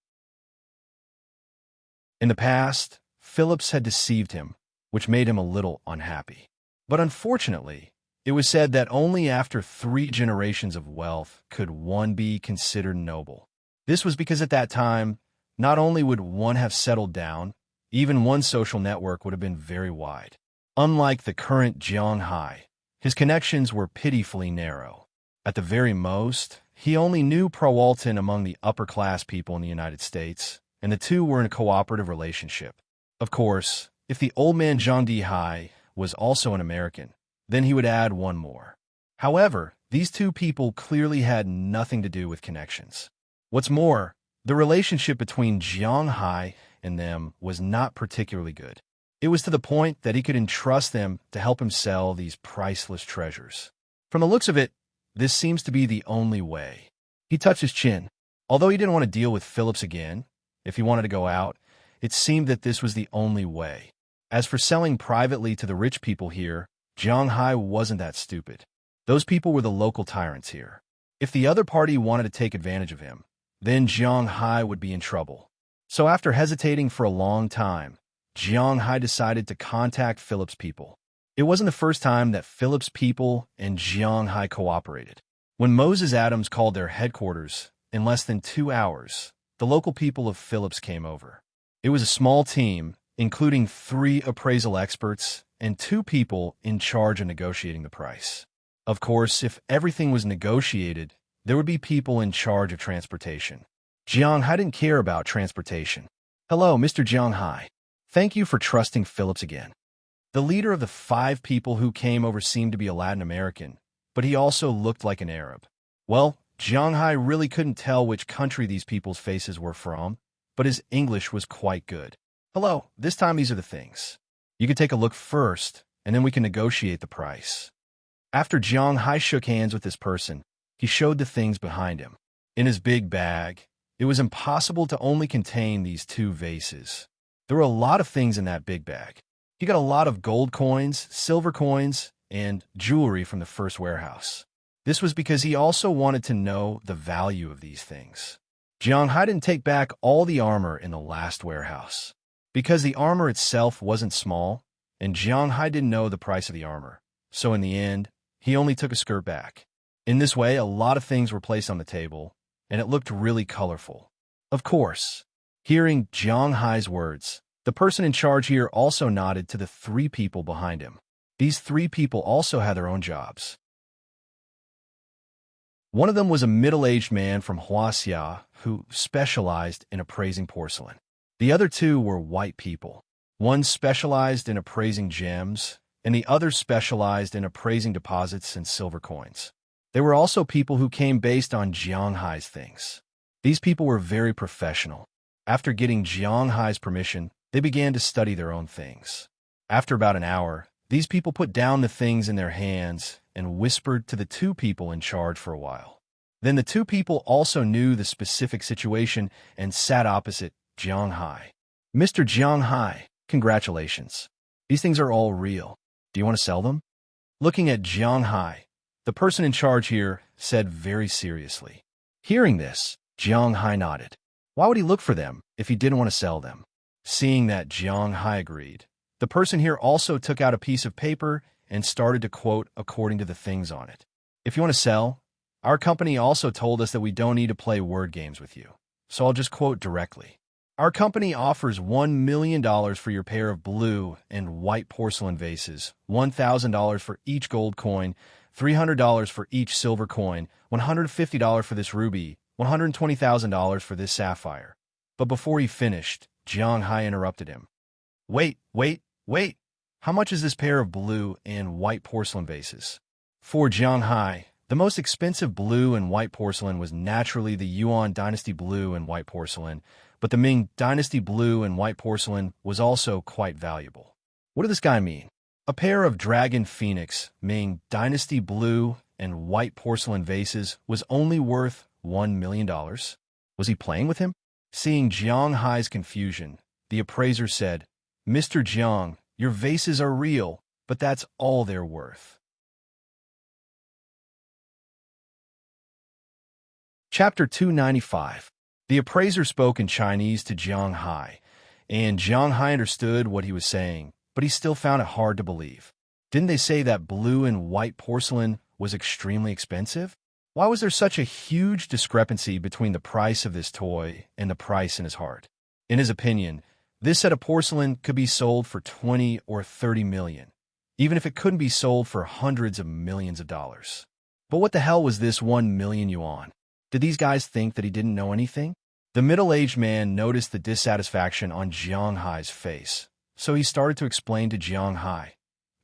In the past, Phillips had deceived him, which made him a little unhappy. But unfortunately, it was said that only after 3 generations of wealth could one be considered noble. This was because at that time, not only would one have settled down, even one social network would have been very wide. Unlike the current Jianghai, his connections were pitifully narrow. At the very most, he only knew Pro-Walton among the upper-class people in the United States, and the two were in a cooperative relationship. Of course, if the old man Zhang Dihai was also an American, then he would add one more. However, these two people clearly had nothing to do with connections. What's more, the relationship between Jianghai and them was not particularly good. It was to the point that he could entrust them to help him sell these priceless treasures. From the looks of it, this seems to be the only way. He touched his chin. Although he didn't want to deal with Phillips again, if he wanted to go out, it seemed that this was the only way. As for selling privately to the rich people here, Jianghai wasn't that stupid. Those people were the local tyrants here. If the other party wanted to take advantage of him, then Jianghai would be in trouble. So after hesitating for a long time, Jianghai decided to contact Phillips' people. It wasn't the first time that Phillips' people and Jianghai cooperated. When Moses Adams called their headquarters, in less than 2 hours, the local people of Phillips came over. It was a small team, including 3 appraisal experts and 2 people in charge of negotiating the price. Of course, if everything was negotiated, there would be people in charge of transportation. Jiang Hai didn't care about transportation. Hello, Mr. Jiang Hai. Thank you for trusting Phillips again. The leader of the 5 people who came over seemed to be a Latin American, but he also looked like an Arab. Well, Jiang Hai really couldn't tell which country these people's faces were from, but his English was quite good. Hello, this time these are the things. You could take a look first, and then we can negotiate the price. After Jiang Hai shook hands with this person, he showed the things behind him. In his big bag, it was impossible to only contain these 2 vases. There were a lot of things in that big bag. He got a lot of gold coins, silver coins, and jewelry from the first warehouse. This was because he also wanted to know the value of these things. Jiang Hai didn't take back all the armor in the last warehouse, because the armor itself wasn't small, and Jiang Hai didn't know the price of the armor. So in the end, he only took a skirt back. In this way, a lot of things were placed on the table, and it looked really colorful. Of course, hearing Jiang Hai's words, the person in charge here also nodded to the 3 people behind him. These 3 people also had their own jobs. One of them was a middle-aged man from Huaxia who specialized in appraising porcelain. The other 2 were white people. One specialized in appraising gems, and the other specialized in appraising deposits and silver coins. There were also people who came based on Jiang Hai's things. These people were very professional. After getting Jiang Hai's permission, they began to study their own things. After about an hour, these people put down the things in their hands and whispered to the 2 people in charge for a while. Then the 2 people also knew the specific situation and sat opposite Jiang Hai. Mr. Jiang Hai, congratulations. These things are all real. Do you want to sell them? Looking at Jiang Hai, the person in charge here said very seriously. Hearing this, Jiang Hai nodded. Why would he look for them if he didn't want to sell them? Seeing that Jiang Hai agreed, the person here also took out a piece of paper and started to quote according to the things on it. If you want to sell, our company also told us that we don't need to play word games with you, so I'll just quote directly. Our company offers $1 million for your pair of blue and white porcelain vases, $1,000 for each gold coin, $300 for each silver coin, $150 for this ruby, $120,000 for this sapphire. But before he finished, Jiang Hai interrupted him. Wait. How much is this pair of blue and white porcelain vases? For Jiang Hai, the most expensive blue and white porcelain was naturally the Yuan Dynasty blue and white porcelain, but the Ming Dynasty blue and white porcelain was also quite valuable. What did this guy mean? A pair of Dragon Phoenix Ming Dynasty blue and white porcelain vases was only worth $1 million. Was he playing with him? Seeing Jiang Hai's confusion, the appraiser said, Mr. Jiang, your vases are real, but that's all they're worth. Chapter 295. The appraiser spoke in Chinese to Jiang Hai, and Jiang Hai understood what he was saying, but he still found it hard to believe. Didn't they say that blue and white porcelain was extremely expensive? Why was there such a huge discrepancy between the price of this toy and the price in his heart? In his opinion, this set of porcelain could be sold for 20 or 30 million, even if it couldn't be sold for hundreds of millions of dollars. But what the hell was this 1 million yuan? Did these guys think that he didn't know anything? The middle-aged man noticed the dissatisfaction on Jiang Hai's face, so he started to explain to Jiang Hai,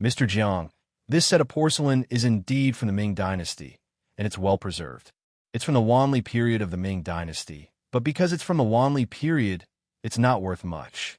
Mr. Jiang, this set of porcelain is indeed from the Ming Dynasty, and it's well preserved. It's from the Wanli period of the Ming Dynasty, but because it's from the Wanli period, it's not worth much.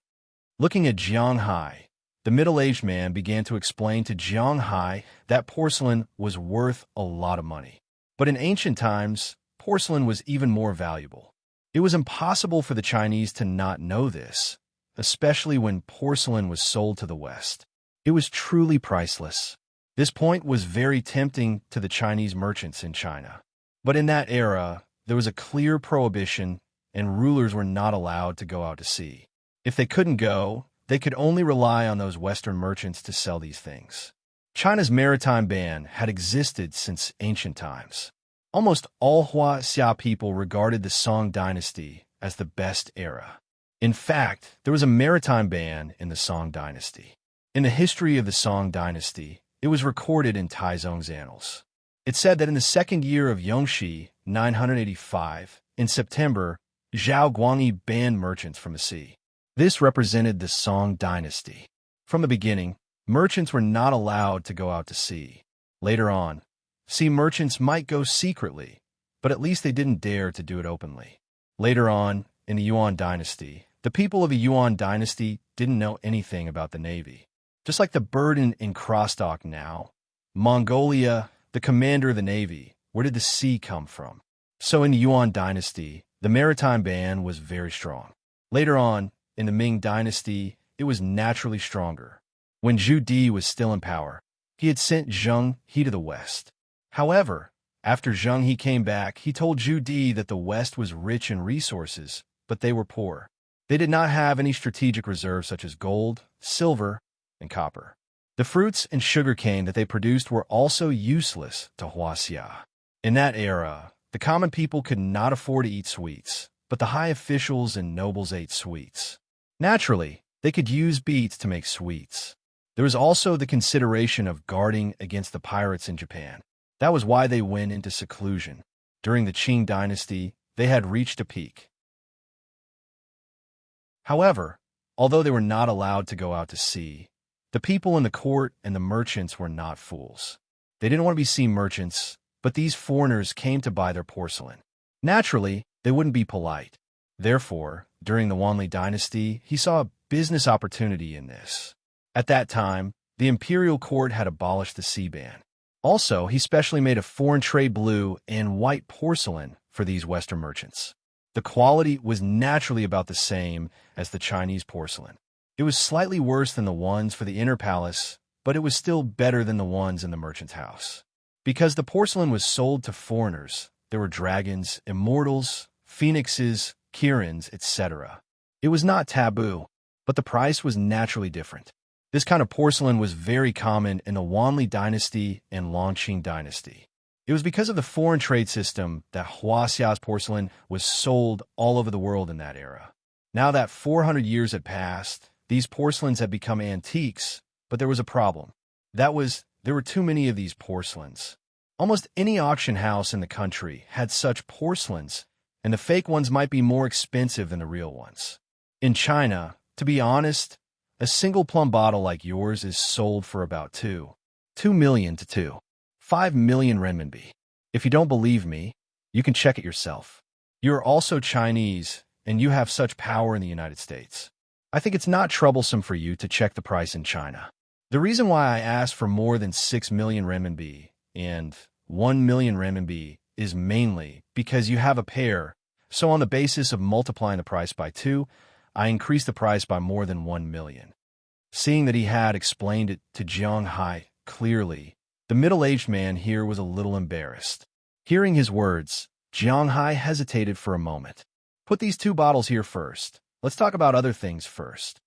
Looking at Jiang Hai, the middle-aged man began to explain to Jiang Hai that porcelain was worth a lot of money. But in ancient times, porcelain was even more valuable. It was impossible for the Chinese to not know this, especially when porcelain was sold to the West. It was truly priceless. This point was very tempting to the Chinese merchants in China. But in that era, there was a clear prohibition, and rulers were not allowed to go out to sea. If they couldn't go, they could only rely on those Western merchants to sell these things. China's maritime ban had existed since ancient times. Almost all Huaxia people regarded the Song dynasty as the best era. In fact, there was a maritime ban in the Song dynasty. In the history of the Song dynasty, it was recorded in Taizong's annals. It said that in the second year of Yongxi, 985, in September, Zhao Guangyi banned merchants from the sea. This represented the Song dynasty. From the beginning, merchants were not allowed to go out to sea. Later on, sea merchants might go secretly, but at least they didn't dare to do it openly. Later on, in the Yuan dynasty, the people of the Yuan dynasty didn't know anything about the navy. Just like the burden in Crosstalk now, Mongolia, the commander of the navy, where did the sea come from? So in the Yuan dynasty, the maritime ban was very strong. Later on, in the Ming dynasty, it was naturally stronger. When Zhu Di was still in power, he had sent Zheng He to the west. However, after Zheng He came back, he told Zhu Di that the west was rich in resources, but they were poor. They did not have any strategic reserves such as gold, silver, and copper. The fruits and sugarcane that they produced were also useless to Huaxia. In that era, the common people could not afford to eat sweets, but the high officials and nobles ate sweets. Naturally, they could use beets to make sweets. There was also the consideration of guarding against the pirates in Japan. That was why they went into seclusion. During the Qing dynasty, they had reached a peak. However, although they were not allowed to go out to sea, the people in the court and the merchants were not fools. They didn't want to be sea merchants, but these foreigners came to buy their porcelain. Naturally, they wouldn't be polite. Therefore, during the Wanli dynasty, he saw a business opportunity in this. At that time, the imperial court had abolished the sea ban. Also, he specially made a foreign trade blue and white porcelain for these Western merchants. The quality was naturally about the same as the Chinese porcelain. It was slightly worse than the ones for the inner palace, but it was still better than the ones in the merchant's house. Because the porcelain was sold to foreigners, there were dragons, immortals, phoenixes, kirins, etc. It was not taboo, but the price was naturally different. This kind of porcelain was very common in the Wanli dynasty and Longqing dynasty. It was because of the foreign trade system that Huaxia's porcelain was sold all over the world in that era. Now that 400 years had passed, these porcelains had become antiques, but there was a problem. That was, there were too many of these porcelains. Almost any auction house in the country had such porcelains, and the fake ones might be more expensive than the real ones. In China, to be honest, a single plum bottle like yours is sold for about 2 million to 5 million renminbi. If you don't believe me, you can check it yourself. You are also Chinese, and you have such power in the United States. I think it's not troublesome for you to check the price in China. The reason why I asked for more than 6 million renminbi and 1 million renminbi is mainly because you have a pair, so on the basis of multiplying the price by 2, I increased the price by more than 1 million. Seeing that he had explained it to Jiang Hai clearly, the middle-aged man here was a little embarrassed. Hearing his words, Jiang Hai hesitated for a moment. Put these 2 bottles here first. Let's talk about other things first.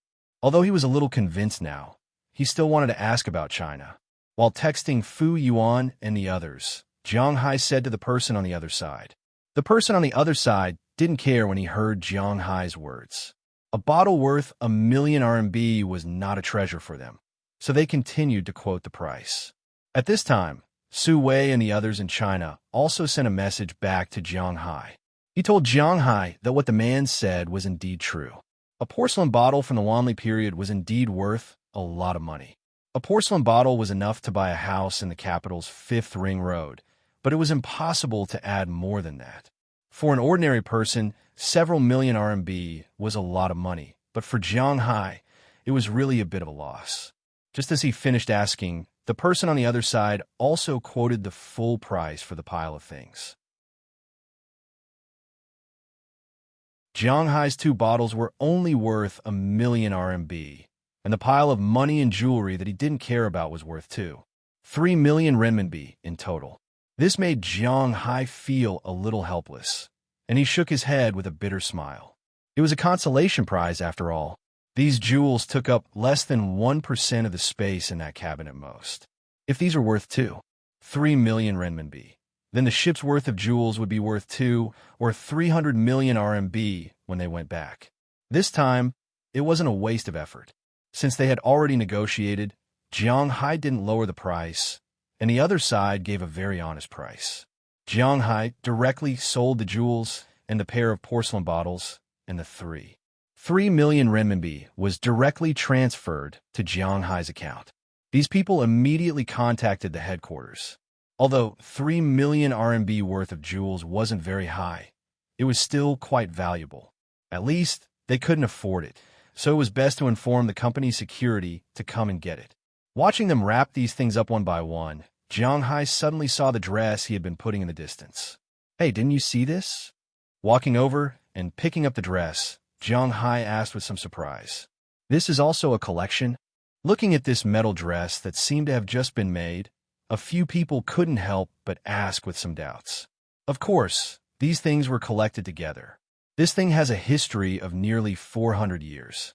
Although he was a little convinced now, he still wanted to ask about China. While texting Fu Yuan and the others, Jiang Hai said to the person on the other side. The person on the other side didn't care when he heard Jiang Hai's words. A bottle worth 1 million RMB was not a treasure for them, so they continued to quote the price. At this time, Su Wei and the others in China also sent a message back to Jiang Hai. He told Jiang Hai that what the man said was indeed true. A porcelain bottle from the Wanli period was indeed worth a lot of money. A porcelain bottle was enough to buy a house in the capital's 5th Ring Road, but it was impossible to add more than that. For an ordinary person, several million RMB was a lot of money, but for Jiang Hai, it was really a bit of a loss. Just as he finished asking, the person on the other side also quoted the full price for the pile of things. Jiang Hai's 2 bottles were only worth 1 million RMB, and the pile of money and jewelry that he didn't care about was worth 3 million renminbi in total. This made Jiang Hai feel a little helpless, and he shook his head with a bitter smile. It was a consolation prize after all. These jewels took up less than 1% of the space in that cabinet at most. If these are worth 3 million renminbi, then the ship's worth of jewels would be worth 2 or 300 million RMB when they went back. This time, it wasn't a waste of effort. Since they had already negotiated, Jiang Hai didn't lower the price, and the other side gave a very honest price. Jiang Hai directly sold the jewels and the pair of porcelain bottles, and the 3 million renminbi was directly transferred to Jiang Hai's account. These people immediately contacted the headquarters. Although 3 million RMB worth of jewels wasn't very high, it was still quite valuable. At least, they couldn't afford it, so it was best to inform the company's security to come and get it. Watching them wrap these things up one by one, Jiang Hai suddenly saw the dress he had been putting in the distance. "Hey, didn't you see this?" Walking over and picking up the dress, Jiang Hai asked with some surprise. "This is also a collection?" Looking at this metal dress that seemed to have just been made, a few people couldn't help but ask with some doubts. Of course, these things were collected together. This thing has a history of nearly 400 years.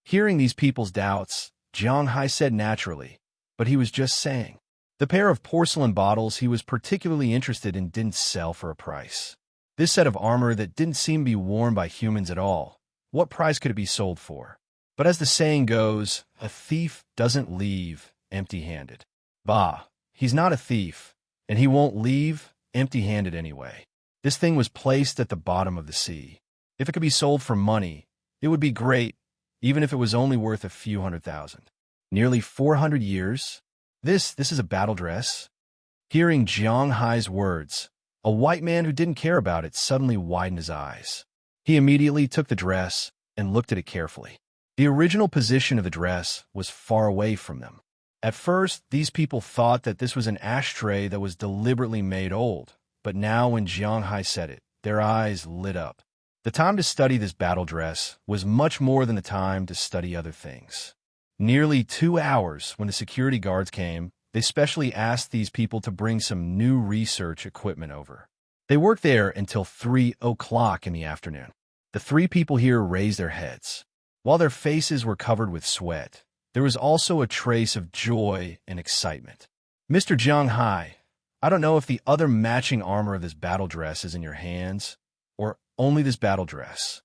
Hearing these people's doubts, Jiang Hai said naturally, but he was just saying. The pair of porcelain bottles he was particularly interested in didn't sell for a price. This set of armor that didn't seem to be worn by humans at all, what price could it be sold for? But as the saying goes, a thief doesn't leave empty-handed. Bah, he's not a thief, and he won't leave empty-handed anyway. This thing was placed at the bottom of the sea. If it could be sold for money, it would be great, even if it was only worth a few 100,000. Nearly 400 years? This is a battle dress? Hearing Jiang Hai's words, a white man who didn't care about it suddenly widened his eyes. He immediately took the dress and looked at it carefully. The original position of the dress was far away from them. At first, these people thought that this was an ashtray that was deliberately made old, but now when Jiang Hai said it, their eyes lit up. The time to study this battle dress was much more than the time to study other things. Nearly 2 hours when the security guards came, they specially asked these people to bring some new research equipment over. They worked there until 3 o'clock in the afternoon. The 3 people here raised their heads. While their faces were covered with sweat, there was also a trace of joy and excitement. "Mr. Jiang Hai, I don't know if the other matching armor of this battle dress is in your hands, or only this battle dress."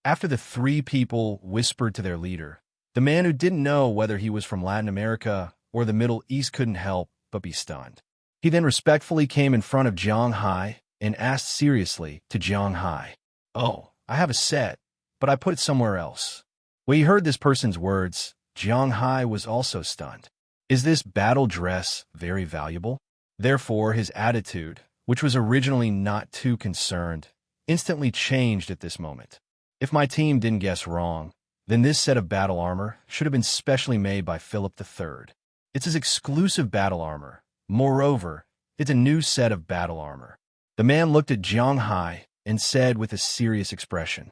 After the 3 people whispered to their leader, the man who didn't know whether he was from Latin America or the Middle East couldn't help but be stunned. He then respectfully came in front of Jiang Hai and asked seriously to Jiang Hai, "Oh, I have a set, but I put it somewhere else." When he heard this person's words, Jiang Hai was also stunned. Is this battle dress very valuable? Therefore, his attitude, which was originally not too concerned, instantly changed at this moment. If my team didn't guess wrong, then this set of battle armor should have been specially made by Philip III. It's his exclusive battle armor. Moreover, it's a new set of battle armor. The man looked at Jiang Hai and said with a serious expression,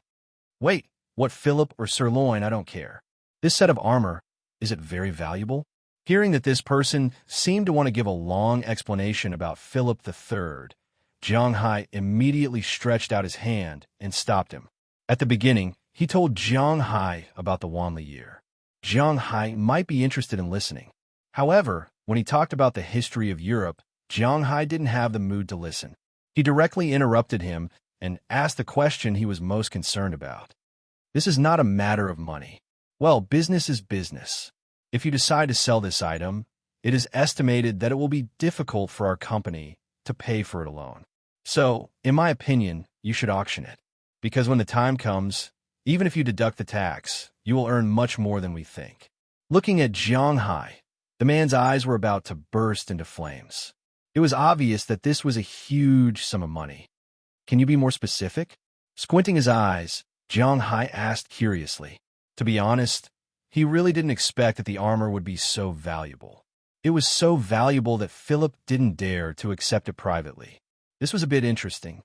"Wait, what Philip or Sirloin, I don't care. This set of armor, is it very valuable?" Hearing that this person seemed to want to give a long explanation about Philip III, Jiang Hai immediately stretched out his hand and stopped him. At the beginning, he told Jiang Hai about the Wanli year. Jiang Hai might be interested in listening. However, when he talked about the history of Europe, Jiang Hai didn't have the mood to listen. He directly interrupted him and asked the question he was most concerned about. "This is not a matter of money. Well, business is business. If you decide to sell this item, it is estimated that it will be difficult for our company to pay for it alone. So, in my opinion, you should auction it. Because when the time comes, even if you deduct the tax, you will earn much more than we think." Looking at Jiang Hai, the man's eyes were about to burst into flames. It was obvious that this was a huge sum of money. "Can you be more specific?" Squinting his eyes, Jiang Hai asked curiously. To be honest, he really didn't expect that the armor would be so valuable. It was so valuable that Philip didn't dare to accept it privately. This was a bit interesting.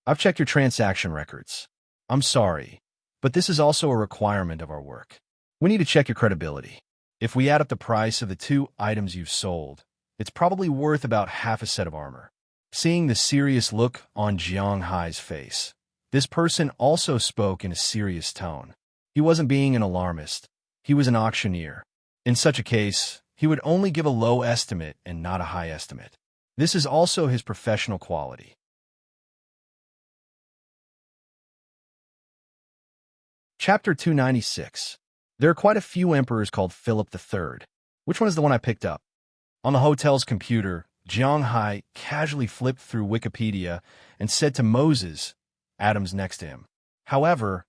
"I've checked your transaction records. I'm sorry, but this is also a requirement of our work. We need to check your credibility. If we add up the price of the 2 items you've sold, it's probably worth about half a set of armor." Seeing the serious look on Jiang Hai's face, this person also spoke in a serious tone. He wasn't being an alarmist. He was an auctioneer. In such a case, he would only give a low estimate and not a high estimate. This is also his professional quality. Chapter 296. There are quite a few emperors called Philip III. Which one is the one I picked up? On the hotel's computer, Jiang Hai casually flipped through Wikipedia and said to Moses, Adams next to him. However,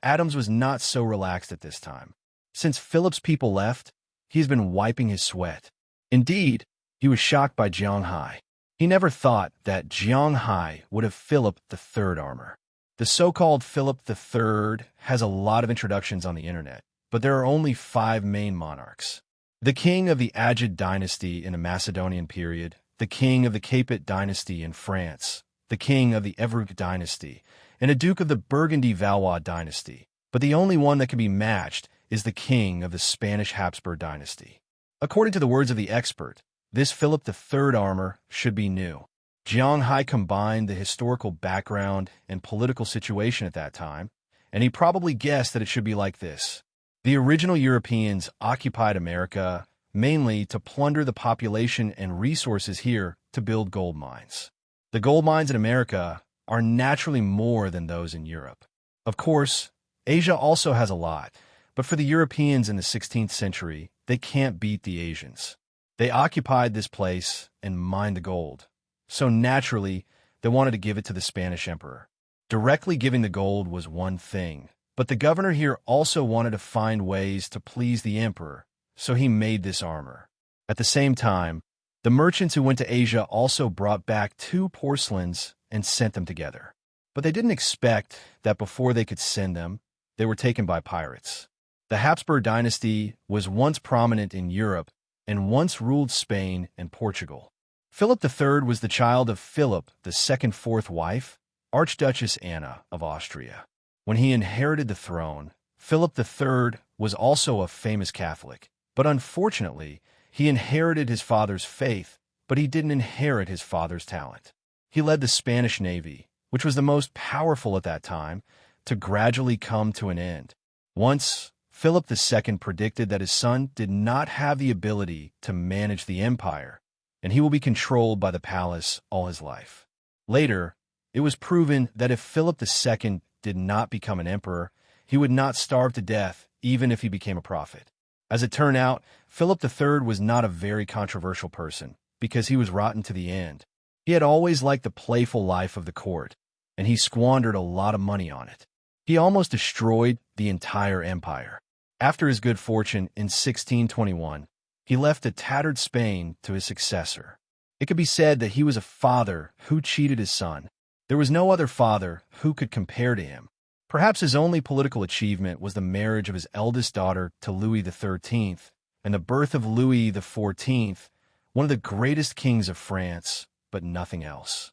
Adams was not so relaxed at this time. Since Philip's people left, he's been wiping his sweat. Indeed, he was shocked by Jiang Hai. He never thought that Jiang Hai would have Philip III armor. The so-called Philip III has a lot of introductions on the internet, but there are only 5 main monarchs. The king of the Agid dynasty in the Macedonian period, the king of the Capet dynasty in France, the king of the Evreux dynasty, and a duke of the Burgundy-Valois dynasty. But the only one that can be matched is the king of the Spanish Habsburg dynasty. According to the words of the expert, this Philip III armor should be new. Jiang Hai combined the historical background and political situation at that time, and he probably guessed that it should be like this. The original Europeans occupied America mainly to plunder the population and resources here to build gold mines. The gold mines in America are naturally more than those in Europe. Of course, Asia also has a lot, but for the Europeans in the 16th century, they can't beat the Asians. They occupied this place and mined the gold. So naturally, they wanted to give it to the Spanish emperor. Directly giving the gold was one thing, but the governor here also wanted to find ways to please the emperor, so he made this armor. At the same time, the merchants who went to Asia also brought back 2 porcelains and sent them together. But they didn't expect that before they could send them, they were taken by pirates. The Habsburg dynasty was once prominent in Europe and once ruled Spain and Portugal. Philip III was the child of Philip II's fourth wife, Archduchess Anna of Austria. When he inherited the throne, Philip III was also a famous Catholic, but unfortunately, he inherited his father's faith, but he didn't inherit his father's talent. He led the Spanish Navy, which was the most powerful at that time, to gradually come to an end. Once, Philip II predicted that his son did not have the ability to manage the empire, and he will be controlled by the palace all his life. Later, it was proven that if Philip II did not become an emperor, he would not starve to death even if he became a prophet. As it turned out, Philip III was not a very controversial person because he was rotten to the end. He had always liked the playful life of the court, and he squandered a lot of money on it. He almost destroyed the entire empire. After his good fortune in 1621, he left a tattered Spain to his successor. It could be said that he was a father who cheated his son. There was no other father who could compare to him. Perhaps his only political achievement was the marriage of his eldest daughter to Louis XIII and the birth of Louis XIV, one of the greatest kings of France, but nothing else.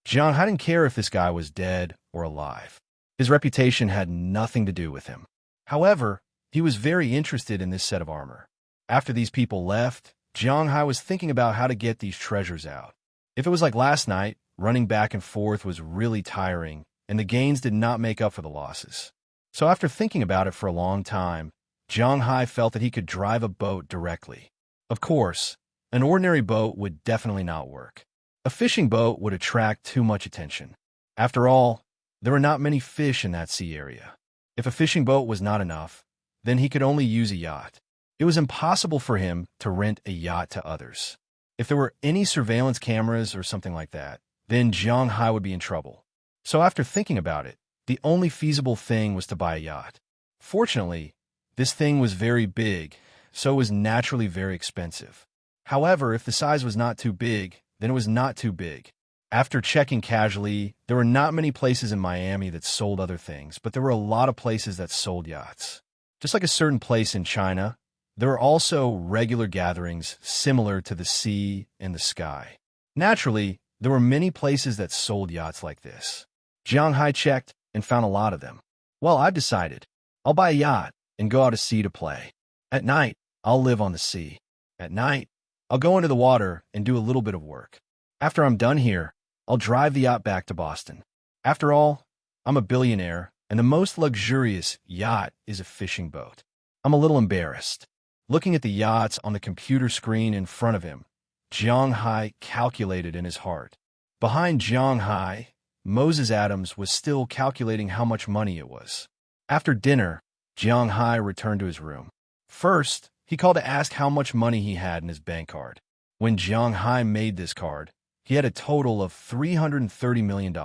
Jiang Hai didn't care if this guy was dead or alive. His reputation had nothing to do with him. However, he was very interested in this set of armor. After these people left, Jiang Hai was thinking about how to get these treasures out. If it was like last night, running back and forth was really tiring, and the gains did not make up for the losses. So after thinking about it for a long time, Jiang Hai felt that he could drive a boat directly. Of course, an ordinary boat would definitely not work. A fishing boat would attract too much attention. After all, there were not many fish in that sea area. If a fishing boat was not enough, then he could only use a yacht. It was impossible for him to rent a yacht to others. If there were any surveillance cameras or something like that, then Jiang Hai would be in trouble. So after thinking about it, the only feasible thing was to buy a yacht. Fortunately, this thing was very big, so it was naturally very expensive. However, if the size was not too big, then it was not too big. After checking casually, there were not many places in Miami that sold other things, but there were a lot of places that sold yachts. Just like a certain place in China, there are also regular gatherings similar to the sea and the sky. Naturally, there were many places that sold yachts like this. Jiang Hai checked and found a lot of them. Well, I've decided. I'll buy a yacht and go out to sea to play. At night, I'll live on the sea. At night, I'll go into the water and do a little bit of work. After I'm done here, I'll drive the yacht back to Boston. After all, I'm a billionaire, and the most luxurious yacht is a fishing boat. I'm a little embarrassed. Looking at the yachts on the computer screen in front of him, Jiang Hai calculated in his heart. Behind Jiang Hai, Moses Adams was still calculating how much money it was. After dinner, Jiang Hai returned to his room. First, he called to ask how much money he had in his bank card. When Jiang Hai made this card, he had a total of $330 million.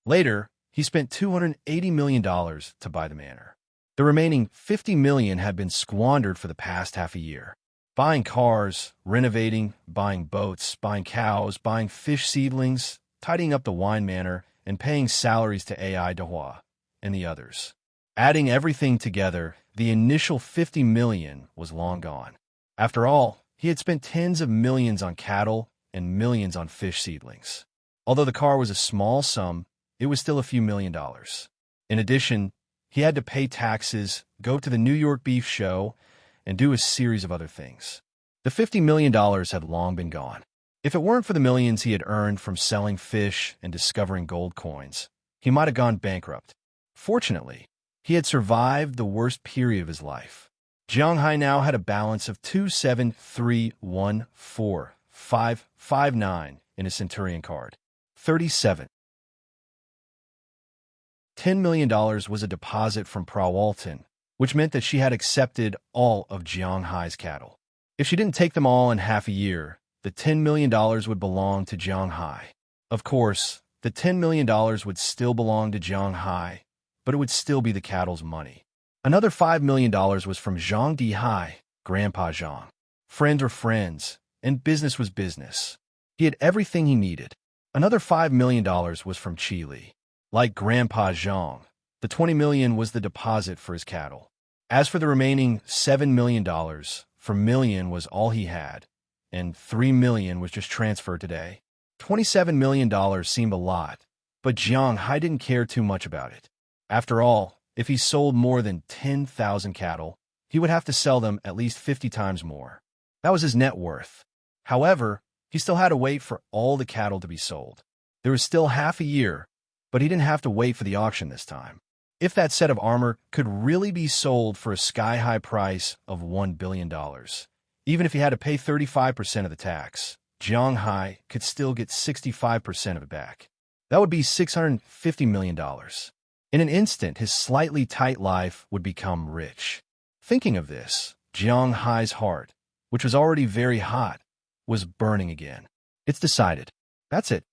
Later, he spent $280 million to buy the manor. The remaining $50 million had been squandered for the past half a year. Buying cars, renovating, buying boats, buying cows, buying fish seedlings, tidying up the wine manor, and paying salaries to AI Dehua and the others. Adding everything together, the initial $50 million was long gone. After all, he had spent tens of millions on cattle and millions on fish seedlings. Although the car was a small sum, it was still a few $1,000,000. In addition, he had to pay taxes, go to the New York Beef Show, and do a series of other things. The $50 million had long been gone. If it weren't for the millions he had earned from selling fish and discovering gold coins, he might have gone bankrupt. Fortunately, he had survived the worst period of his life. Jiang Hai now had a balance of 27314,559 in his Centurion card. 37. $10 million was a deposit from Frau Walton, which meant that she had accepted all of Jiang Hai's cattle. If she didn't take them all in half a year, the $10 million would belong to Jiang Hai. Of course, the $10 million would still belong to Jiang Hai, but it would still be the cattle's money. Another $5 million was from Zhang Dihai, Grandpa Zhang. Friends were friends, and business was business. He had everything he needed. Another $5 million was from Qi Li. Like Grandpa Zhang, the $20 million was the deposit for his cattle. As for the remaining $7 million, $4 million was all he had, and $3 million was just transferred today. $27 million seemed a lot, but Jiang Hai didn't care too much about it. After all, if he sold more than 10,000 cattle, he would have to sell them at least 50 times more. That was his net worth. However, he still had to wait for all the cattle to be sold. There was still half a year, but he didn't have to wait for the auction this time. If that set of armor could really be sold for a sky-high price of $1 billion, even if he had to pay 35% of the tax, Jiang Hai could still get 65% of it back. That would be $650 million. In an instant, his slightly tight life would become rich. Thinking of this, Jiang Hai's heart, which was already very hot, was burning again. It's decided. That's it.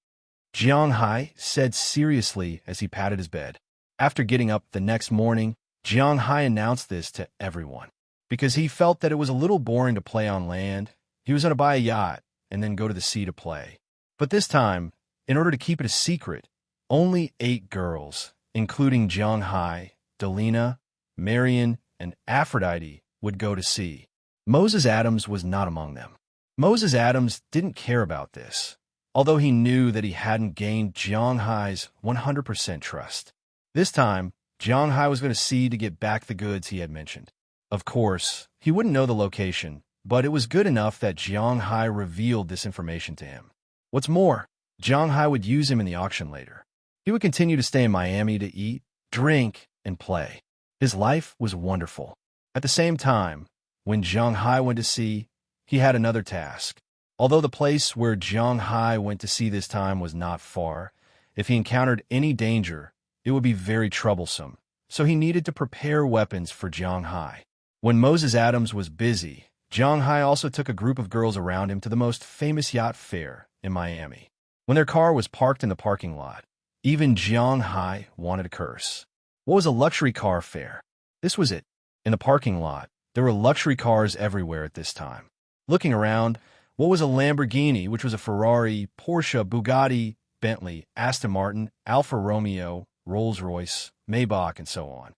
Jiang Hai said seriously as he patted his bed. After getting up the next morning, Jiang Hai announced this to everyone. Because he felt that it was a little boring to play on land, he was going to buy a yacht and then go to the sea to play. But this time, in order to keep it a secret, only 8 girls, including Jiang Hai, Delina, Marion, and Aphrodite, would go to sea. Moses Adams was not among them. Moses Adams didn't care about this, although he knew that he hadn't gained Jiang Hai's 100% trust. This time, Jiang Hai was going to sea to get back the goods he had mentioned. Of course, he wouldn't know the location, but it was good enough that Jiang Hai revealed this information to him. What's more, Jiang Hai would use him in the auction later. He would continue to stay in Miami to eat, drink, and play. His life was wonderful. At the same time, when Jiang Hai went to sea, he had another task. Although the place where Jiang Hai went to sea this time was not far, if he encountered any danger, it would be very troublesome, so he needed to prepare weapons for Jiang Hai. When Moses Adams was busy, Jiang Hai also took a group of girls around him to the most famous yacht fair in Miami. When their car was parked in the parking lot, even Jiang Hai wanted to curse. What was a luxury car fair? This was it. In the parking lot, there were luxury cars everywhere at this time. Looking around, what was a Lamborghini, which was a Ferrari, Porsche, Bugatti, Bentley, Aston Martin, Alfa Romeo, Rolls-Royce, Maybach, and so on.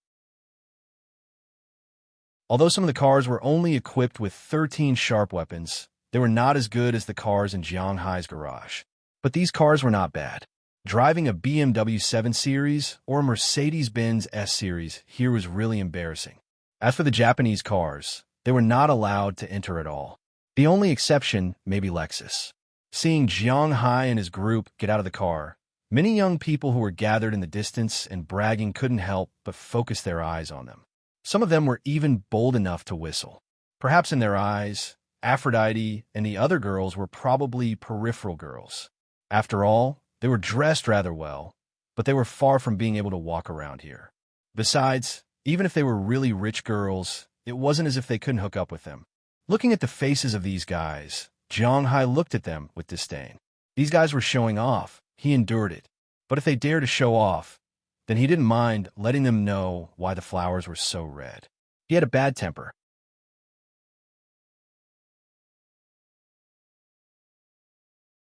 Although some of the cars were only equipped with 13 sharp weapons, they were not as good as the cars in Jiang Hai's garage. But these cars were not bad. Driving a BMW 7 Series or a Mercedes-Benz S Series here was really embarrassing. As for the Japanese cars, they were not allowed to enter at all. The only exception may be Lexus. Seeing Jiang Hai and his group get out of the car, many young people who were gathered in the distance and bragging couldn't help but focus their eyes on them. Some of them were even bold enough to whistle. Perhaps in their eyes, Aphrodite and the other girls were probably peripheral girls. After all, they were dressed rather well, but they were far from being able to walk around here. Besides, even if they were really rich girls, it wasn't as if they couldn't hook up with them. Looking at the faces of these guys, Jiang Hai looked at them with disdain. These guys were showing off. He endured it. But if they dared to show off, then he didn't mind letting them know why the flowers were so red. He had a bad temper.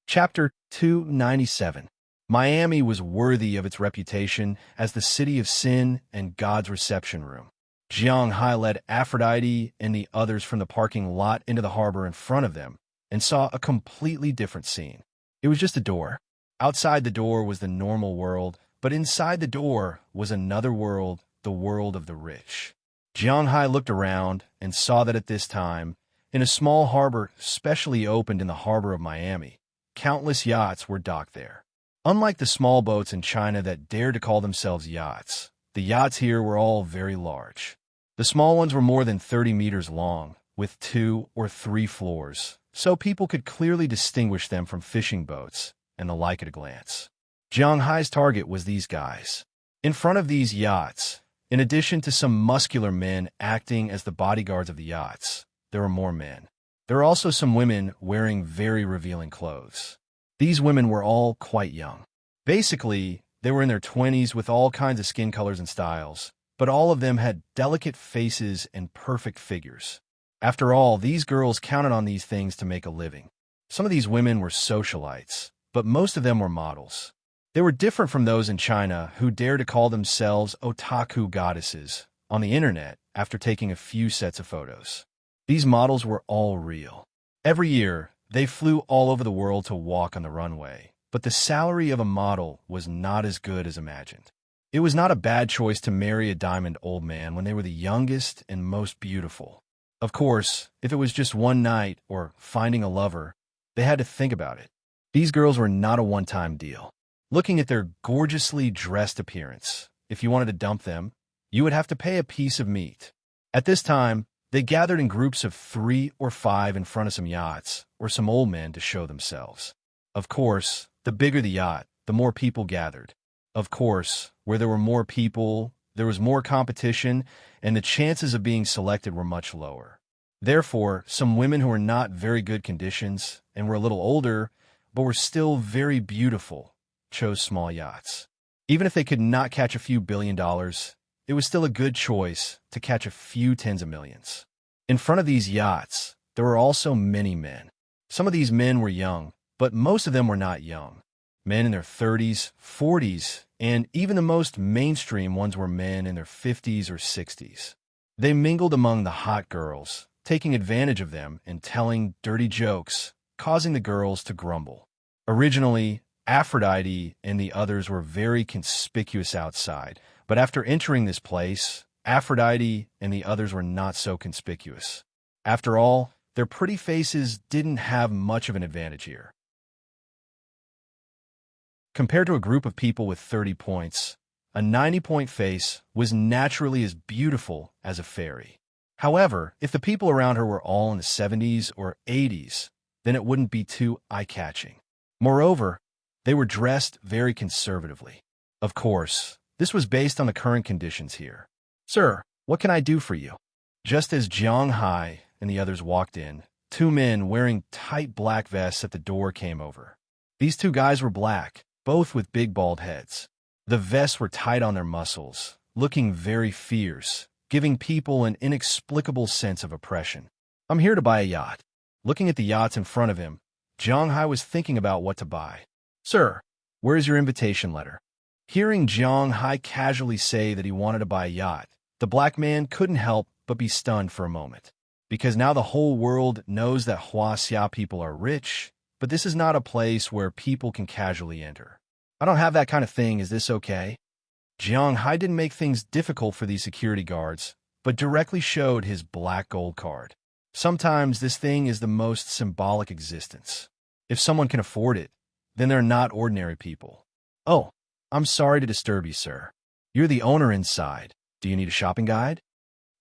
Chapter 297. Miami was worthy of its reputation as the city of sin and God's reception room. Jiang Hai led Aphrodite and the others from the parking lot into the harbor in front of them and saw a completely different scene. It was just a door. Outside the door was the normal world, but inside the door was another world, the world of the rich. Jiang Hai looked around and saw that at this time, in a small harbor specially opened in the harbor of Miami, countless yachts were docked there. Unlike the small boats in China that dared to call themselves yachts, the yachts here were all very large. The small ones were more than 30 meters long, with 2 or 3 floors, so people could clearly distinguish them from fishing boats and the like at a glance. Jiang Hai's target was these guys. In front of these yachts, in addition to some muscular men acting as the bodyguards of the yachts, there were more men. There were also some women wearing very revealing clothes. These women were all quite young. Basically, they were in their 20s with all kinds of skin colors and styles, but all of them had delicate faces and perfect figures. After all, these girls counted on these things to make a living. Some of these women were socialites, but most of them were models. They were different from those in China who dare to call themselves otaku goddesses on the internet after taking a few sets of photos. These models were all real. Every year, they flew all over the world to walk on the runway, but the salary of a model was not as good as imagined. It was not a bad choice to marry a diamond old man when they were the youngest and most beautiful. Of course, if it was just one night or finding a lover, they had to think about it. These girls were not a one-time deal. Looking at their gorgeously dressed appearance, if you wanted to dump them, you would have to pay a piece of meat. At this time, they gathered in groups of 3 or 5 in front of some yachts or some old men to show themselves. Of course, the bigger the yacht, the more people gathered. Of course, where there were more people, there was more competition, and the chances of being selected were much lower. Therefore, some women who were not very good conditions and were a little older, but were still very beautiful, chose small yachts. Even if they could not catch a few $1 billion, it was still a good choice to catch a few tens of millions. In front of these yachts, there were also many men. Some of these men were young, but most of them were not young. Men in their 30s, 40s, and even the most mainstream ones were men in their 50s or 60s. They mingled among the hot girls, taking advantage of them and telling dirty jokes, causing the girls to grumble. Originally, Aphrodite and the others were very conspicuous outside, but after entering this place, Aphrodite and the others were not so conspicuous. After all, their pretty faces didn't have much of an advantage here. Compared to a group of people with 30 points, a 90-point face was naturally as beautiful as a fairy. However, if the people around her were all in the 70s or 80s, then it wouldn't be too eye-catching. Moreover, they were dressed very conservatively. Of course, this was based on the current conditions here. "Sir, what can I do for you?" Just as Jiang Hai and the others walked in, 2 men wearing tight black vests at the door came over. These 2 guys were black, both with big bald heads. The vests were tight on their muscles, looking very fierce, giving people an inexplicable sense of oppression. "I'm here to buy a yacht." Looking at the yachts in front of him, Jiang Hai was thinking about what to buy. "Sir, where is your invitation letter?" Hearing Jiang Hai casually say that he wanted to buy a yacht, the black man couldn't help but be stunned for a moment. Because now the whole world knows that Huaxia people are rich, but this is not a place where people can casually enter. "I don't have that kind of thing, is this okay?" Jiang Hai didn't make things difficult for these security guards, but directly showed his black gold card. Sometimes this thing is the most symbolic existence. If someone can afford it, then they're not ordinary people. "Oh, I'm sorry to disturb you, sir. You're the owner inside. Do you need a shopping guide?"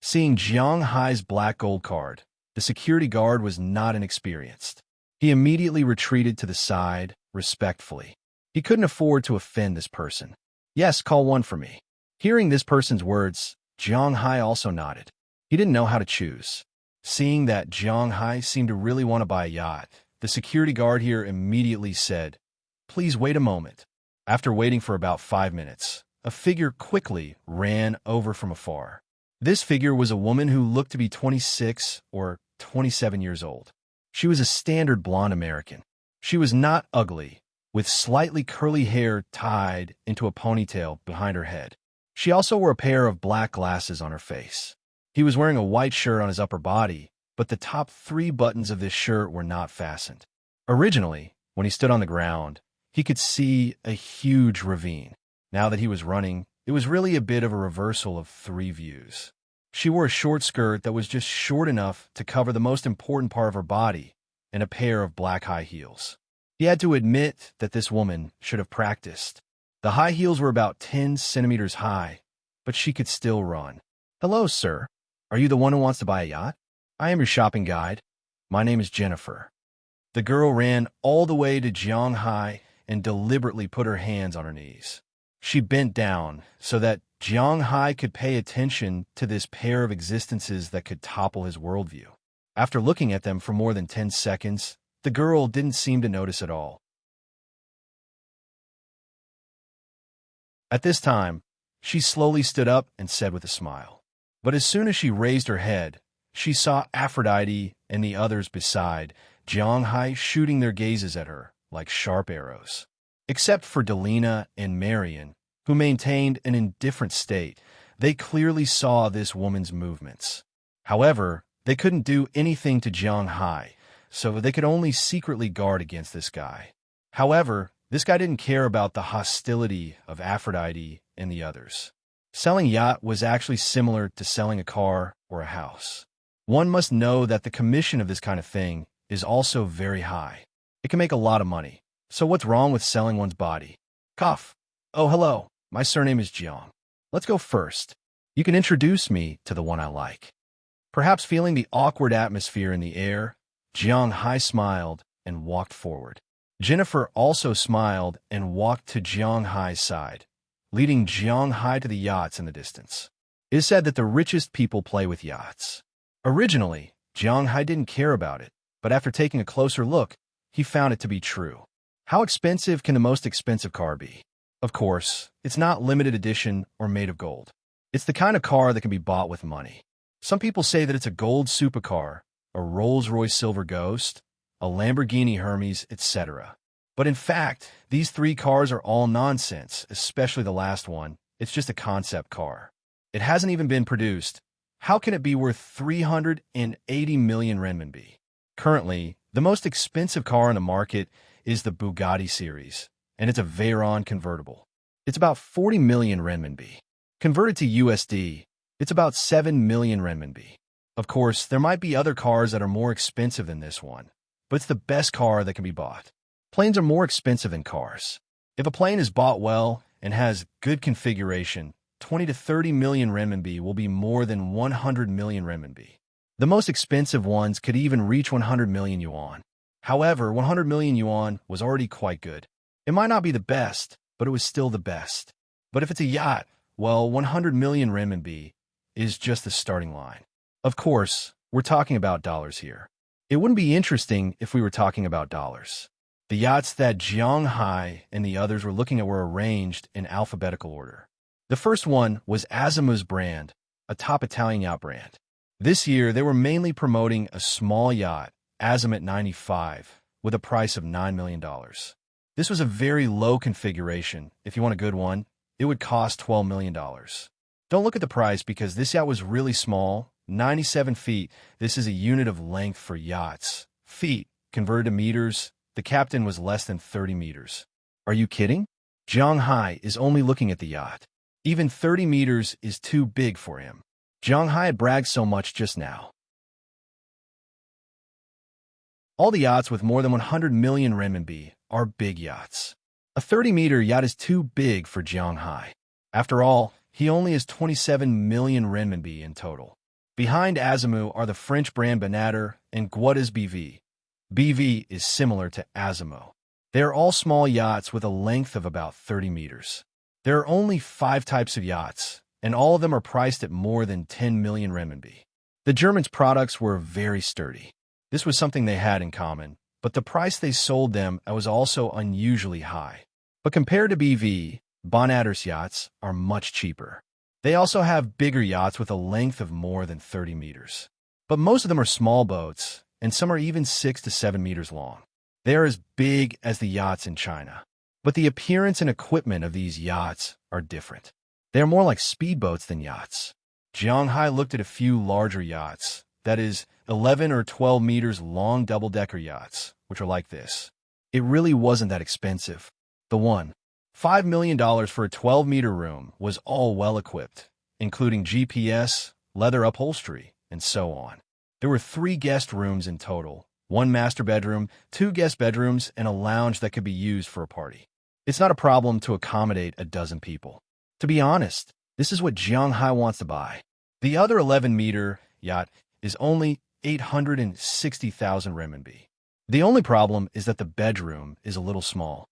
Seeing Jiang Hai's black gold card, the security guard was not inexperienced. He immediately retreated to the side, respectfully. He couldn't afford to offend this person. Yes, call one for me. Hearing this person's words, Jiang Hai also nodded. He didn't know how to choose. Seeing that Jiang Hai seemed to really want to buy a yacht, the security guard here immediately said, "Please wait a moment." After waiting for about 5 minutes, a figure quickly ran over from afar. This figure was a woman who looked to be 26 or 27 years old. She was a standard blonde American. She was not ugly, with slightly curly hair tied into a ponytail behind her head. She also wore a pair of black glasses on her face. He was wearing a white shirt on his upper body, but the top 3 buttons of this shirt were not fastened. Originally, when he stood on the ground, he could see a huge ravine. Now that he was running, it was really a bit of a reversal of 3 views. She wore a short skirt that was just short enough to cover the most important part of her body and a pair of black high heels. He had to admit that this woman should have practiced. The high heels were about 10 centimeters high, but she could still run. "Hello, sir. Are you the one who wants to buy a yacht? I am your shopping guide. My name is Jennifer." The girl ran all the way to Jiang Hai and deliberately put her hands on her knees. She bent down so that Jiang Hai could pay attention to this pair of existences that could topple his worldview. After looking at them for more than 10 seconds, the girl didn't seem to notice at all. At this time, she slowly stood up and said with a smile. But as soon as she raised her head, she saw Aphrodite and the others beside Jiang Hai shooting their gazes at her like sharp arrows. Except for Delina and Marion, who maintained an indifferent state, they clearly saw this woman's movements. However, they couldn't do anything to Jiang Hai, so they could only secretly guard against this guy. However, this guy didn't care about the hostility of Aphrodite and the others. Selling a yacht was actually similar to selling a car or a house. One must know that the commission of this kind of thing is also very high. It can make a lot of money. So what's wrong with selling one's body? Cough. "Oh, hello. My surname is Jiang. Let's go first. You can introduce me to the one I like." Perhaps feeling the awkward atmosphere in the air, Jiang Hai smiled and walked forward. Jennifer also smiled and walked to Jiang Hai's side, leading Jiang Hai to the yachts in the distance. It is said that the richest people play with yachts. Originally, Jiang Hai didn't care about it, but after taking a closer look, he found it to be true. How expensive can the most expensive car be? Of course, it's not limited edition or made of gold. It's the kind of car that can be bought with money. Some people say that it's a gold supercar, a Rolls-Royce Silver Ghost, a Lamborghini Hermes, etc. But in fact, these 3 cars are all nonsense, especially the last one. It's just a concept car. It hasn't even been produced. How can it be worth 380 million renminbi? Currently, the most expensive car on the market is the Bugatti series, and it's a Veyron convertible. It's about 40 million renminbi. Converted to USD, it's about 7 million renminbi. Of course, there might be other cars that are more expensive than this one, but it's the best car that can be bought. Planes are more expensive than cars. If a plane is bought well and has good configuration, 20 to 30 million renminbi will be more than 100 million renminbi. The most expensive ones could even reach 100 million yuan. However, 100 million yuan was already quite good. It might not be the best, but it was still the best. But if it's a yacht, well, 100 million renminbi is just the starting line. Of course, we're talking about dollars here. It wouldn't be interesting if we were talking about dollars. The yachts that Jiang Hai and the others were looking at were arranged in alphabetical order. The first one was Azimuth's brand, a top Italian yacht brand. This year, they were mainly promoting a small yacht, Azimuth 95, with a price of $9 million. This was a very low configuration. If you want a good one, it would cost $12 million. Don't look at the price because this yacht was really small, 97 feet. This is a unit of length for yachts. Feet, converted to meters, the captain was less than 30 meters. Are you kidding? Jiang Hai is only looking at the yacht. Even 30 meters is too big for him. Jiang Hai had bragged so much just now. All the yachts with more than 100 million renminbi are big yachts. A 30-meter yacht is too big for Jiang Hai. After all, he only has 27 million renminbi in total. Behind Azimuth are the French brand Bonaire and Guada's BV. BV is similar to Azimuth. They are all small yachts with a length of about 30 meters. There are only 5 types of yachts, and all of them are priced at more than 10 million renminbi. The Germans' products were very sturdy. This was something they had in common, but the price they sold them was also unusually high. But compared to BV, Bonadder's yachts are much cheaper. They also have bigger yachts with a length of more than 30 meters. But most of them are small boats, and some are even 6 to 7 meters long. They are as big as the yachts in China. But the appearance and equipment of these yachts are different. They are more like speedboats than yachts. Jiang Hai looked at a few larger yachts, that is, 11 or 12 meters long double-decker yachts, which are like this. It really wasn't that expensive. The $5 million for a 12-meter room was all well-equipped, including GPS, leather upholstery, and so on. There were 3 guest rooms in total, 1 master bedroom, 2 guest bedrooms, and a lounge that could be used for a party. It's not a problem to accommodate a dozen people. To be honest, this is what Jiang Hai wants to buy. The other 11-meter yacht is only 860,000 renminbi. The only problem is that the bedroom is a little small.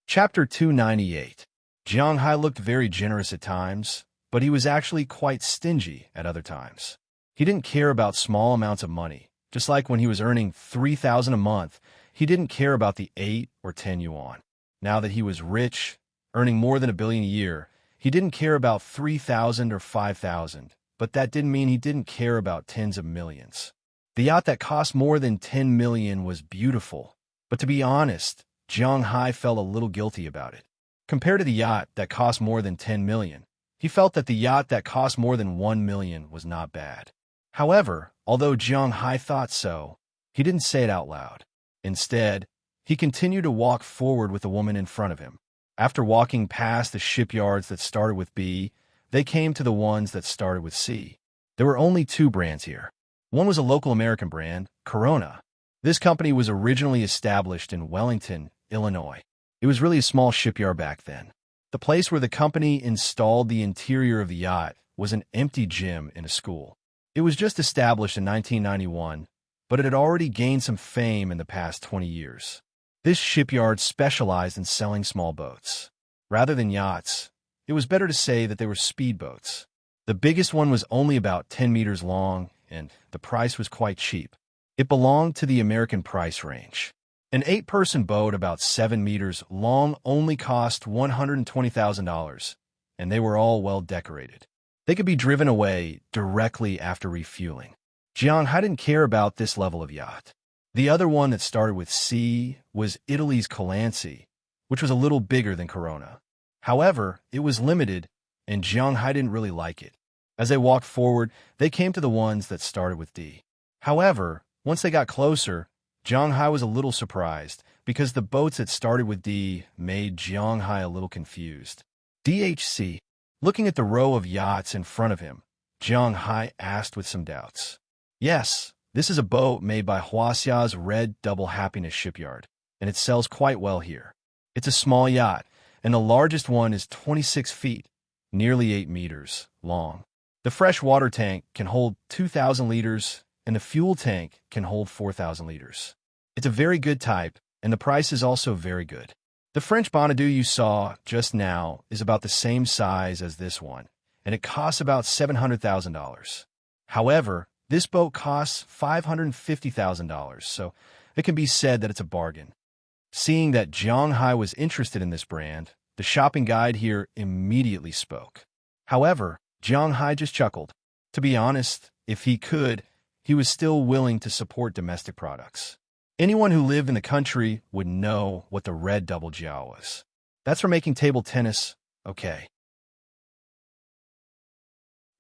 Chapter 298. Jiang Hai looked very generous at times, but he was actually quite stingy at other times. He didn't care about small amounts of money. Just like when he was earning 3,000 a month, he didn't care about the 8 or 10 yuan. Now that he was rich, earning more than 1 billion a year, he didn't care about 3,000 or 5,000, but that didn't mean he didn't care about tens of millions. The yacht that cost more than 10 million was beautiful, but to be honest, Jiang Hai felt a little guilty about it. Compared to the yacht that cost more than 10 million, he felt that the yacht that cost more than 1 million was not bad. However, although Jiang Hai thought so, he didn't say it out loud. Instead, he continued to walk forward with the woman in front of him. After walking past the shipyards that started with B, they came to the ones that started with C. There were only 2 brands here. One was a local American brand, Corona. This company was originally established in Wellington, Illinois. It was really a small shipyard back then. The place where the company installed the interior of the yacht was an empty gym in a school. It was just established in 1991, but it had already gained some fame in the past 20 years. This shipyard specialized in selling small boats. Rather than yachts, it was better to say that they were speedboats. The biggest one was only about 10 meters long, and the price was quite cheap. It belonged to the American price range. An 8-person boat about 7 meters long only cost $120,000, and they were all well decorated. They could be driven away directly after refueling. Jiang Hai didn't care about this level of yacht. The other one that started with C was Italy's Colanzi, which was a little bigger than Corona. However, it was limited, and Jiang Hai didn't really like it. As they walked forward, they came to the ones that started with D. However, once they got closer, Jiang Hai was a little surprised, because the boats that started with D made Jiang Hai a little confused. DHC. Looking at the row of yachts in front of him, Jiang Hai asked with some doubts. Yes, this is a boat made by Huaxia's Red Double Happiness shipyard, and it sells quite well here. It's a small yacht, and the largest one is 26 feet, nearly 8 meters, long. The fresh water tank can hold 2,000 liters, and the fuel tank can hold 4,000 liters. It's a very good type, and the price is also very good. The French Bonadou you saw just now is about the same size as this one, and it costs about $700,000. However, this boat costs $550,000, so it can be said that it's a bargain. Seeing that Jiang Hai was interested in this brand, the shopping guide here immediately spoke. However, Jiang Hai just chuckled. To be honest, if he could, he was still willing to support domestic products. Anyone who lived in the country would know what the red double jiao was. That's for making table tennis okay.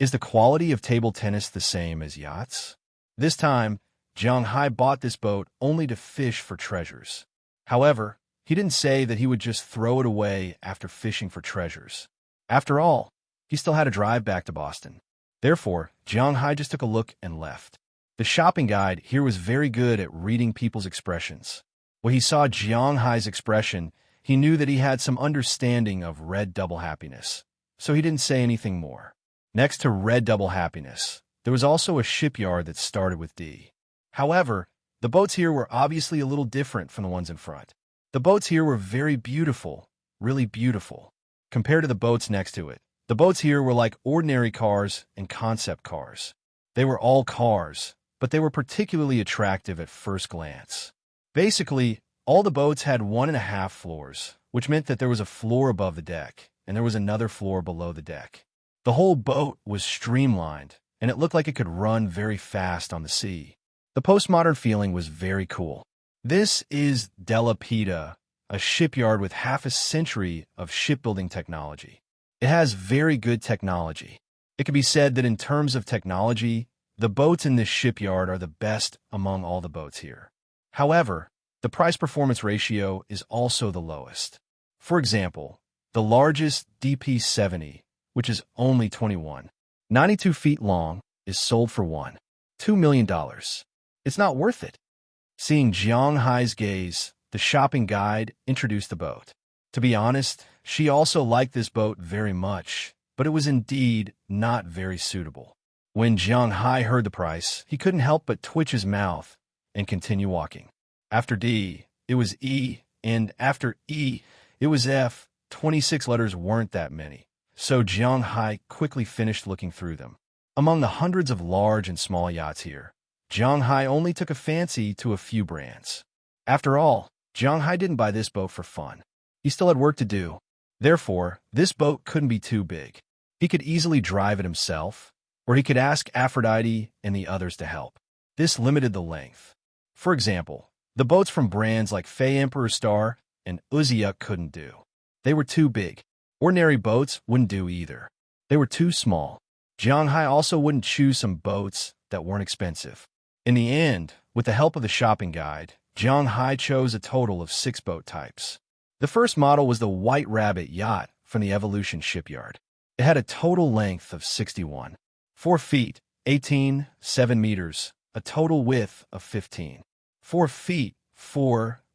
Is the quality of table tennis the same as yachts? This time, Jiang Hai bought this boat only to fish for treasures. However, he didn't say that he would just throw it away after fishing for treasures. After all, he still had to drive back to Boston. Therefore, Jiang Hai just took a look and left. The shopping guide here was very good at reading people's expressions. When he saw Jiang Hai's expression, he knew that he had some understanding of Red Double Happiness, so he didn't say anything more. Next to Red Double Happiness, there was also a shipyard that started with D. However, The boats here were obviously a little different from the ones in front. The boats here were very beautiful, really beautiful. Compared to the boats next to it, the boats here were like ordinary cars and concept cars. They were all cars, but they were particularly attractive at first glance. Basically, all the boats had 1.5 floors, which meant that there was a floor above the deck, and there was another floor below the deck. The whole boat was streamlined, and it looked like it could run very fast on the sea. The postmodern feeling was very cool. This is Della Pita, a shipyard with half a century of shipbuilding technology. It has very good technology. It can be said that in terms of technology, the boats in this shipyard are the best among all the boats here. However, the price-performance ratio is also the lowest. For example, the largest DP-70, which is only 92 feet long, is sold for $2 million. It's not worth it. Seeing Jiang Hai's gaze, the shopping guide introduced the boat. To be honest, she also liked this boat very much, but it was indeed not very suitable. When Jiang Hai heard the price, he couldn't help but twitch his mouth and continue walking. After D, it was E, and after E, it was F. 26 letters weren't that many, so Jiang Hai quickly finished looking through them. Among the hundreds of large and small yachts here, Jiang Hai only took a fancy to a few brands. After all, Jiang Hai didn't buy this boat for fun. He still had work to do. Therefore, this boat couldn't be too big. He could easily drive it himself, or he could ask Aphrodite and the others to help. This limited the length. For example, the boats from brands like Fei Emperor Star and Uzia couldn't do. They were too big. Ordinary boats wouldn't do either. They were too small. Jiang Hai also wouldn't choose some boats that weren't expensive. In the end, with the help of the shopping guide, Jiang Hai chose a total of 6 boat types. The first model was the White Rabbit yacht from the Evolution shipyard. It had a total length of 4 feet, 7 meters, a total width of 4 feet,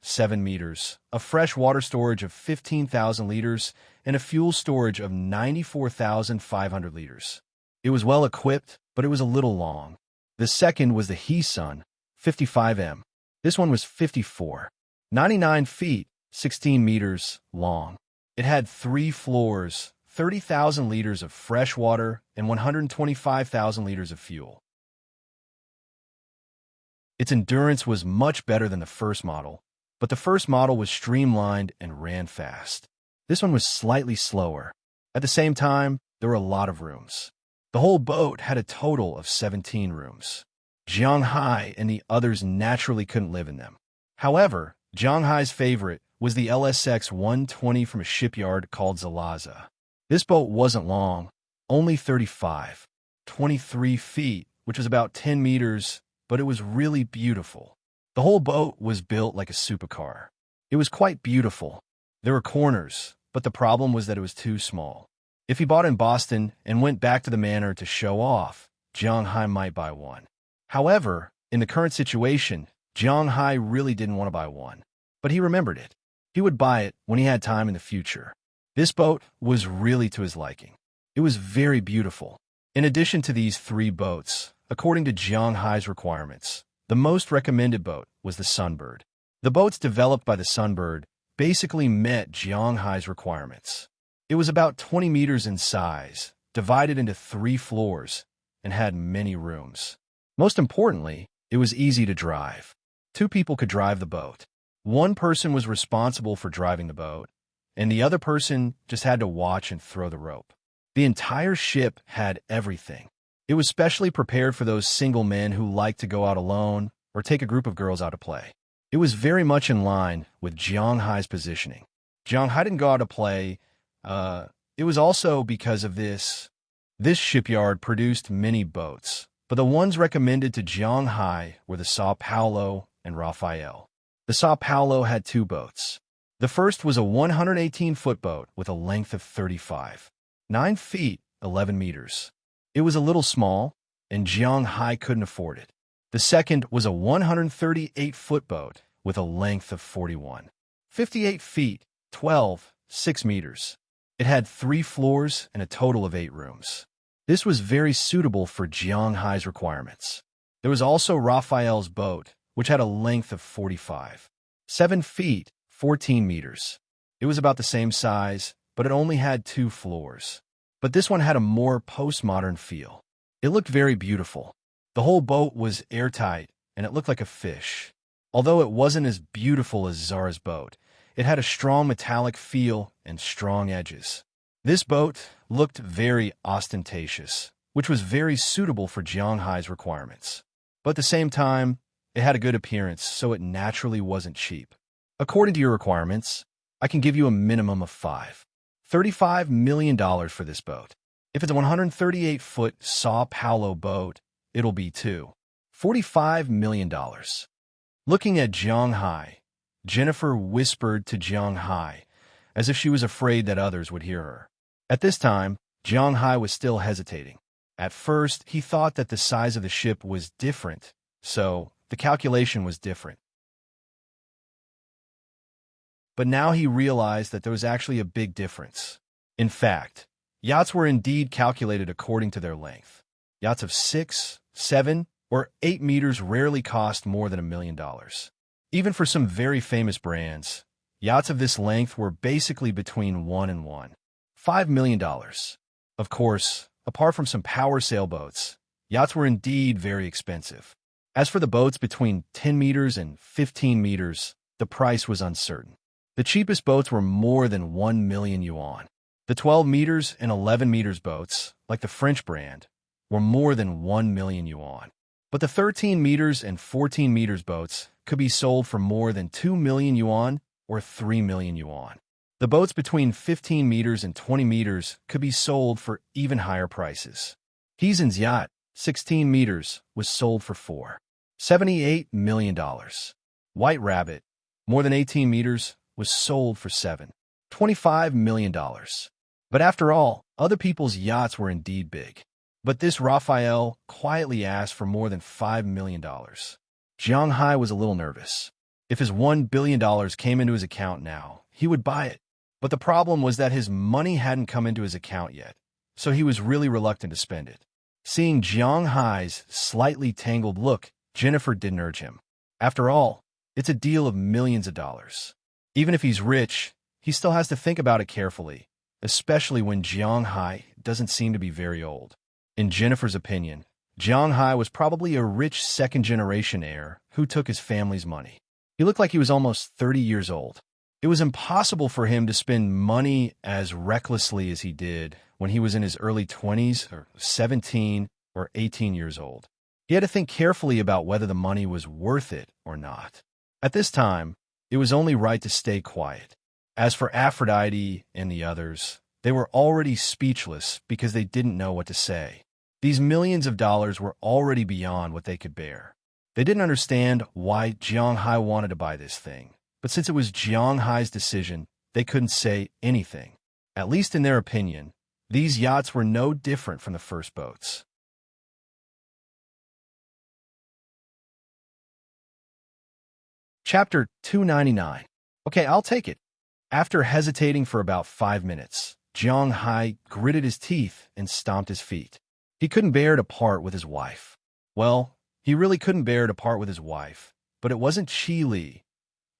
7 meters, a fresh water storage of 15,000 liters, and a fuel storage of 94,500 liters. It was well equipped, but it was a little long. The second was the He-Sun, 55M. This one was 99 feet, 16 meters long. It had 3 floors, 30,000 liters of fresh water, and 125,000 liters of fuel. Its endurance was much better than the first model, but the first model was streamlined and ran fast. This one was slightly slower. At the same time, there were a lot of rooms. The whole boat had a total of 17 rooms. Jiang Hai and the others naturally couldn't live in them. However, Jiang Hai's favorite was the LSX 120 from a shipyard called Zalaza. This boat wasn't long, only 23 feet, which was about 10 meters, but it was really beautiful. The whole boat was built like a supercar. It was quite beautiful. There were corners, but the problem was that it was too small. If he bought in Boston and went back to the manor to show off, Jiang Hai might buy one. However, in the current situation, Jiang Hai really didn't want to buy one, but he remembered it. He would buy it when he had time in the future. This boat was really to his liking. It was very beautiful. In addition to these 3 boats, according to Jiang Hai's requirements, the most recommended boat was the Sunbird. The boats developed by the Sunbird basically met Jiang Hai's requirements. It was about 20 meters in size, divided into 3 floors, and had many rooms. Most importantly, it was easy to drive. 2 people could drive the boat. One person was responsible for driving the boat, and the other person just had to watch and throw the rope. The entire ship had everything. It was specially prepared for those single men who liked to go out alone or take a group of girls out to play. It was very much in line with Jiang Hai's positioning. Jiang Hai didn't go out to play. It was also because of this. This shipyard produced many boats, but the ones recommended to Jiang Hai were the Sao Paulo and Rafael. The Sao Paulo had 2 boats. The first was a 118-foot boat with a length of 9 feet, 11 meters. It was a little small, and Jiang Hai couldn't afford it. The second was a 138-foot boat with a length of 58 feet, 6 meters. It had 3 floors and a total of 8 rooms. This was very suitable for Jiang Hai's requirements. There was also Raphael's boat, which had a length of 7 feet, 14 meters. It was about the same size, but it only had 2 floors. But this one had a more postmodern feel. It looked very beautiful. The whole boat was airtight, and it looked like a fish. Although it wasn't as beautiful as Zara's boat, it had a strong metallic feel and strong edges. This boat looked very ostentatious, which was very suitable for Jianghai's requirements. But at the same time, it had a good appearance, so it naturally wasn't cheap. According to your requirements, I can give you a minimum of $35 million for this boat. If it's a 138-foot Sao Paulo boat, it'll be $45 million. Looking at Jianghai, Jennifer whispered to Jianghai, as if she was afraid that others would hear her. At this time, Jianghai was still hesitating. At first, he thought that the size of the ship was different, so the calculation was different. But now he realized that there was actually a big difference. In fact, yachts were indeed calculated according to their length. Yachts of 6, 7, or 8 meters rarely cost more than $1 million. Even for some very famous brands, yachts of this length were basically between $1 and $5 million. Of course, apart from some power sailboats, yachts were indeed very expensive. As for the boats between 10 meters and 15 meters, the price was uncertain. The cheapest boats were more than 1 million yuan. The 12 meters and 11 meters boats, like the French brand, were more than 1 million yuan. But the 13 meters and 14 meters boats could be sold for more than 2 million yuan or 3 million yuan. The boats between 15 meters and 20 meters could be sold for even higher prices. Heezen's yacht, 16 meters, was sold for $78 million. White Rabbit, more than 18 meters, was sold for $25 million. But after all, other people's yachts were indeed big. But this Raphael quietly asked for more than $5 million. Jianghai was a little nervous. If his $1 billion came into his account now, he would buy it. But the problem was that his money hadn't come into his account yet, so he was really reluctant to spend it. Seeing Jianghai's slightly tangled look, Jennifer didn't urge him. After all, it's a deal of millions of dollars. Even if he's rich, he still has to think about it carefully, especially when Jianghai doesn't seem to be very old. In Jennifer's opinion, Jianghai was probably a rich second-generation heir who took his family's money. He looked like he was almost 30 years old. It was impossible for him to spend money as recklessly as he did when he was in his early 20s or 17 or 18 years old. He had to think carefully about whether the money was worth it or not. At this time, it was only right to stay quiet. As for Aphrodite and the others, they were already speechless because they didn't know what to say. These millions of dollars were already beyond what they could bear. They didn't understand why Jianghai wanted to buy this thing, but since it was Jianghai's decision, they couldn't say anything. At least in their opinion, these yachts were no different from the first boats. Chapter 299. Okay, I'll take it. After hesitating for about 5 minutes, Jianghai gritted his teeth and stomped his feet. He couldn't bear to part with his wife. Well, he really couldn't bear to part with his wife, but it wasn't Qi Li.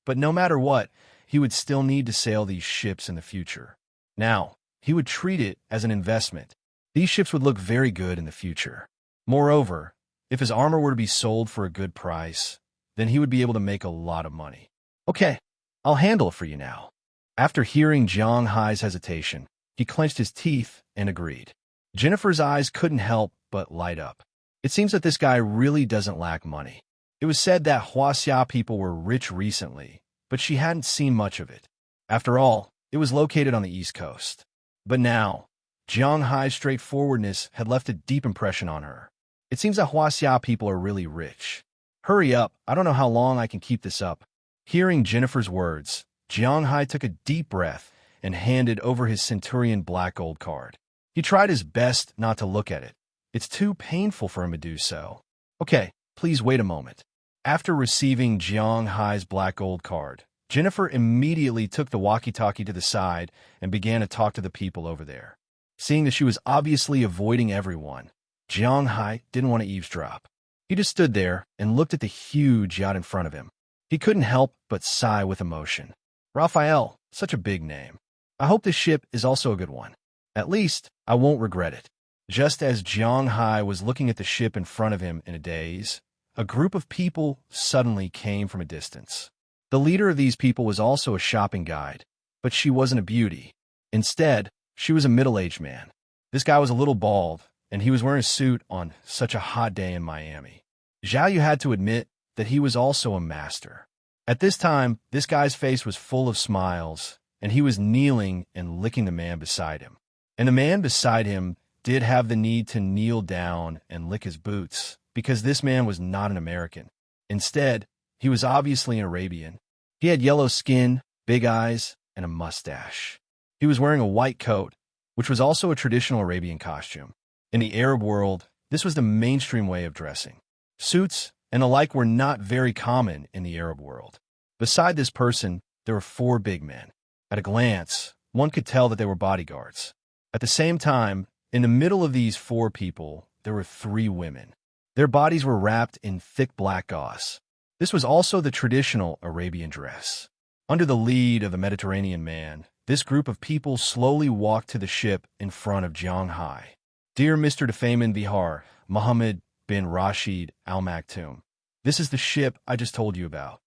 But no matter what, he would still need to sail these ships in the future. Now, he would treat it as an investment. These ships would look very good in the future. Moreover, if his armor were to be sold for a good price, then he would be able to make a lot of money. Okay, I'll handle it for you now. After hearing Jianghai's hesitation, he clenched his teeth and agreed. Jennifer's eyes couldn't help but light up. It seems that this guy really doesn't lack money. It was said that Huaxia people were rich recently, but she hadn't seen much of it. After all, it was located on the East Coast. But now, Jianghai's straightforwardness had left a deep impression on her. It seems that Huaxia people are really rich. Hurry up, I don't know how long I can keep this up. Hearing Jennifer's words, Jianghai took a deep breath and handed over his Centurion black gold card. He tried his best not to look at it. It's too painful for him to do so. Okay, please wait a moment. After receiving Jianghai's black gold card, Jennifer immediately took the walkie-talkie to the side and began to talk to the people over there. Seeing that she was obviously avoiding everyone, Jianghai didn't want to eavesdrop. He just stood there and looked at the huge yacht in front of him. He couldn't help but sigh with emotion. Raphael, such a big name. I hope this ship is also a good one. At least, I won't regret it. Just as Jiang Hai was looking at the ship in front of him in a daze, a group of people suddenly came from a distance. The leader of these people was also a shopping guide, but she wasn't a beauty. Instead, she was a middle-aged man. This guy was a little bald, and he was wearing a suit on such a hot day in Miami. Zhao Yu had to admit that he was also a master. At this time, this guy's face was full of smiles, and he was kneeling and licking the man beside him. And the man beside him did have the need to kneel down and lick his boots, because this man was not an American. Instead, he was obviously an Arabian. He had yellow skin, big eyes, and a mustache. He was wearing a white coat, which was also a traditional Arabian costume. In the Arab world, this was the mainstream way of dressing. Suits and the like were not very common in the Arab world. Beside this person, there were 4 big men. At a glance, one could tell that they were bodyguards. At the same time, in the middle of these 4 people, there were 3 women. Their bodies were wrapped in thick black gauze. This was also the traditional Arabian dress. Under the lead of the Mediterranean man, this group of people slowly walked to the ship in front of Jiang Hai. Dear Mr. Defayman Bihar, Mohammed bin Rashid Al Maktoum, this is the ship I just told you about.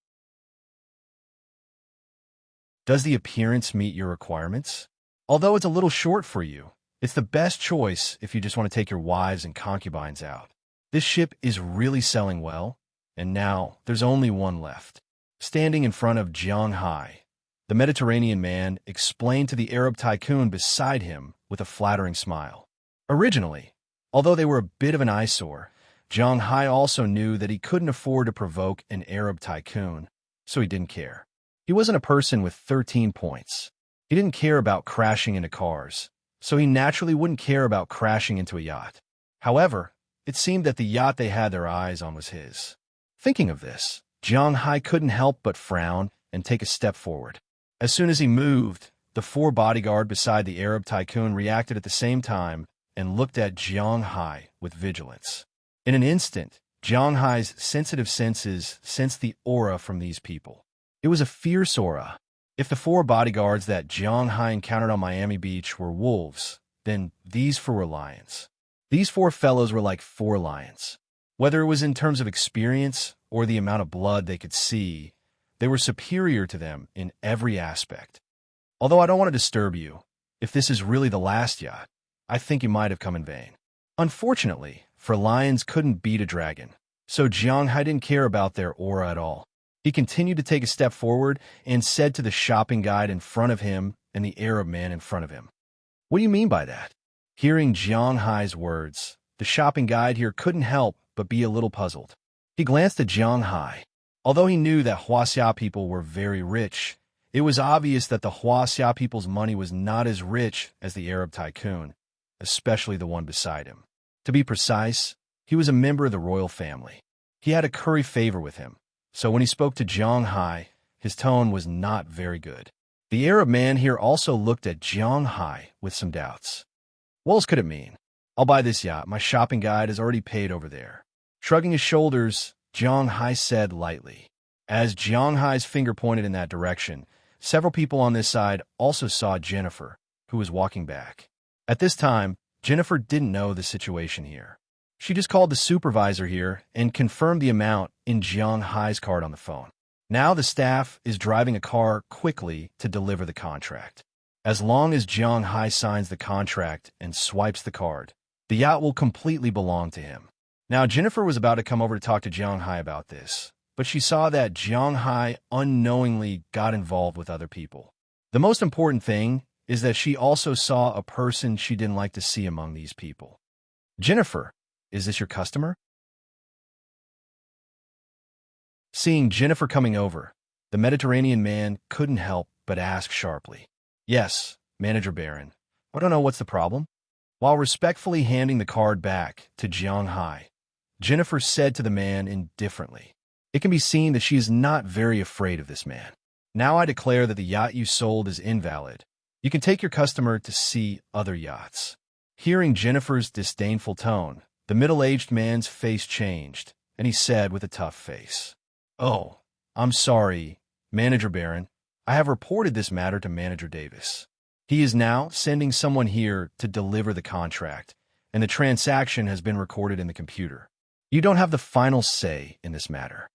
Does the appearance meet your requirements? Although it's a little short for you, it's the best choice if you just want to take your wives and concubines out. This ship is really selling well, and now there's only one left. Standing in front of Jiang Hai, the Mediterranean man explained to the Arab tycoon beside him with a flattering smile. Originally, although they were a bit of an eyesore, Jiang Hai also knew that he couldn't afford to provoke an Arab tycoon, so he didn't care. He wasn't a person with 13 points. He didn't care about crashing into cars, so he naturally wouldn't care about crashing into a yacht. However, it seemed that the yacht they had their eyes on was his. Thinking of this, Jiang Hai couldn't help but frown and take a step forward. As soon as he moved, the 4 bodyguards beside the Arab tycoon reacted at the same time and looked at Jiang Hai with vigilance. In an instant, Jiang Hai's sensitive senses sensed the aura from these people. It was a fierce aura. If the 4 bodyguards that Jiang Hai encountered on Miami Beach were wolves, then these 4 were lions. These 4 fellows were like 4 lions. Whether it was in terms of experience or the amount of blood they could see, they were superior to them in every aspect. Although I don't want to disturb you, if this is really the last yacht, I think you might have come in vain. Unfortunately, for lions couldn't beat a dragon, so Jiang Hai didn't care about their aura at all. He continued to take a step forward and said to the shopping guide in front of him and the Arab man in front of him, "What do you mean by that?" Hearing Jiang Hai's words, the shopping guide here couldn't help but be a little puzzled. He glanced at Jiang Hai. Although he knew that Huaxia people were very rich, it was obvious that the Huaxia people's money was not as rich as the Arab tycoon, especially the one beside him. To be precise, he was a member of the royal family. He had a curry favor with him, so when he spoke to Jiang Hai, his tone was not very good. The Arab man here also looked at Jiang Hai with some doubts. What else could it mean? I'll buy this yacht. My shopping guide has already paid over there. Shrugging his shoulders, Jiang Hai said lightly. As Jiang Hai's finger pointed in that direction, several people on this side also saw Jennifer, who was walking back. At this time, Jennifer didn't know the situation here. She just called the supervisor here and confirmed the amount in Jiang Hai's card on the phone. Now the staff is driving a car quickly to deliver the contract. As long as Jiang Hai signs the contract and swipes the card, the yacht will completely belong to him. Now Jennifer was about to come over to talk to Jiang Hai about this, but she saw that Jiang Hai unknowingly got involved with other people. The most important thing is that she also saw a person she didn't like to see among these people. Jennifer, is this your customer? Seeing Jennifer coming over, the Mediterranean man couldn't help but ask sharply. Yes, Manager Baron. I don't know what's the problem. While respectfully handing the card back to Jiang Hai, Jennifer said to the man indifferently, "It can be seen that she is not very afraid of this man. Now I declare that the yacht you sold is invalid. You can take your customer to see other yachts." Hearing Jennifer's disdainful tone, the middle-aged man's face changed, and he said with a tough face, "Oh, I'm sorry, Manager Baron. I have reported this matter to Manager Davis. He is now sending someone here to deliver the contract, and the transaction has been recorded in the computer. You don't have the final say in this matter."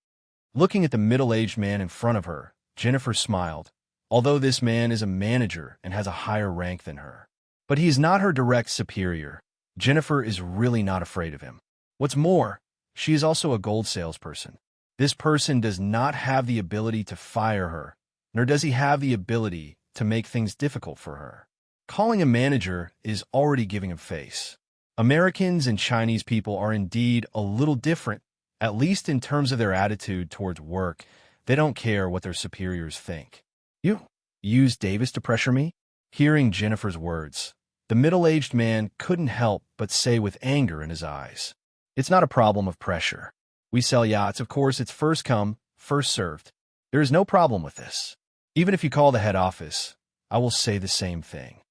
Looking at the middle-aged man in front of her, Jennifer smiled, although this man is a manager and has a higher rank than her. But he is not her direct superior. Jennifer is really not afraid of him. What's more, she is also a gold salesperson. This person does not have the ability to fire her, nor does he have the ability to make things difficult for her. Calling a manager is already giving him face. Americans and Chinese people are indeed a little different, at least in terms of their attitude towards work. They don't care what their superiors think. "You use Davis to pressure me?" Hearing Jennifer's words, the middle-aged man couldn't help but say with anger in his eyes, "It's not a problem of pressure. We sell yachts, of course it's first come, first served. There is no problem with this. Even if you call the head office, I will say the same thing."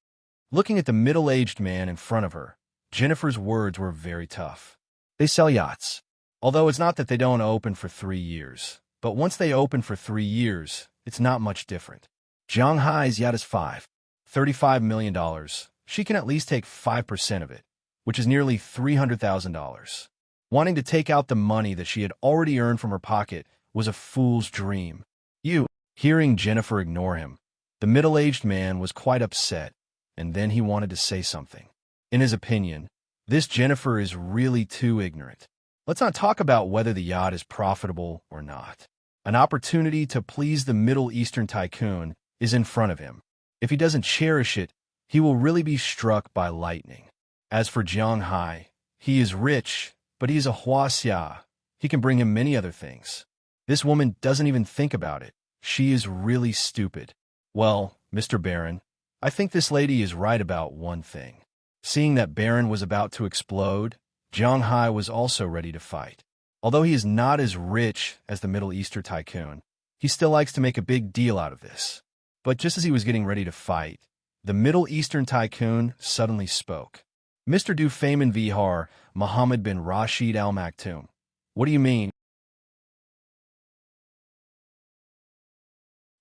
Looking at the middle-aged man in front of her, Jennifer's words were very tough. They sell yachts. Although it's not that they don't open for 3 years, but once they open for 3 years, it's not much different. Jiang Hai's yacht is $35 million. She can at least take 5% of it, which is nearly $300,000. Wanting to take out the money that she had already earned from her pocket was a fool's dream. Hearing Jennifer ignore him, the middle-aged man was quite upset, and then he wanted to say something. In his opinion, this Jennifer is really too ignorant. Let's not talk about whether the yacht is profitable or not. An opportunity to please the Middle Eastern tycoon is in front of him. If he doesn't cherish it, he will really be struck by lightning. As for Jiang Hai, he is rich, but he is a huaxia. He can bring him many other things. This woman doesn't even think about it. She is really stupid. Well, Mr. Baron, I think this lady is right about one thing. Seeing that Baron was about to explode, Jiang Hai was also ready to fight. Although he is not as rich as the Middle Eastern tycoon, he still likes to make a big deal out of this. But just as he was getting ready to fight, the Middle Eastern tycoon suddenly spoke. "Mr. Du Feynman Vihar, Mohammed bin Rashid Al Maktoum. What do you mean?"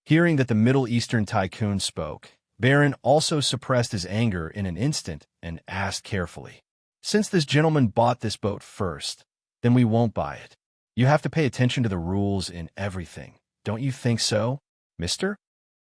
Hearing that the Middle Eastern tycoon spoke, Baron also suppressed his anger in an instant and asked carefully, "Since this gentleman bought this boat first, then we won't buy it. You have to pay attention to the rules in everything. Don't you think so, mister?"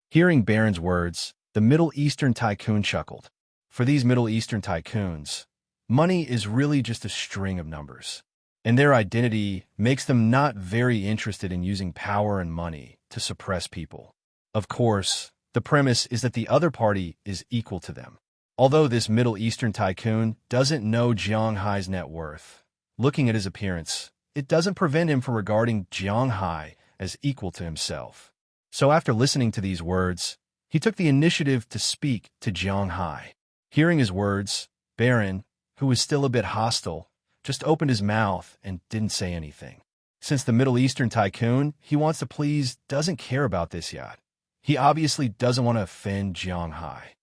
Hearing Baron's words, the Middle Eastern tycoon chuckled. For these Middle Eastern tycoons, money is really just a string of numbers, and their identity makes them not very interested in using power and money to suppress people. Of course, the premise is that the other party is equal to them. Although this Middle Eastern tycoon doesn't know Jiang Hai's net worth, looking at his appearance, it doesn't prevent him from regarding Jiang Hai as equal to himself. So after listening to these words, he took the initiative to speak to Jiang Hai. Hearing his words, Baron, who was still a bit hostile, just opened his mouth and didn't say anything. Since the Middle Eastern tycoon he wants to please doesn't care about this yacht, he obviously doesn't want to offend Jiang Hai.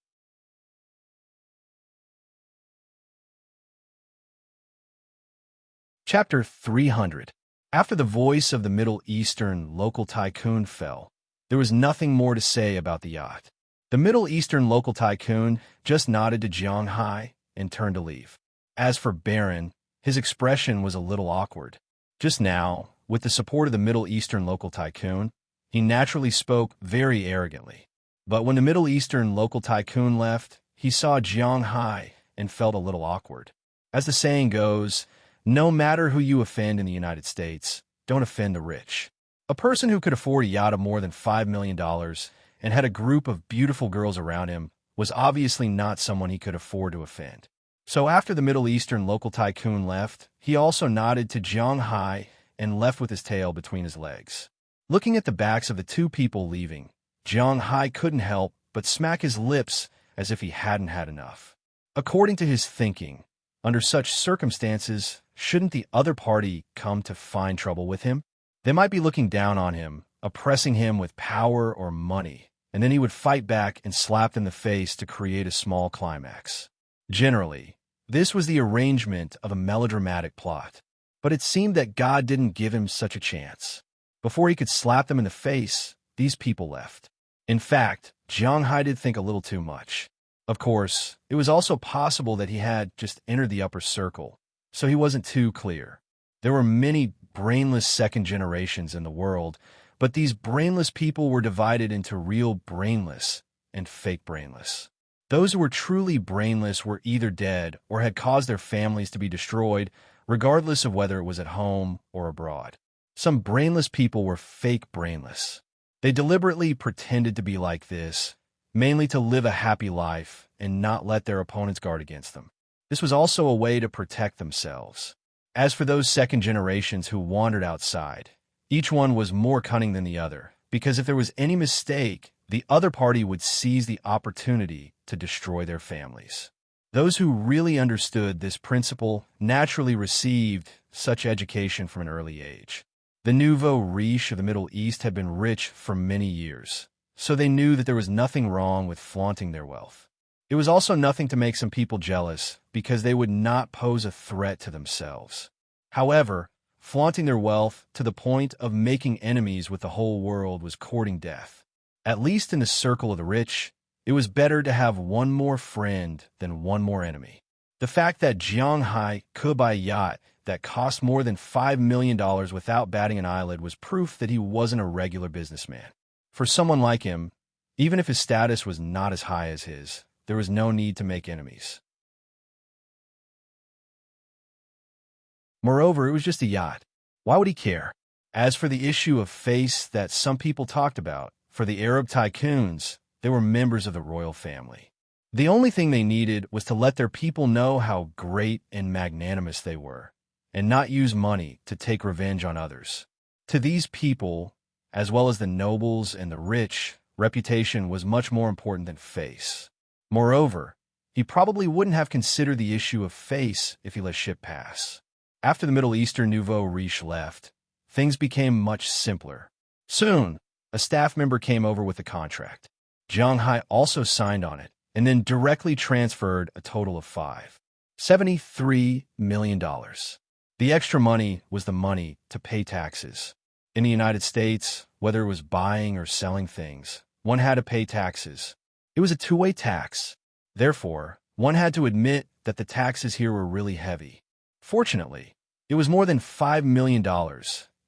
Chapter 300. After the voice of the Middle Eastern local tycoon fell, there was nothing more to say about the yacht. The Middle Eastern local tycoon just nodded to Jiang Hai and turned to leave. As for Baron, his expression was a little awkward. Just now, with the support of the Middle Eastern local tycoon, he naturally spoke very arrogantly. But when the Middle Eastern local tycoon left, he saw Jiang Hai and felt a little awkward. As the saying goes, no matter who you offend in the United States, don't offend the rich. A person who could afford a yacht of more than $5 million and had a group of beautiful girls around him was obviously not someone he could afford to offend. So after the Middle Eastern local tycoon left, he also nodded to Jiang Hai and left with his tail between his legs. Looking at the backs of the two people leaving, Jiang Hai couldn't help but smack his lips as if he hadn't had enough. According to his thinking, under such circumstances, shouldn't the other party come to find trouble with him? They might be looking down on him, oppressing him with power or money, and then he would fight back and slap them in the face to create a small climax. Generally, this was the arrangement of a melodramatic plot. But it seemed that God didn't give him such a chance. Before he could slap them in the face, these people left. In fact, Jiang Hai did think a little too much. Of course, it was also possible that he had just entered the upper circle, so he wasn't too clear. There were many brainless second generations in the world, but these brainless people were divided into real brainless and fake brainless. Those who were truly brainless were either dead or had caused their families to be destroyed, regardless of whether it was at home or abroad. Some brainless people were fake brainless. They deliberately pretended to be like this, mainly to live a happy life and not let their opponents guard against them. This was also a way to protect themselves. As for those second generations who wandered outside, each one was more cunning than the other, because if there was any mistake, the other party would seize the opportunity to destroy their families. Those who really understood this principle naturally received such education from an early age. The nouveau riche of the Middle East had been rich for many years, so they knew that there was nothing wrong with flaunting their wealth. It was also nothing to make some people jealous, because they would not pose a threat to themselves. However, flaunting their wealth to the point of making enemies with the whole world was courting death. At least in the circle of the rich, it was better to have one more friend than one more enemy. The fact that Jiang Hai could buy a yacht that cost more than $5 million without batting an eyelid was proof that he wasn't a regular businessman. For someone like him, even if his status was not as high as his, there was no need to make enemies. Moreover, it was just a yacht. Why would he care? As for the issue of face that some people talked about, for the Arab tycoons, they were members of the royal family. The only thing they needed was to let their people know how great and magnanimous they were, and not use money to take revenge on others. To these people, as well as the nobles and the rich, reputation was much more important than face. Moreover, he probably wouldn't have considered the issue of face if he let ship pass. After the Middle Eastern nouveau riche left, things became much simpler. Soon, a staff member came over with the contract. Jiang Hai also signed on it, and then directly transferred a total of $73 million. The extra money was the money to pay taxes. In the United States, whether it was buying or selling things, one had to pay taxes. It was a two-way tax. Therefore, one had to admit that the taxes here were really heavy. Fortunately, it was more than $5 million,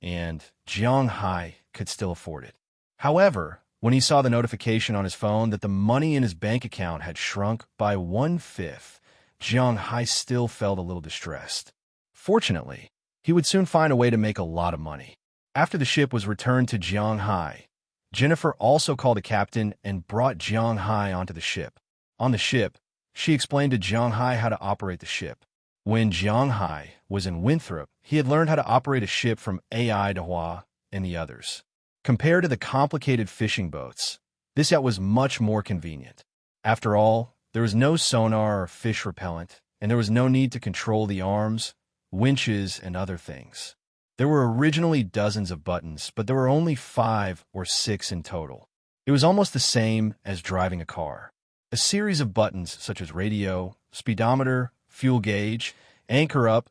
and Jiang Hai could still afford it. However, when he saw the notification on his phone that the money in his bank account had shrunk by 1/5, Jiang Hai still felt a little distressed. Fortunately, he would soon find a way to make a lot of money. After the ship was returned to Jiang Hai, Jennifer also called the captain and brought Jiang Hai onto the ship. On the ship, she explained to Jiang Hai how to operate the ship. When Jiang Hai was in Winthrop, he had learned how to operate a ship from Ai to Hua and the others. Compared to the complicated fishing boats, this yacht was much more convenient. After all, there was no sonar or fish repellent, and there was no need to control the arms, winches, and other things. There were originally dozens of buttons, but there were only 5 or 6 in total. It was almost the same as driving a car. A series of buttons such as radio, speedometer, fuel gauge, anchor up,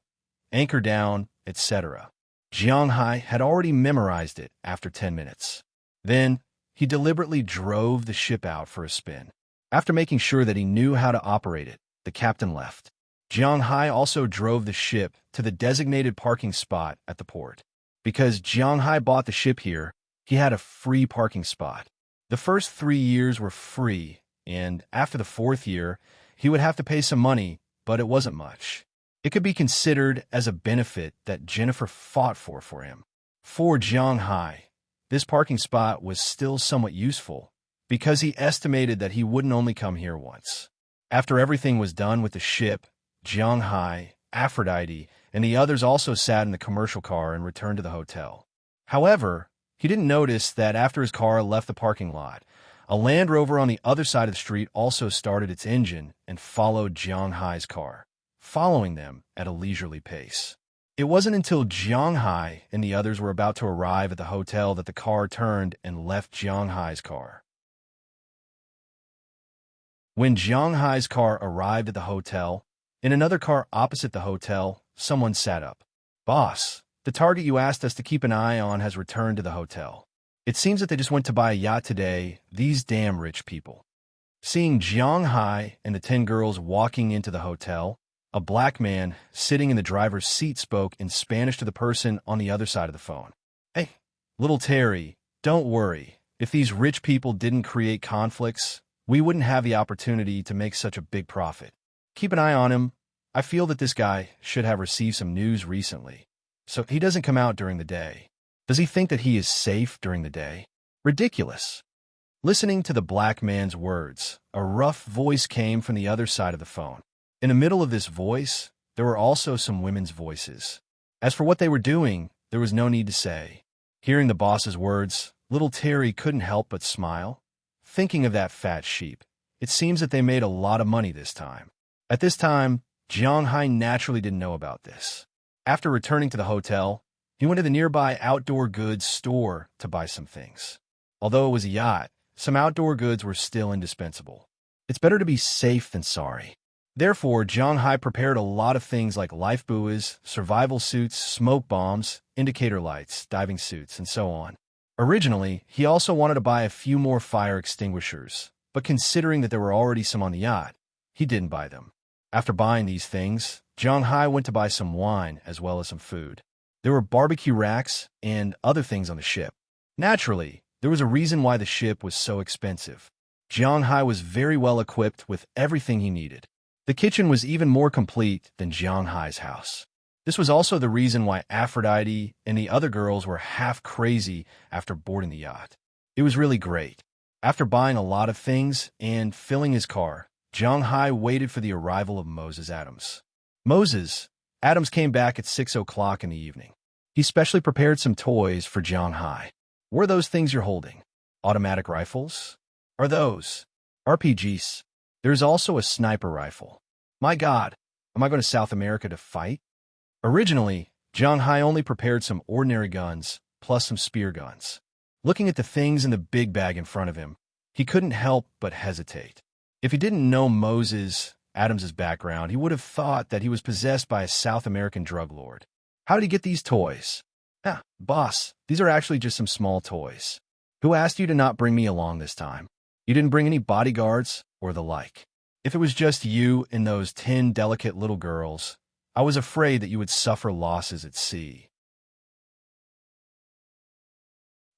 anchor down, etc. Jiang Hai had already memorized it after 10 minutes. Then, he deliberately drove the ship out for a spin. After making sure that he knew how to operate it, the captain left. Jiang Hai also drove the ship to the designated parking spot at the port. Because Jiang Hai bought the ship here, he had a free parking spot. The first 3 years were free, and after the 4th year, he would have to pay some money, but it wasn't much. It could be considered as a benefit that Jennifer fought for him. For Jiang Hai, this parking spot was still somewhat useful, because he estimated that he wouldn't only come here once. After everything was done with the ship, Jiang Hai, Aphrodite, and the others also sat in the commercial car and returned to the hotel. However, he didn't notice that after his car left the parking lot, a Land Rover on the other side of the street also started its engine and followed Jiang Hai's car, following them at a leisurely pace. It wasn't until Jiang Hai and the others were about to arrive at the hotel that the car turned and left Jiang Hai's car. When Jiang Hai's car arrived at the hotel, in another car opposite the hotel, someone sat up. Boss, the target you asked us to keep an eye on has returned to the hotel. It seems that they just went to buy a yacht today, these damn rich people. Seeing Jiang Hai and the 10 girls walking into the hotel, a black man sitting in the driver's seat spoke in Spanish to the person on the other side of the phone. Hey, little Terry, don't worry. If these rich people didn't create conflicts, we wouldn't have the opportunity to make such a big profit. Keep an eye on him. I feel that this guy should have received some news recently, so he doesn't come out during the day. Does he think that he is safe during the day? Ridiculous. Listening to the black man's words, a rough voice came from the other side of the phone. In the middle of this voice, there were also some women's voices. As for what they were doing, there was no need to say. Hearing the boss's words, little Terry couldn't help but smile. Thinking of that fat sheep, it seems that they made a lot of money this time. At this time, Jiang Hai naturally didn't know about this. After returning to the hotel, he went to the nearby outdoor goods store to buy some things. Although it was a yacht, some outdoor goods were still indispensable. It's better to be safe than sorry. Therefore, Jiang Hai prepared a lot of things like life buoys, survival suits, smoke bombs, indicator lights, diving suits, and so on. Originally, he also wanted to buy a few more fire extinguishers, but considering that there were already some on the yacht, he didn't buy them. After buying these things, Jiang Hai went to buy some wine as well as some food. There were barbecue racks and other things on the ship. Naturally, there was a reason why the ship was so expensive. Jiang Hai was very well equipped with everything he needed. The kitchen was even more complete than Jiang Hai's house. This was also the reason why Aphrodite and the other girls were half crazy after boarding the yacht. It was really great. After buying a lot of things and filling his car, Jiang Hai waited for the arrival of Moses Adams. Moses Adams came back at 6 o'clock in the evening. He specially prepared some toys for Jiang Hai. What are those things you're holding? Automatic rifles? Are those RPGs? There's also a sniper rifle. My God, am I going to South America to fight? Originally, Jiang Hai only prepared some ordinary guns, plus some spear guns. Looking at the things in the big bag in front of him, he couldn't help but hesitate. If he didn't know Moses Adams's background, he would have thought that he was possessed by a South American drug lord. How did he get these toys? Boss, these are actually just some small toys. Who asked you to not bring me along this time? You didn't bring any bodyguards or the like. If it was just you and those 10 delicate little girls, I was afraid that you would suffer losses at sea.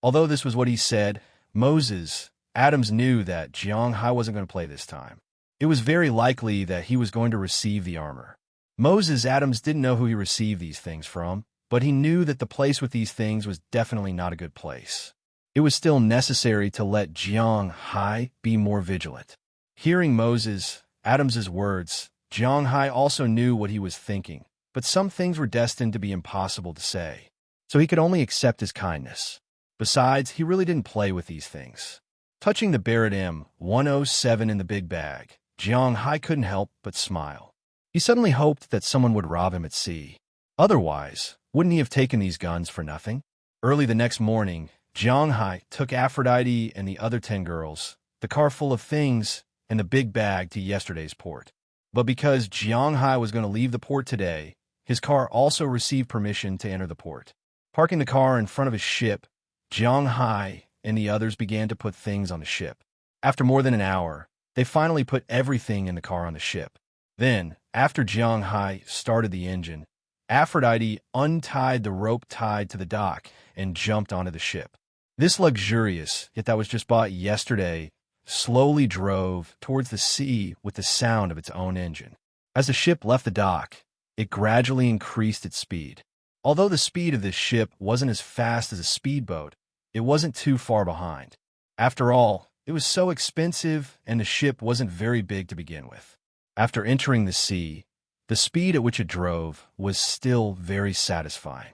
Although this was what he said, Moses Adams knew that Jiang Hai wasn't going to play this time. It was very likely that he was going to receive the armor. Moses Adams didn't know who he received these things from, but he knew that the place with these things was definitely not a good place. It was still necessary to let Jiang Hai be more vigilant. Hearing Moses Adams's words, Jiang Hai also knew what he was thinking, but some things were destined to be impossible to say, so he could only accept his kindness. Besides, he really didn't play with these things. Touching the Barrett M107 in the big bag, Jiang Hai couldn't help but smile. He suddenly hoped that someone would rob him at sea. Otherwise, wouldn't he have taken these guns for nothing? Early the next morning, Jiang Hai took Aphrodite and the other 10 girls, the car full of things, and the big bag to yesterday's port. But because Jiang Hai was going to leave the port today, his car also received permission to enter the port. Parking the car in front of his ship, Jiang Hai and the others began to put things on the ship. After more than an hour, they finally put everything in the car on the ship. Then, after Jiang Hai started the engine, Aphrodite untied the rope tied to the dock and jumped onto the ship. This luxurious, yet that was just bought yesterday, slowly drove towards the sea with the sound of its own engine. As the ship left the dock, it gradually increased its speed. Although the speed of this ship wasn't as fast as a speedboat, it wasn't too far behind. After all, it was so expensive and the ship wasn't very big to begin with. After entering the sea, the speed at which it drove was still very satisfying.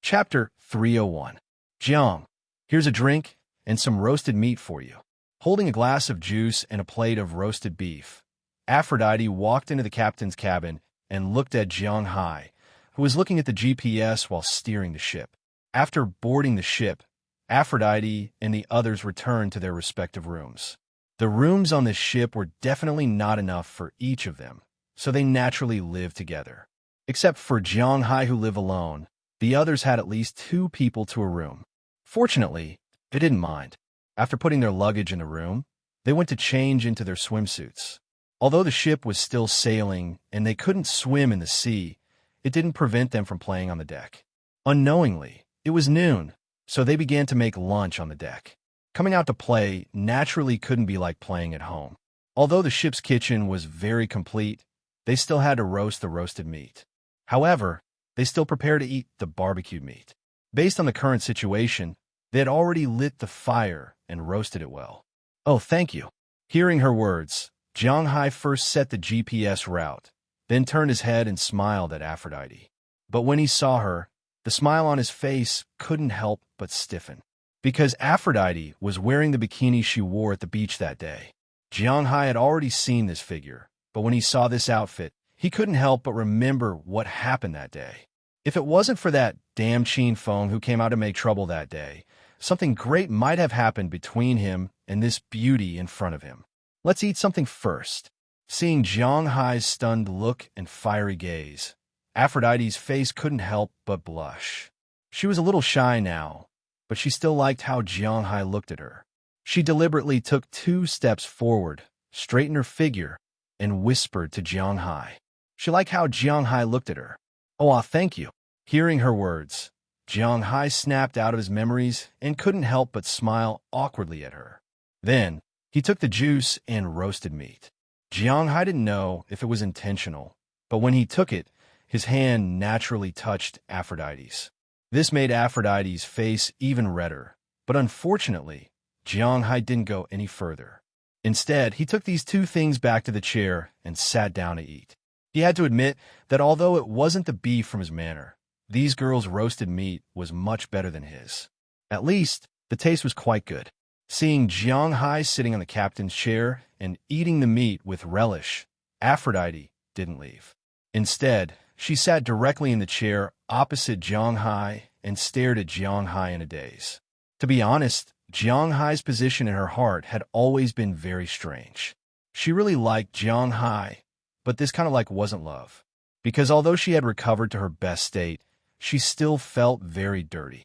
Chapter 301. Jiang, here's a drink and some roasted meat for you. Holding a glass of juice and a plate of roasted beef, Aphrodite walked into the captain's cabin and looked at Jiang Hai, who was looking at the GPS while steering the ship. After boarding the ship, Aphrodite and the others returned to their respective rooms. The rooms on this ship were definitely not enough for each of them, so they naturally lived together. Except for Jianghai, who lived alone, the others had at least 2 people to a room. Fortunately, they didn't mind. After putting their luggage in the room, they went to change into their swimsuits. Although the ship was still sailing and they couldn't swim in the sea, it didn't prevent them from playing on the deck. Unknowingly, it was noon, so they began to make lunch on the deck. Coming out to play naturally couldn't be like playing at home. Although the ship's kitchen was very complete, they still had to roast the roasted meat. However, they still prepared to eat the barbecued meat. Based on the current situation, they had already lit the fire and roasted it well. Oh, thank you. Hearing her words, Jianghai first set the GPS route, then turned his head and smiled at Aphrodite. But when he saw her, the smile on his face couldn't help but stiffen. Because Aphrodite was wearing the bikini she wore at the beach that day. Jianghai had already seen this figure, but when he saw this outfit, he couldn't help but remember what happened that day. If it wasn't for that damn Chin Feng who came out to make trouble that day, something great might have happened between him and this beauty in front of him. Let's eat something first. Seeing Jianghai's stunned look and fiery gaze, Aphrodite's face couldn't help but blush. She was a little shy now, but she still liked how Jianghai looked at her. She deliberately took 2 steps forward, straightened her figure, and whispered to Jianghai. She liked how Jianghai looked at her. Oh, thank you. Hearing her words, Jianghai snapped out of his memories and couldn't help but smile awkwardly at her. Then, he took the juice and roasted meat. Jianghai didn't know if it was intentional, but when he took it, his hand naturally touched Aphrodite's. This made Aphrodite's face even redder, but unfortunately, Jianghai didn't go any further. Instead, he took these 2 things back to the chair and sat down to eat. He had to admit that although it wasn't the beef from his manor, these girls' roasted meat was much better than his. At least, the taste was quite good. Seeing Jianghai sitting on the captain's chair and eating the meat with relish, Aphrodite didn't leave. Instead, she sat directly in the chair opposite Jianghai and stared at Jianghai in a daze. To be honest, Jianghai's position in her heart had always been very strange. She really liked Jianghai, but this kind of like wasn't love. Because although she had recovered to her best state, she still felt very dirty.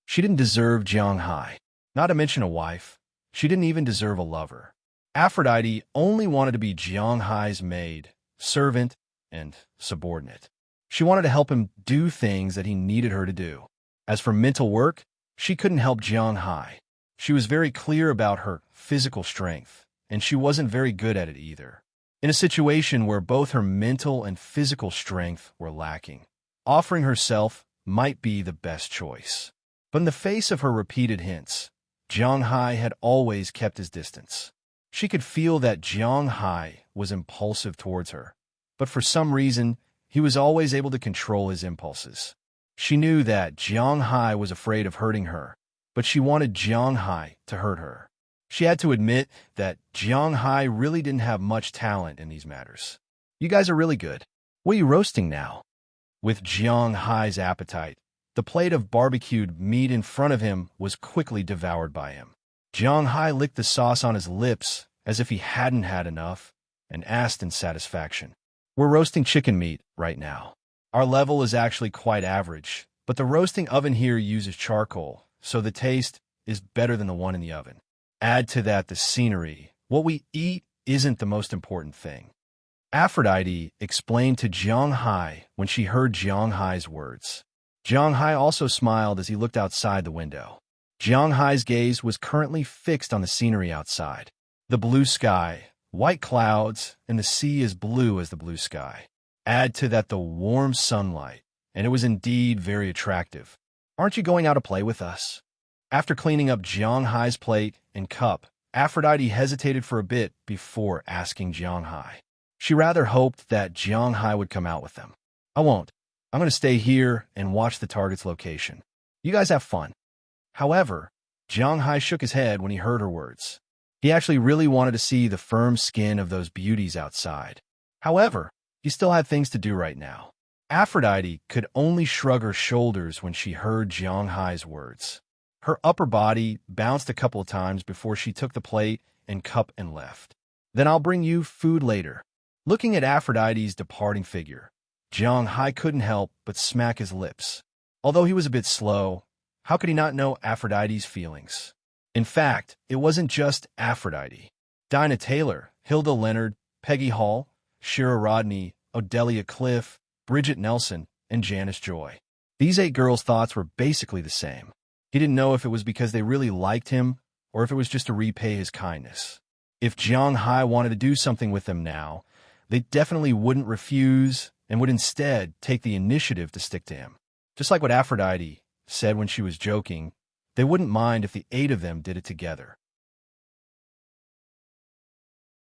She didn't deserve Jianghai, not to mention a wife. She didn't even deserve a lover. Aphrodite only wanted to be Jianghai's maid, servant, and subordinate. She wanted to help him do things that he needed her to do. As for mental work, she couldn't help Jianghai. She was very clear about her physical strength, and she wasn't very good at it either. In a situation where both her mental and physical strength were lacking, offering herself might be the best choice. But in the face of her repeated hints, Jianghai had always kept his distance. She could feel that Jianghai was impulsive towards her, but for some reason, he was always able to control his impulses. She knew that Jianghai was afraid of hurting her, but she wanted Jianghai to hurt her. She had to admit that Jianghai really didn't have much talent in these matters. You guys are really good. What are you roasting now? With Jianghai's appetite, the plate of barbecued meat in front of him was quickly devoured by him. Jianghai licked the sauce on his lips as if he hadn't had enough and asked in satisfaction. We're roasting chicken meat right now. Our level is actually quite average, but the roasting oven here uses charcoal, so the taste is better than the one in the oven. Add to that the scenery. What we eat isn't the most important thing. Aphrodite explained to Jianghai when she heard Jianghai's words. Jianghai also smiled as he looked outside the window. Jianghai's gaze was currently fixed on the scenery outside. The blue sky, white clouds, and the sea as blue as the blue sky. Add to that the warm sunlight, and it was indeed very attractive. Aren't you going out to play with us? After cleaning up Jianghai's plate and cup, Aphrodite hesitated for a bit before asking Jianghai. She rather hoped that Jianghai would come out with them. I won't. I'm going to stay here and watch the target's location. You guys have fun. However, Jianghai shook his head when he heard her words. He actually really wanted to see the firm skin of those beauties outside. However, he still had things to do right now. Aphrodite could only shrug her shoulders when she heard Jianghai's words. Her upper body bounced a couple of times before she took the plate and cup and left. Then I'll bring you food later. Looking at Aphrodite's departing figure, Jiang Hai couldn't help but smack his lips. Although he was a bit slow, how could he not know Aphrodite's feelings? In fact, it wasn't just Aphrodite. Dinah Taylor, Hilda Leonard, Peggy Hall, Shira Rodney, Odelia Cliff, Bridget Nelson, and Janice Joy. These 8 girls' thoughts were basically the same. He didn't know if it was because they really liked him or if it was just to repay his kindness. If Jiang Hai wanted to do something with them now, they definitely wouldn't refuse and would instead take the initiative to stick to him. Just like what Aphrodite said when she was joking, they wouldn't mind if the 8 of them did it together.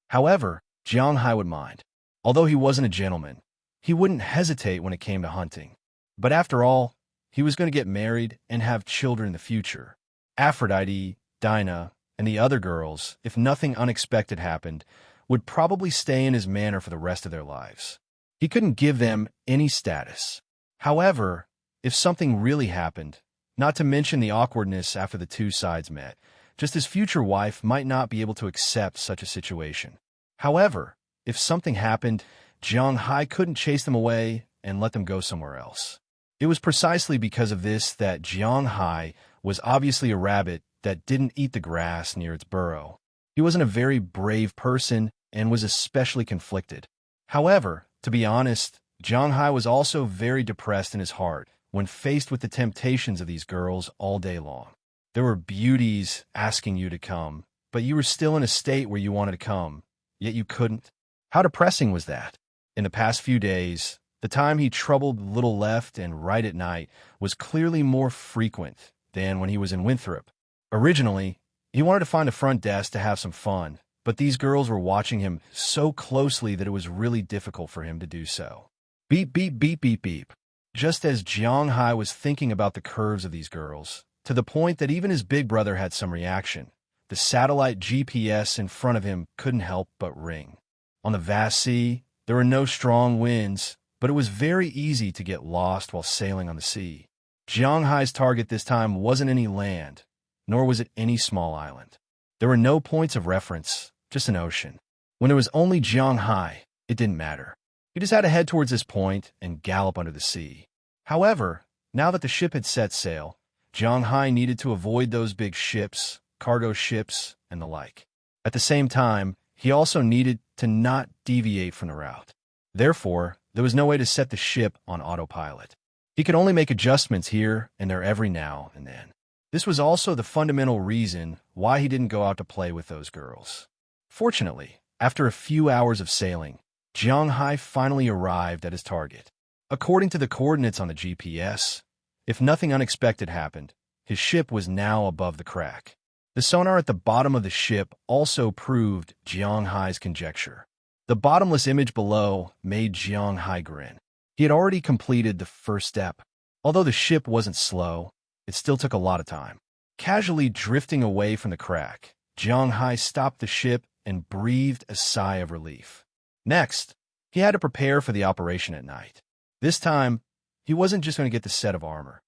However, Jiang Hai would mind. Although he wasn't a gentleman, he wouldn't hesitate when it came to hunting. But after all, he was going to get married and have children in the future. Aphrodite, Dinah, and the other girls, if nothing unexpected happened, would probably stay in his manor for the rest of their lives. He couldn't give them any status. However, if something really happened, not to mention the awkwardness after the 2 sides met, just his future wife might not be able to accept such a situation. However, if something happened, Jiang Hai couldn't chase them away and let them go somewhere else. It was precisely because of this that Jiang Hai was obviously a rabbit that didn't eat the grass near its burrow. He wasn't a very brave person and was especially conflicted. However, to be honest, Jiang Hai was also very depressed in his heart when faced with the temptations of these girls all day long. There were beauties asking you to come, but you were still in a state where you wanted to come, yet you couldn't. How depressing was that? In the past few days, the time he troubled Little Left and Right at Night was clearly more frequent than when he was in Winthrop. Originally, he wanted to find a front desk to have some fun, but these girls were watching him so closely that it was really difficult for him to do so. Beep, beep, beep, beep, beep. Just as Jiang Hai was thinking about the curves of these girls, to the point that even his big brother had some reaction, the satellite GPS in front of him couldn't help but ring. On the vast sea, there were no strong winds, but it was very easy to get lost while sailing on the sea. Jiang Hai's target this time wasn't any land, nor was it any small island. There were no points of reference, just an ocean. When there was only Jiang Hai, it didn't matter. He just had to head towards this point and gallop under the sea. However, now that the ship had set sail, Jiang Hai needed to avoid those big ships, cargo ships, and the like. At the same time, he also needed to not deviate from the route. Therefore, there was no way to set the ship on autopilot. He could only make adjustments here and there every now and then. This was also the fundamental reason why he didn't go out to play with those girls. Fortunately, after a few hours of sailing, Jiang Hai finally arrived at his target. According to the coordinates on the GPS, if nothing unexpected happened, his ship was now above the crack. The sonar at the bottom of the ship also proved Jiang Hai's conjecture. The bottomless image below made Jiang Hai grin. He had already completed the first step. Although the ship wasn't slow, it still took a lot of time. Casually drifting away from the crack, Jiang Hai stopped the ship and breathed a sigh of relief. Next, he had to prepare for the operation at night. This time, he wasn't just going to get the set of armor.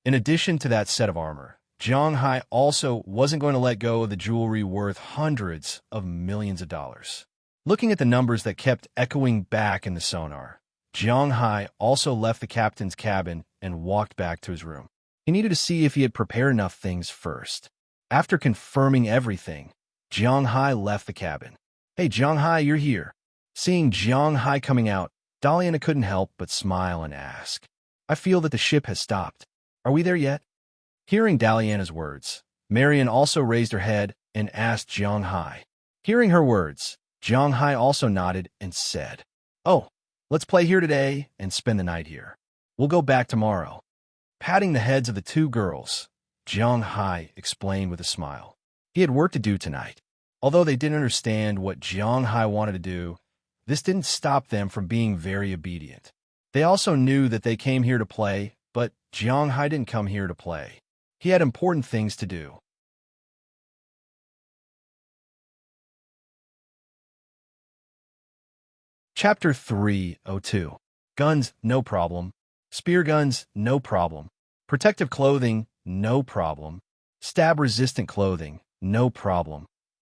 In addition to that set of armor, Jiang Hai also wasn't going to let go of the jewelry worth hundreds of millions of dollars. Looking at the numbers that kept echoing back in the sonar, Jiang Hai also left the captain's cabin and walked back to his room. He needed to see if he had prepared enough things first. After confirming everything, Jiang Hai left the cabin. "Hey, Jiang Hai, you're here." Seeing Jiang Hai coming out, Daliana couldn't help but smile and ask, "I feel that the ship has stopped. Are we there yet?" Hearing Daliana's words, Marian also raised her head and asked Jiang Hai. Hearing her words, Jiang Hai also nodded and said, "Oh, let's play here today and spend the night here. We'll go back tomorrow." Patting the heads of the 2 girls, Jiang Hai explained with a smile. He had work to do tonight. Although they didn't understand what Jiang Hai wanted to do, this didn't stop them from being very obedient. They also knew that they came here to play, but Jiang Hai didn't come here to play. He had important things to do. Chapter 302. Guns, no problem. Spear guns, no problem. Protective clothing, no problem. Stab-resistant clothing, no problem.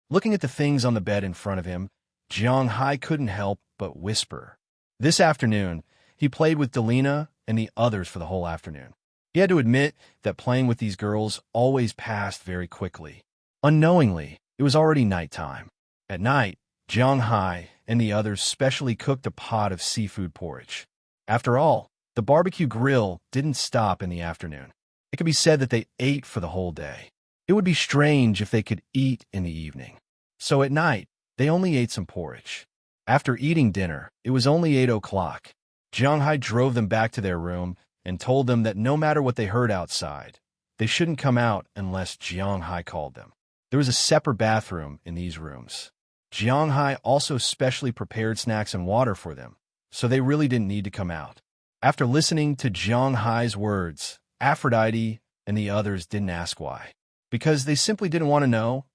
Looking at the things on the bed in front of him, Jiang Hai couldn't help but whisper. This afternoon, he played with Delina and the others for the whole afternoon. He had to admit that playing with these girls always passed very quickly. Unknowingly, it was already nighttime. At night, Jiang Hai and the others specially cooked a pot of seafood porridge. After all, the barbecue grill didn't stop in the afternoon. It could be said that they ate for the whole day. It would be strange if they could eat in the evening. So at night, they only ate some porridge. After eating dinner, it was only 8 o'clock. Jiang Hai drove them back to their room and told them that no matter what they heard outside, they shouldn't come out unless Jiang Hai called them. There was a separate bathroom in these rooms. Jiang Hai also specially prepared snacks and water for them, so they really didn't need to come out. After listening to Jiang Hai's words, Aphrodite and the others didn't ask why, because they simply didn't want to know,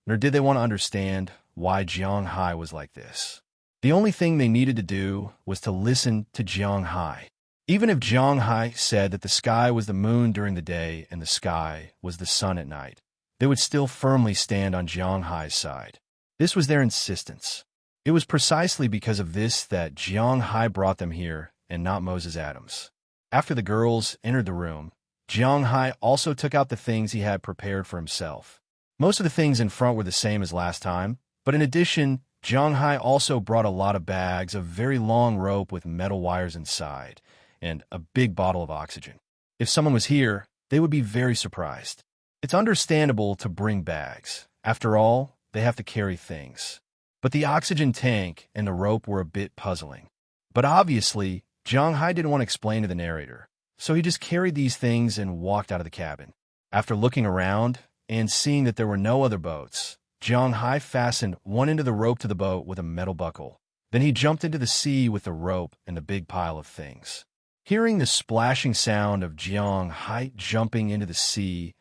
nor did they want to understand why Jiang Hai was like this. The only thing they needed to do was to listen to Jiang Hai. Even if Jiang Hai said that the sky was the moon during the day and the sky was the sun at night, they would still firmly stand on Jiang Hai's side. This was their insistence. It was precisely because of this that Jiang Hai brought them here and not Moses Adams. After the girls entered the room, Jiang Hai also took out the things he had prepared for himself. Most of the things in front were the same as last time, but in addition, Jiang Hai also brought a lot of bags of very long rope with metal wires inside, and a big bottle of oxygen. If someone was here, they would be very surprised. It's understandable to bring bags. After all, they have to carry things. But the oxygen tank and the rope were a bit puzzling. But obviously, Jiang Hai didn't want to explain to the narrator, so he just carried these things and walked out of the cabin. After looking around and seeing that there were no other boats, Jiang Hai fastened one end of the rope to the boat with a metal buckle. Then he jumped into the sea with the rope and the big pile of things. Hearing the splashing sound of Jiang Hai jumping into the sea,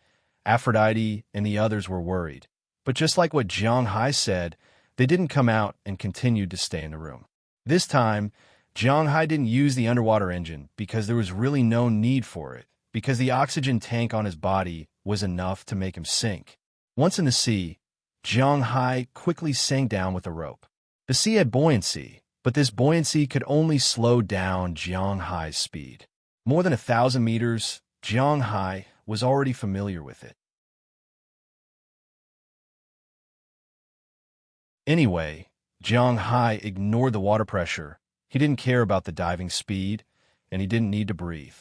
Aphrodite and the others were worried. But just like what Jiang Hai said, they didn't come out and continued to stay in the room. This time, Jiang Hai didn't use the underwater engine because there was really no need for it, because the oxygen tank on his body was enough to make him sink. Once in the sea, Jiang Hai quickly sank down with a rope. The sea had buoyancy, but this buoyancy could only slow down Jiang Hai's speed. More than 1,000 meters, Jiang Hai was already familiar with it. Anyway, Jiang Hai ignored the water pressure. He didn't care about the diving speed, and he didn't need to breathe.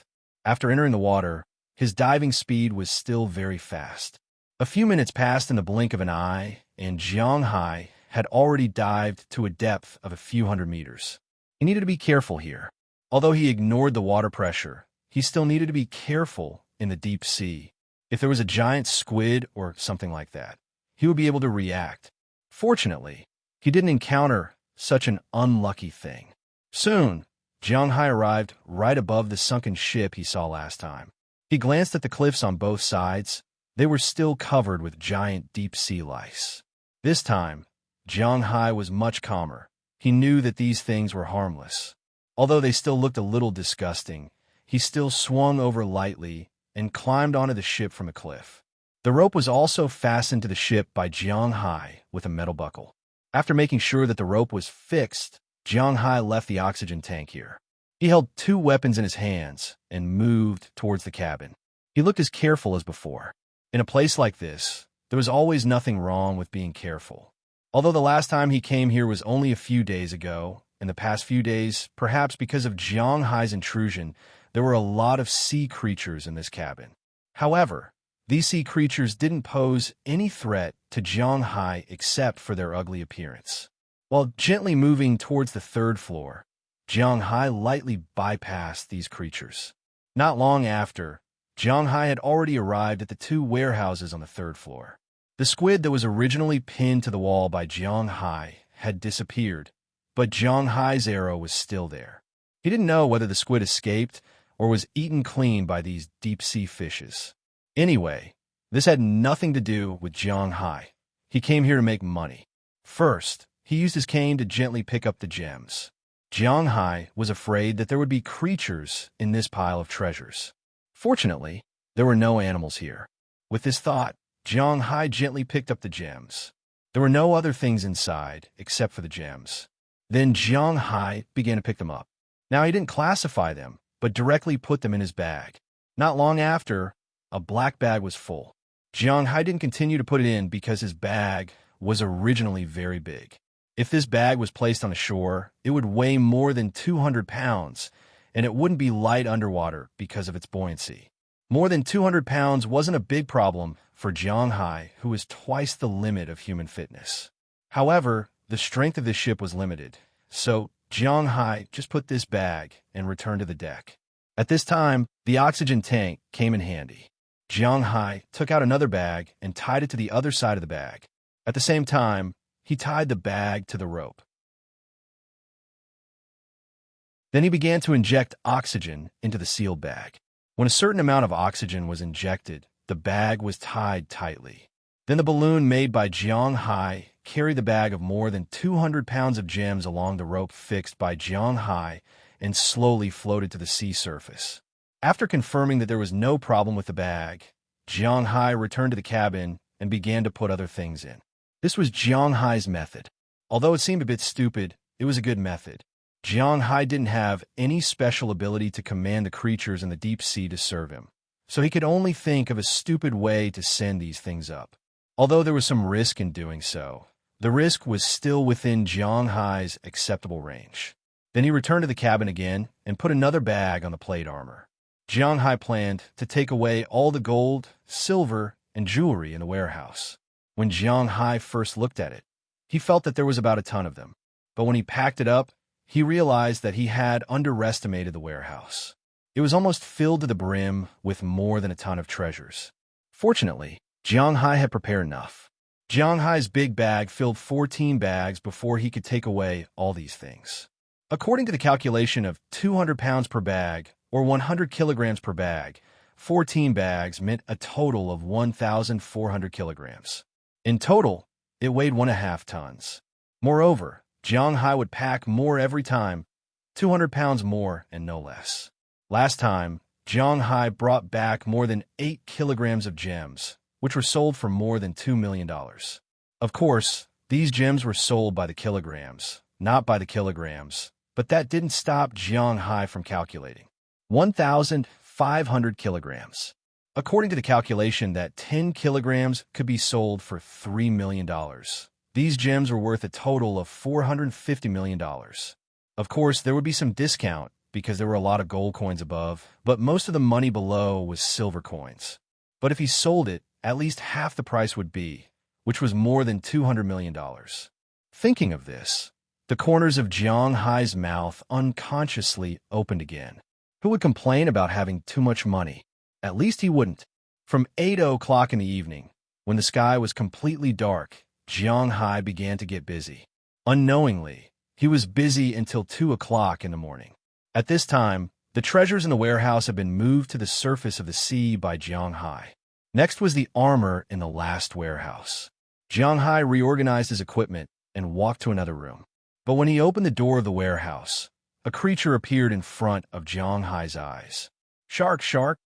After entering the water, his diving speed was still very fast. A few minutes passed in the blink of an eye, and Jiang Hai had already dived to a depth of a few hundred meters. He needed to be careful here. Although he ignored the water pressure, he still needed to be careful in the deep sea. If there was a giant squid or something like that, he would be able to react. Fortunately, he didn't encounter such an unlucky thing. Soon, Jiang Hai arrived right above the sunken ship he saw last time. He glanced at the cliffs on both sides. They were still covered with giant deep-sea lice. This time, Jiang Hai was much calmer. He knew that these things were harmless. Although they still looked a little disgusting, he still swung over lightly and climbed onto the ship from a cliff. The rope was also fastened to the ship by Jiang Hai with a metal buckle. After making sure that the rope was fixed, Jiang Hai left the oxygen tank here. He held 2 weapons in his hands and moved towards the cabin. He looked as careful as before. In a place like this, there was always nothing wrong with being careful. Although the last time he came here was only a few days ago, in the past few days, perhaps because of Jiang Hai's intrusion, there were a lot of sea creatures in this cabin. However, these sea creatures didn't pose any threat to Jiang Hai except for their ugly appearance. While gently moving towards the 3rd floor, Jiang Hai lightly bypassed these creatures. Not long after, Jiang Hai had already arrived at the 2 warehouses on the 3rd floor. The squid that was originally pinned to the wall by Jiang Hai had disappeared, but Jiang Hai's arrow was still there. He didn't know whether the squid escaped or was eaten clean by these deep-sea fishes. Anyway, this had nothing to do with Jiang Hai. He came here to make money. First, he used his cane to gently pick up the gems. Jianghai was afraid that there would be creatures in this pile of treasures. Fortunately, there were no animals here. With this thought, Jianghai gently picked up the gems. There were no other things inside except for the gems. Then Jianghai began to pick them up. Now he didn't classify them, but directly put them in his bag. Not long after, a black bag was full. Jianghai didn't continue to put it in because his bag was originally very big. If this bag was placed on the shore, it would weigh more than 200 pounds, and it wouldn't be light underwater because of its buoyancy. More than 200 pounds wasn't a big problem for Jianghai, who was twice the limit of human fitness. However, the strength of this ship was limited, so Jianghai just put this bag and returned to the deck. At this time, the oxygen tank came in handy. Jianghai took out another bag and tied it to the other side of the bag. At the same time, he tied the bag to the rope. Then he began to inject oxygen into the sealed bag. When a certain amount of oxygen was injected, the bag was tied tightly. Then the balloon made by Jianghai carried the bag of more than 200 pounds of gems along the rope fixed by Jianghai and slowly floated to the sea surface. After confirming that there was no problem with the bag, Jianghai returned to the cabin and began to put other things in. This was Jianghai's method. Although it seemed a bit stupid, it was a good method. Jianghai didn't have any special ability to command the creatures in the deep sea to serve him, so he could only think of a stupid way to send these things up. Although there was some risk in doing so, the risk was still within Jianghai's acceptable range. Then he returned to the cabin again and put another bag on the plate armor. Jianghai planned to take away all the gold, silver, and jewelry in the warehouse. When Jianghai first looked at it, he felt that there was about a ton of them. But when he packed it up, he realized that he had underestimated the warehouse. It was almost filled to the brim with more than a ton of treasures. Fortunately, Jianghai had prepared enough. Jianghai's big bag filled 14 bags before he could take away all these things. According to the calculation of 200 pounds per bag, or 100 kilograms per bag, 14 bags meant a total of 1,400 kilograms. In total, it weighed 1.5 tons. Moreover, Jianghai would pack more every time, 200 pounds more and no less. Last time, Jianghai brought back more than 8 kilograms of gems, which were sold for more than $2 million. Of course, these gems were sold by the kilograms, not by the kilograms, but that didn't stop Jianghai from calculating. 1,500 kilograms. According to the calculation that 10 kilograms could be sold for $3 million. These gems were worth a total of $450 million. Of course, there would be some discount because there were a lot of gold coins above, but most of the money below was silver coins. But if he sold it, at least half the price would be, which was more than $200 million. Thinking of this, the corners of Jianghai's mouth unconsciously opened again. Who would complain about having too much money? At least he wouldn't. From 8 o'clock in the evening, when the sky was completely dark, Jianghai began to get busy. Unknowingly, he was busy until 2 o'clock in the morning. At this time, the treasures in the warehouse had been moved to the surface of the sea by Jianghai. Next was the armor in the last warehouse. Jianghai reorganized his equipment and walked to another room. But when he opened the door of the warehouse, a creature appeared in front of Jianghai's eyes. Shark, shark!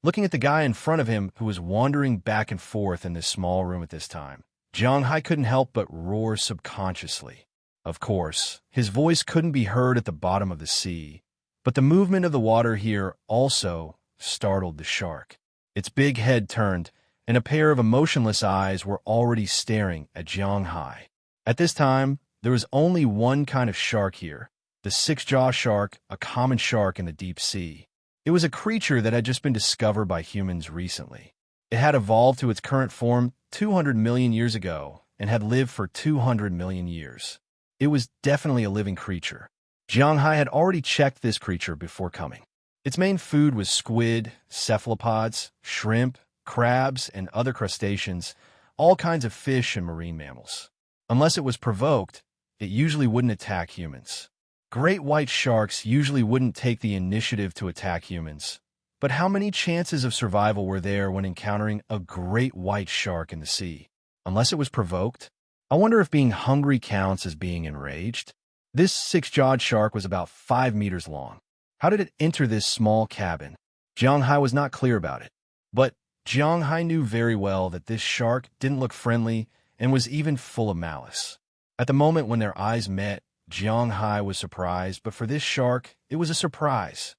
Looking at the guy in front of him who was wandering back and forth in this small room at this time, Jianghai couldn't help but roar subconsciously. Of course, his voice couldn't be heard at the bottom of the sea, but the movement of the water here also startled the shark. Its big head turned, and a pair of emotionless eyes were already staring at Jianghai. At this time, there was only one kind of shark here, the six-jaw shark, a common shark in the deep sea. It was a creature that had just been discovered by humans recently. It had evolved to its current form 200 million years ago and had lived for 200 million years. It was definitely a living creature. Jianghai had already checked this creature before coming. Its main food was squid, cephalopods, shrimp, crabs, and other crustaceans, all kinds of fish and marine mammals. Unless it was provoked, it usually wouldn't attack humans. Great white sharks usually wouldn't take the initiative to attack humans. But how many chances of survival were there when encountering a great white shark in the sea? Unless it was provoked, I wonder if being hungry counts as being enraged. This six-jawed shark was about 5 meters long. How did it enter this small cabin? Jiang Hai was not clear about it. But Jiang Hai knew very well that this shark didn't look friendly and was even full of malice. At the moment when their eyes met, Jiang Hai was surprised, but for this shark, it was a surprise.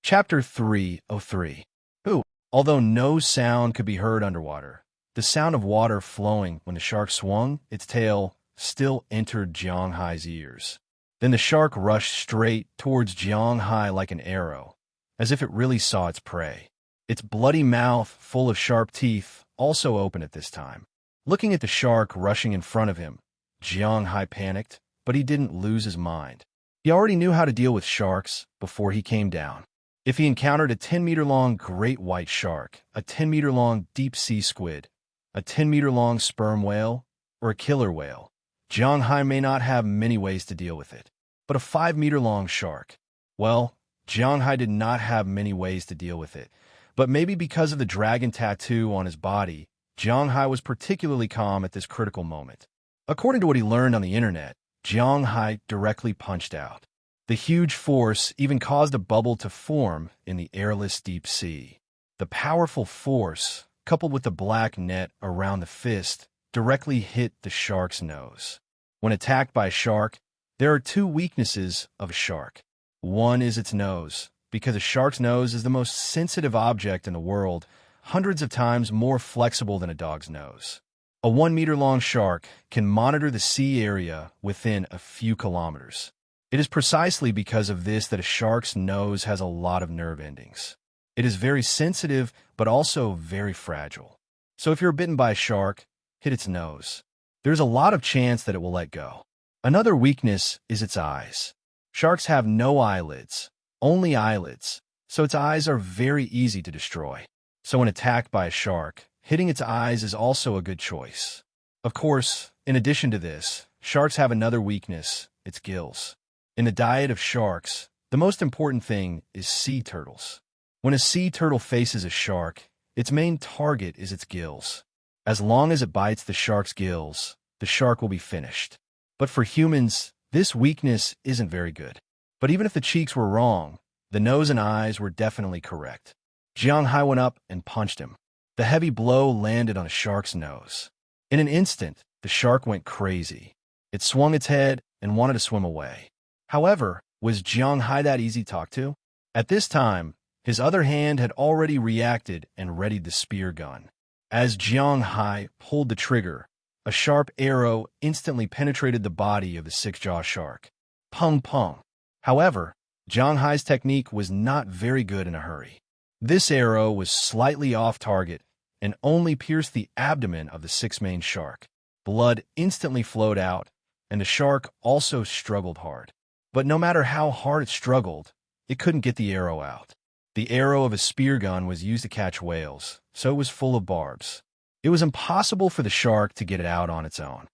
Chapter 303. Who? Although no sound could be heard underwater, the sound of water flowing when the shark swung its tail still entered Jiang Hai's ears. Then the shark rushed straight towards Jiang Hai like an arrow, as if it really saw its prey. Its bloody mouth, full of sharp teeth, also opened at this time. Looking at the shark rushing in front of him, Jiang Hai panicked, but he didn't lose his mind. He already knew how to deal with sharks before he came down. If he encountered a 10-meter-long great white shark, a 10-meter-long deep-sea squid, a 10-meter-long sperm whale, or a killer whale, Jiang Hai may not have many ways to deal with it. But a 5-meter-long shark, well, Jiang Hai did not have many ways to deal with it. But maybe because of the dragon tattoo on his body, Jiang Hai was particularly calm at this critical moment. According to what he learned on the internet, Jiang Hai directly punched out. The huge force even caused a bubble to form in the airless deep sea. The powerful force, coupled with the black net around the fist, directly hit the shark's nose. When attacked by a shark, there are two weaknesses of a shark. One is its nose, because a shark's nose is the most sensitive object in the world, hundreds of times more flexible than a dog's nose. A 1-meter-long shark can monitor the sea area within a few kilometers. It is precisely because of this that a shark's nose has a lot of nerve endings. It is very sensitive, but also very fragile. So if you're bitten by a shark, hit its nose. There's a lot of chance that it will let go. Another weakness is its eyes. Sharks have no eyelids, only eyelids, so its eyes are very easy to destroy. So when attacked by a shark, hitting its eyes is also a good choice. Of course, in addition to this, sharks have another weakness, its gills. In the diet of sharks, the most important thing is sea turtles. When a sea turtle faces a shark, its main target is its gills. As long as it bites the shark's gills, the shark will be finished. But for humans, this weakness isn't very good. But even if the cheeks were wrong, the nose and eyes were definitely correct. Jiang Hai went up and punched him. The heavy blow landed on a shark's nose. In an instant, the shark went crazy. It swung its head and wanted to swim away. However, was Jiang Hai that easy to talk to? At this time, his other hand had already reacted and readied the spear gun. As Jiang Hai pulled the trigger, a sharp arrow instantly penetrated the body of the six-jaw shark. Pung pung. However, Jiang Hai's technique was not very good in a hurry. This arrow was slightly off target and only pierced the abdomen of the six-maned shark. Blood instantly flowed out, and the shark also struggled hard. But no matter how hard it struggled, it couldn't get the arrow out. The arrow of a spear gun was used to catch whales, so it was full of barbs. It was impossible for the shark to get it out on its own.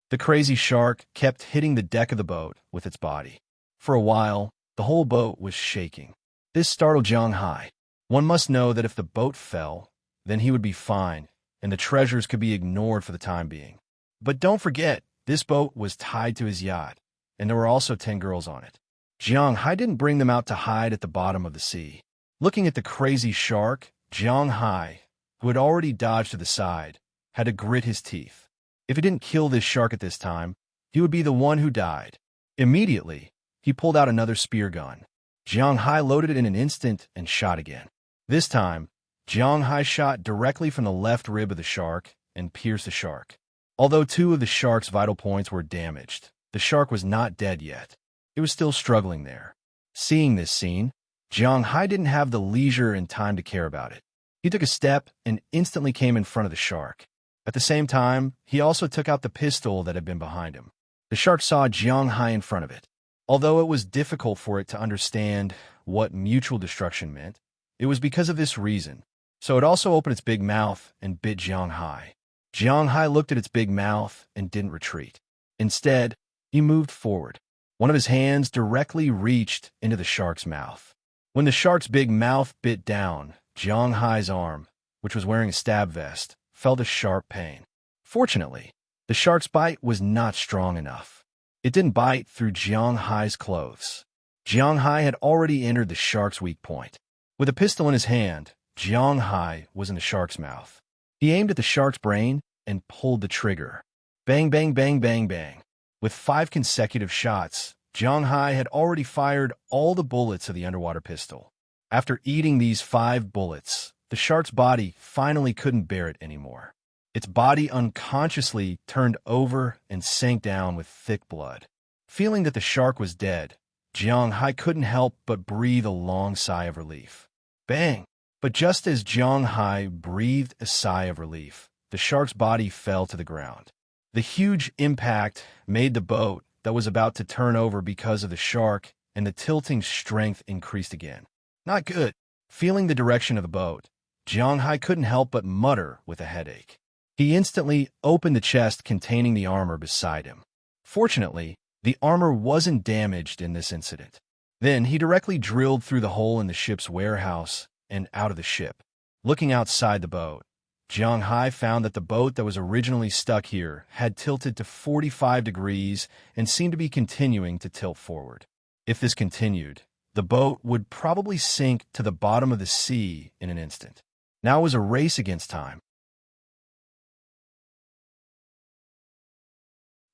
The crazy shark kept hitting the deck of the boat with its body. For a while, the whole boat was shaking. This startled Jiang Hai. One must know that if the boat fell, then he would be fine, and the treasures could be ignored for the time being. But don't forget, this boat was tied to his yacht, and there were also 10 girls on it. Jiang Hai didn't bring them out to hide at the bottom of the sea. Looking at the crazy shark, Jiang Hai, who had already dodged to the side, had to grit his teeth. If he didn't kill this shark at this time, he would be the one who died. Immediately, he pulled out another spear gun. Jiang Hai loaded it in an instant and shot again. This time, Jiang Hai shot directly from the left rib of the shark and pierced the shark. Although 2 of the shark's vital points were damaged, the shark was not dead yet. It was still struggling there. Seeing this scene, Jiang Hai didn't have the leisure and time to care about it. He took a step and instantly came in front of the shark. At the same time, he also took out the pistol that had been behind him. The shark saw Jiang Hai in front of it. Although it was difficult for it to understand what mutual destruction meant, it was because of this reason. So it also opened its big mouth and bit Jiang Hai. Jiang Hai looked at its big mouth and didn't retreat. Instead, he moved forward. One of his hands directly reached into the shark's mouth. When the shark's big mouth bit down, Jiang Hai's arm, which was wearing a stab vest, felt a sharp pain. Fortunately, the shark's bite was not strong enough. It didn't bite through Jiang Hai's clothes. Jiang Hai had already entered the shark's weak point. With a pistol in his hand, Jiang Hai was in the shark's mouth. He aimed at the shark's brain and pulled the trigger. Bang, bang, bang, bang, bang. With 5 consecutive shots, Jiang Hai had already fired all the bullets of the underwater pistol. After eating these 5 bullets, the shark's body finally couldn't bear it anymore. Its body unconsciously turned over and sank down with thick blood. Feeling that the shark was dead, Jiang Hai couldn't help but breathe a long sigh of relief. Bang! But just as Jiang Hai breathed a sigh of relief, the shark's body fell to the ground. The huge impact made the boat that was about to turn over because of the shark, and the tilting strength increased again. Not good. Feeling the direction of the boat, Jiang Hai couldn't help but mutter with a headache. He instantly opened the chest containing the armor beside him. Fortunately, the armor wasn't damaged in this incident. Then he directly drilled through the hole in the ship's warehouse and out of the ship. Looking outside the boat, Jiang Hai found that the boat that was originally stuck here had tilted to 45 degrees and seemed to be continuing to tilt forward. If this continued, the boat would probably sink to the bottom of the sea in an instant. Now it was a race against time.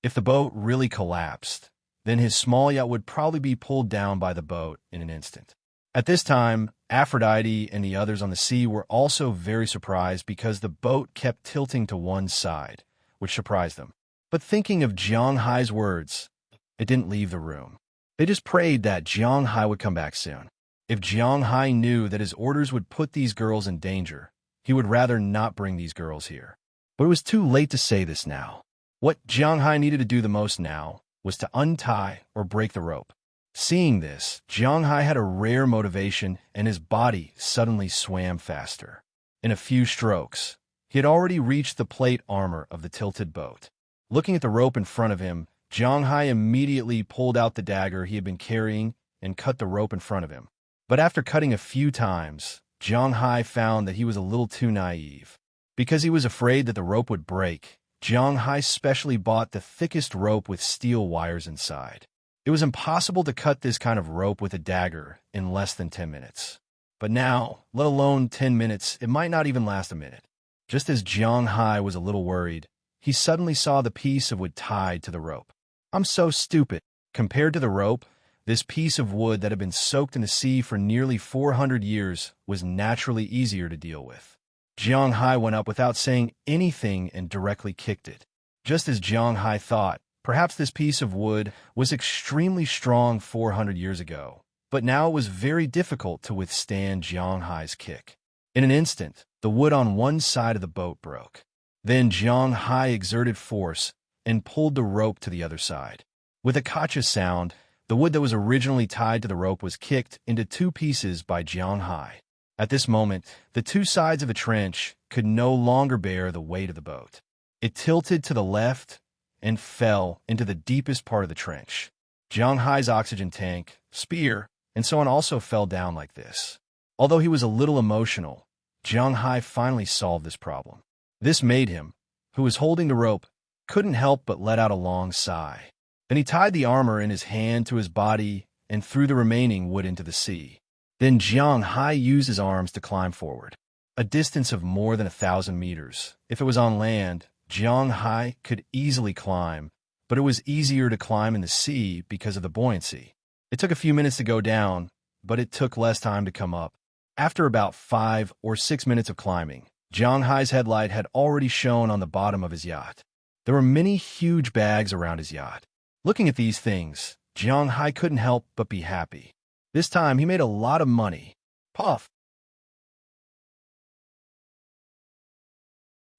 If the boat really collapsed, then his small yacht would probably be pulled down by the boat in an instant. At this time, Aphrodite and the others on the sea were also very surprised because the boat kept tilting to one side, which surprised them. But thinking of Jiang Hai's words, it didn't leave the room. They just prayed that Jiang Hai would come back soon. If Jiang Hai knew that his orders would put these girls in danger, he would rather not bring these girls here. But it was too late to say this now. What Jiang Hai needed to do the most now was to untie or break the rope. Seeing this, Jiang Hai had a rare motivation and his body suddenly swam faster. In a few strokes, he had already reached the plate armor of the tilted boat. Looking at the rope in front of him, Jiang Hai immediately pulled out the dagger he had been carrying and cut the rope in front of him. But after cutting a few times, Jiang Hai found that he was a little too naive. Because he was afraid that the rope would break, Jiang Hai specially bought the thickest rope with steel wires inside. It was impossible to cut this kind of rope with a dagger in less than 10 minutes. But now, let alone 10 minutes, it might not even last a minute. Just as Jiang Hai was a little worried, he suddenly saw the piece of wood tied to the rope. I'm so stupid. Compared to the rope, this piece of wood that had been soaked in the sea for nearly 400 years was naturally easier to deal with. Jiang Hai went up without saying anything and directly kicked it. Just as Jiang Hai thought, perhaps this piece of wood was extremely strong 400 years ago, but now it was very difficult to withstand Jiang Hai's kick. In an instant, the wood on one side of the boat broke. Then Jiang Hai exerted force and pulled the rope to the other side. With a kacha sound, the wood that was originally tied to the rope was kicked into 2 pieces by Jiang Hai. At this moment, the 2 sides of the trench could no longer bear the weight of the boat. It tilted to the left and fell into the deepest part of the trench. Jiang Hai's oxygen tank, spear, and so on also fell down like this. Although he was a little emotional, Jiang Hai finally solved this problem. This made him, who was holding the rope, couldn't help but let out a long sigh. Then he tied the armor in his hand to his body and threw the remaining wood into the sea. Then Jiang Hai used his arms to climb forward. A distance of more than 1,000 meters. If it was on land, Jiang Hai could easily climb, but it was easier to climb in the sea because of the buoyancy. It took a few minutes to go down, but it took less time to come up. After about 5 or 6 minutes of climbing, Jiang Hai's headlight had already shone on the bottom of his yacht. There were many huge bags around his yacht. Looking at these things, Jiang Hai couldn't help but be happy. This time, he made a lot of money. Puff!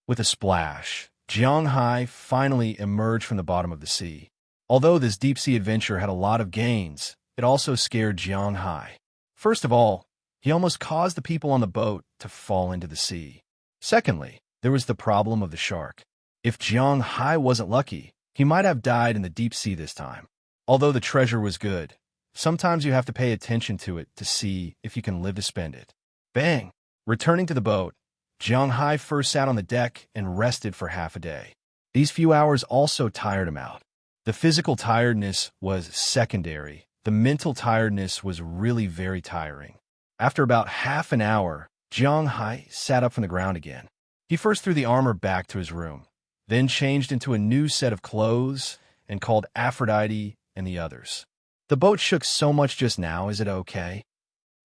With a splash, Jiang Hai finally emerged from the bottom of the sea. Although this deep-sea adventure had a lot of gains, it also scared Jiang Hai. First of all, he almost caused the people on the boat to fall into the sea. Secondly, there was the problem of the shark. If Jiang Hai wasn't lucky, he might have died in the deep sea this time. Although the treasure was good, Sometimes you have to pay attention to it to see if you can live to spend it. Bang! Returning to the boat, Jiang Hai first sat on the deck and rested for half a day. These few hours also tired him out. The physical tiredness was secondary. The mental tiredness was really very tiring. After about half an hour, Jiang Hai sat up from the ground again. He first threw the armor back to his room, then changed into a new set of clothes and called Aphrodite and the others. The boat shook so much just now, is it okay?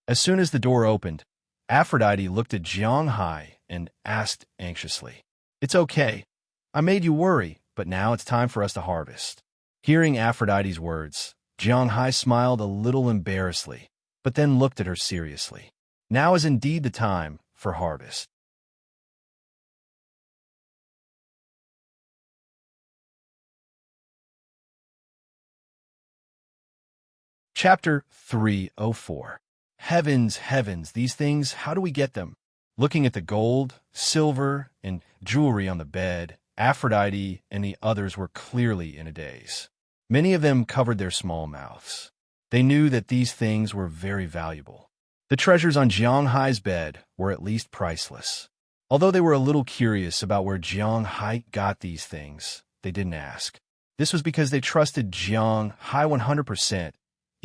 As soon as the door opened, Aphrodite looked at Jiang Hai and asked anxiously, "It's okay. I made you worry, but now it's time for us to harvest." Hearing Aphrodite's words, Jiang Hai smiled a little embarrassedly, but then looked at her seriously. Now is indeed the time for harvest. Chapter 304. Heavens, heavens, these things, how do we get them? Looking at the gold, silver, and jewelry on the bed, Aphrodite and the others were clearly in a daze. Many of them covered their small mouths. They knew that these things were very valuable. The treasures on Jiang Hai's bed were at least priceless. Although they were a little curious about where Jiang Hai got these things, they didn't ask. This was because they trusted Jiang Hai 100%,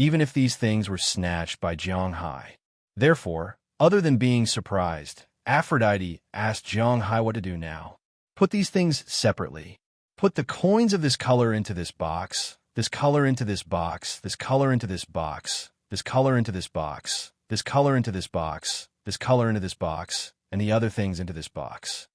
even if these things were snatched by Jiang Hai. Therefore, other than being surprised, Aphrodite asked Jiang Hai what to do now. Put these things separately. Put the coins of this color into this box, this color into this box, this color into this box, this color into this box, this color into this box, this color into this box, and the other things into this box.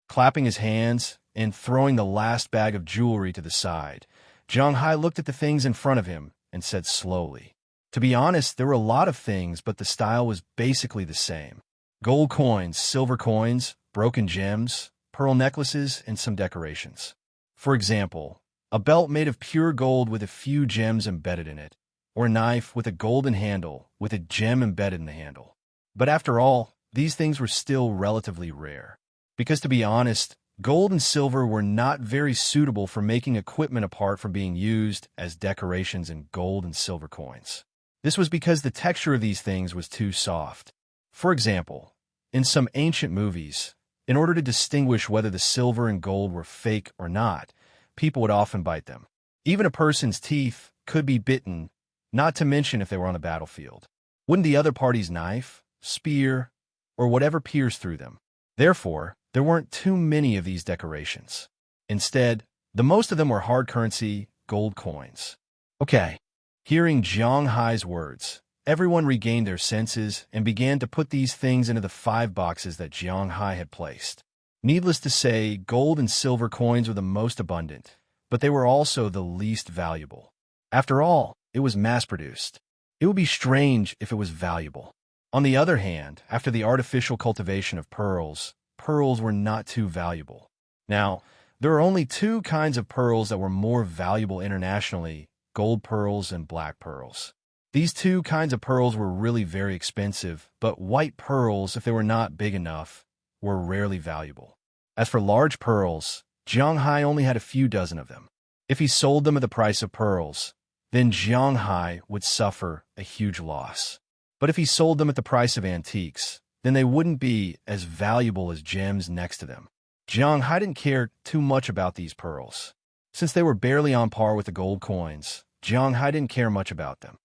Clapping his hands and throwing the last bag of jewelry to the side, Jiang Hai looked at the things in front of him and said slowly, "To be honest, there were a lot of things, but the style was basically the same. Gold coins, silver coins, broken gems, pearl necklaces, and some decorations. For example, a belt made of pure gold with a few gems embedded in it, or a knife with a golden handle with a gem embedded in the handle. But after all, these things were still relatively rare. Because to be honest, gold and silver were not very suitable for making equipment apart from being used as decorations in gold and silver coins. This was because the texture of these things was too soft. For example, in some ancient movies, in order to distinguish whether the silver and gold were fake or not, people would often bite them. Even a person's teeth could be bitten, not to mention if they were on a battlefield. Wouldn't the other party's knife, spear, or whatever pierce through them? Therefore, there weren't too many of these decorations. Instead, the most of them were hard currency, gold coins. Okay. Hearing Jiang Hai's words, everyone regained their senses and began to put these things into the 5 boxes that Jiang Hai had placed. Needless to say, gold and silver coins were the most abundant, but they were also the least valuable. After all, it was mass-produced. It would be strange if it was valuable. On the other hand, after the artificial cultivation of pearls, pearls were not too valuable. Now, there are only 2 kinds of pearls that were more valuable internationally: gold pearls and black pearls. These 2 kinds of pearls were really very expensive, but white pearls, if they were not big enough, were rarely valuable. As for large pearls, Jiang Hai only had a few dozen of them. If he sold them at the price of pearls, then Jiang Hai would suffer a huge loss. But if he sold them at the price of antiques, then they wouldn't be as valuable as gems next to them. Jiang Hai didn't care too much about these pearls. Since they were barely on par with the gold coins, Jiang Hai didn't care much about them.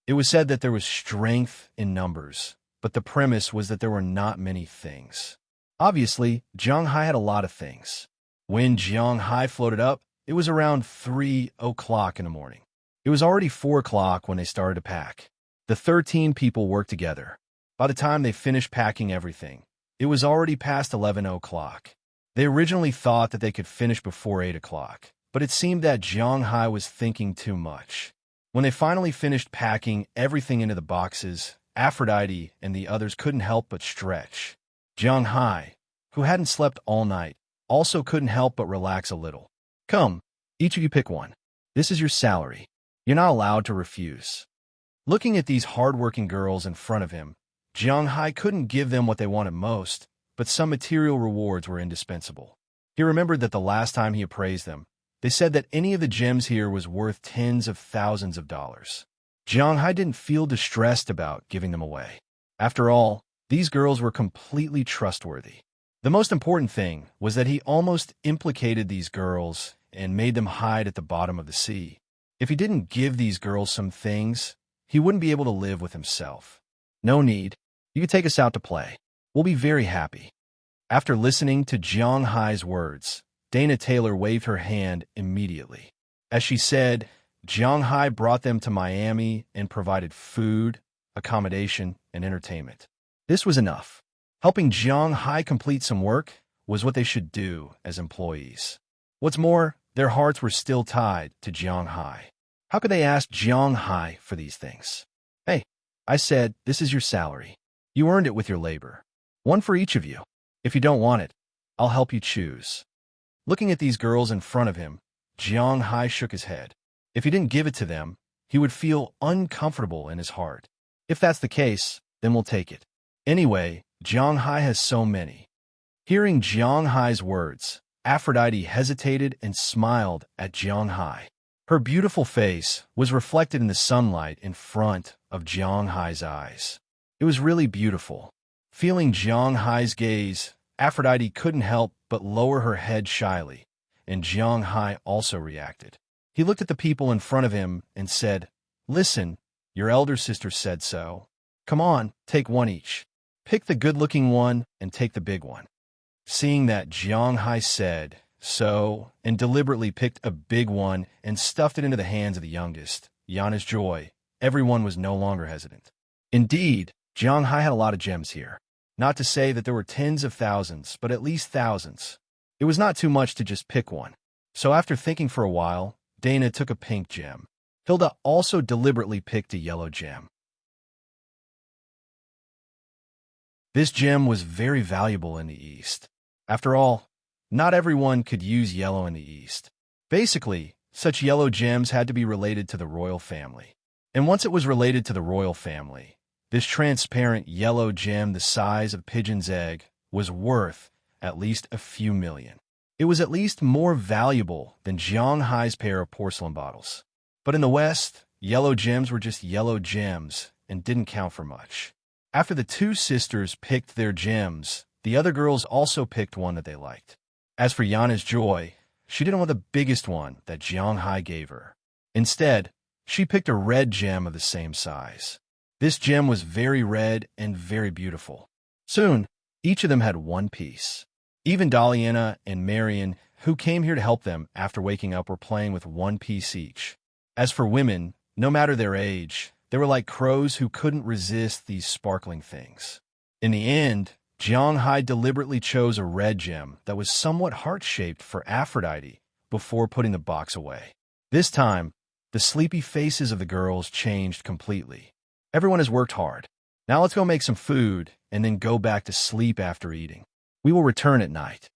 It was said that there was strength in numbers, but the premise was that there were not many things. Obviously, Jiang Hai had a lot of things. When Jiang Hai floated up, it was around 3 o'clock in the morning. It was already 4 o'clock when they started to pack. The 13 people worked together. By the time they finished packing everything, it was already past 11 o'clock. They originally thought that they could finish before 8 o'clock, but it seemed that Jiang Hai was thinking too much. When they finally finished packing everything into the boxes, Aphrodite and the others couldn't help but stretch. Jiang Hai, who hadn't slept all night, also couldn't help but relax a little. "Come, each of you pick one. This is your salary. You're not allowed to refuse." Looking at these hard-working girls in front of him, Jiang Hai couldn't give them what they wanted most, but some material rewards were indispensable. He remembered that the last time he appraised them, They said that any of the gems here was worth tens of thousands of dollars. Jiang Hai didn't feel distressed about giving them away. After all, these girls were completely trustworthy. The most important thing was that he almost implicated these girls and made them hide at the bottom of the sea. If he didn't give these girls some things, he wouldn't be able to live with himself. No need. You can take us out to play. We'll be very happy. After listening to Jiang Hai's words, Dana Taylor waved her hand immediately. As she said, Jiang Hai brought them to Miami and provided food, accommodation, and entertainment. This was enough. Helping Jiang Hai complete some work was what they should do as employees. What's more, their hearts were still tied to Jiang Hai. How could they ask Jiang Hai for these things? Hey, I said, this is your salary. You earned it with your labor. One for each of you. If you don't want it, I'll help you choose. Looking at these girls in front of him, Jiang Hai shook his head. If he didn't give it to them, he would feel uncomfortable in his heart. If that's the case, then we'll take it. Anyway, Jiang Hai has so many. Hearing Jiang Hai's words, Aphrodite hesitated and smiled at Jiang Hai. Her beautiful face was reflected in the sunlight in front of Jiang Hai's eyes. It was really beautiful. Feeling Jiang Hai's gaze, Aphrodite couldn't help but lower her head shyly, and Jiang Hai also reacted. He looked at the people in front of him and said, "Listen, your elder sister said so. Come on, take one each. Pick the good-looking one and take the big one." Seeing that Jiang Hai said so and deliberately picked a big one and stuffed it into the hands of the youngest, Yana's joy, everyone was no longer hesitant. Indeed, Jiang Hai had a lot of gems here. Not to say that there were tens of thousands, but at least thousands. It was not too much to just pick one. So after thinking for a while, Dana took a pink gem. Hilda also deliberately picked a yellow gem. This gem was very valuable in the East. After all, not everyone could use yellow in the East. Basically, such yellow gems had to be related to the royal family. And once it was related to the royal family, this transparent yellow gem the size of a pigeon's egg was worth at least a few million. It was at least more valuable than Jiang Hai's pair of porcelain bottles. But in the West, yellow gems were just yellow gems and didn't count for much. After the two sisters picked their gems, the other girls also picked one that they liked. As for Yana's joy, she didn't want the biggest one that Jiang Hai gave her. Instead, she picked a red gem of the same size. This gem was very red and very beautiful. Soon, each of them had one piece. Even Daliana and Marion, who came here to help them after waking up, were playing with one piece each. As for women, no matter their age, they were like crows who couldn't resist these sparkling things. In the end, Jiang Hai deliberately chose a red gem that was somewhat heart-shaped for Aphrodite before putting the box away. This time, the sleepy faces of the girls changed completely. Everyone has worked hard. Now let's go make some food and then go back to sleep after eating. We will return at night.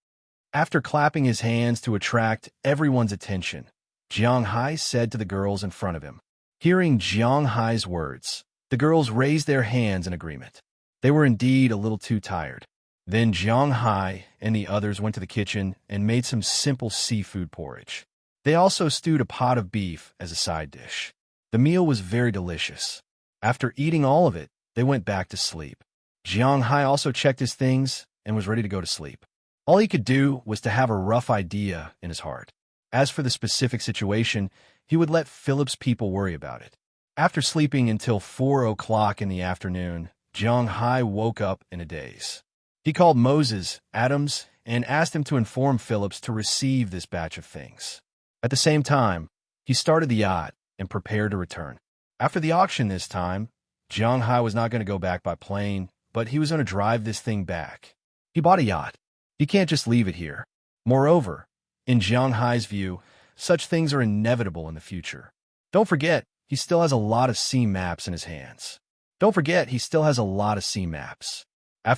After clapping his hands to attract everyone's attention, Jiang Hai said to the girls in front of him. Hearing Jiang Hai's words, the girls raised their hands in agreement. They were indeed a little too tired. Then Jiang Hai and the others went to the kitchen and made some simple seafood porridge. They also stewed a pot of beef as a side dish. The meal was very delicious. After eating all of it, they went back to sleep. Jiang Hai also checked his things and was ready to go to sleep. All he could do was to have a rough idea in his heart. As for the specific situation, he would let Philip's people worry about it. After sleeping until 4 o'clock in the afternoon, Jiang Hai woke up in a daze. He called Moses, Adams, and asked him to inform Phillips to receive this batch of things. At the same time, he started the yacht and prepared to return. After the auction this time, Jiang Hai was not going to go back by plane, but he was going to drive this thing back. He bought a yacht. He can't just leave it here. Moreover, in Jiang Hai's view, such things are inevitable in the future. Don't forget, he still has a lot of sea maps in his hands. After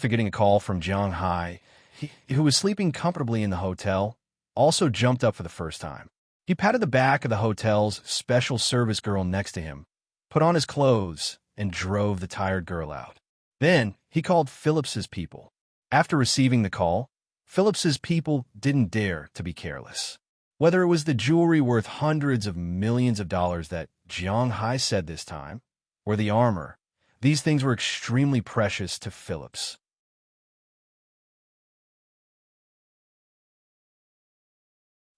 getting a call from Jiang Hai, who was sleeping comfortably in the hotel, also jumped up for the first time. He patted the back of the hotel's special service girl next to him, put on his clothes, and drove the tired girl out. Then, he called Phillips's people. After receiving the call, Phillips's people didn't dare to be careless. Whether it was the jewelry worth hundreds of millions of dollars that Jiang Hai said this time, or the armor, these things were extremely precious to Phillips.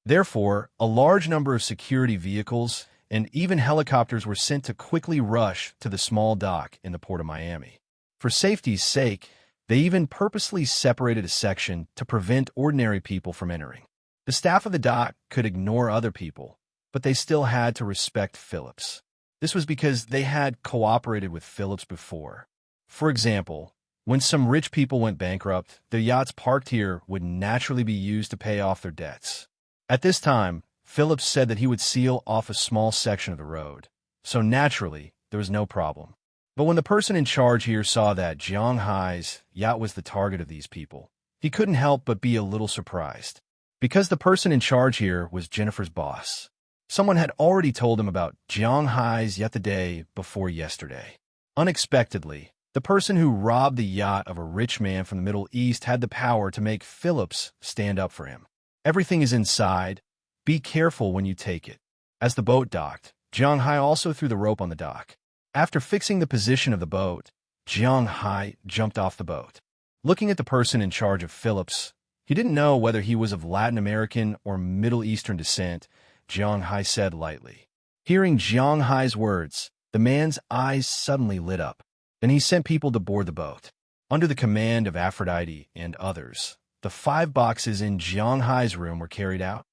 Therefore, a large number of security vehicles and even helicopters were sent to quickly rush to the small dock in the port of Miami. For safety's sake, they even purposely separated a section to prevent ordinary people from entering. The staff of the dock could ignore other people, but they still had to respect Phillips. This was because they had cooperated with Phillips before. For example, when some rich people went bankrupt, the yachts parked here would naturally be used to pay off their debts. At this time, Phillips said that he would seal off a small section of the road, so naturally, there was no problem. But when the person in charge here saw that Jiang Hai's yacht was the target of these people, he couldn't help but be a little surprised. Because the person in charge here was Jennifer's boss. Someone had already told him about Jiang Hai's yacht the day before yesterday. Unexpectedly, the person who robbed the yacht of a rich man from the Middle East had the power to make Phillips stand up for him. Everything is inside. Be careful when you take it. As the boat docked, Jiang Hai also threw the rope on the dock. After fixing the position of the boat, Jiang Hai jumped off the boat. Looking at the person in charge of Phillips, he didn't know whether he was of Latin American or Middle Eastern descent, Jiang Hai said lightly. Hearing Jiang Hai's words, the man's eyes suddenly lit up. Then he sent people to board the boat. Under the command of Aphrodite and others, the 5 boxes in Jiang Hai's room were carried out.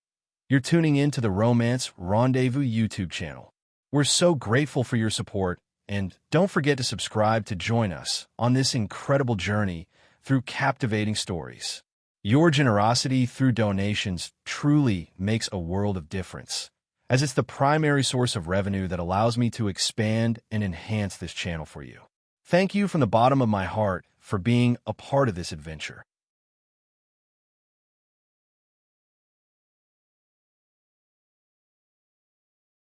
You're tuning in to the Romance Rendezvous YouTube channel. We're so grateful for your support, and don't forget to subscribe to join us on this incredible journey through captivating stories. Your generosity through donations truly makes a world of difference, as it's the primary source of revenue that allows me to expand and enhance this channel for you. Thank you from the bottom of my heart for being a part of this adventure.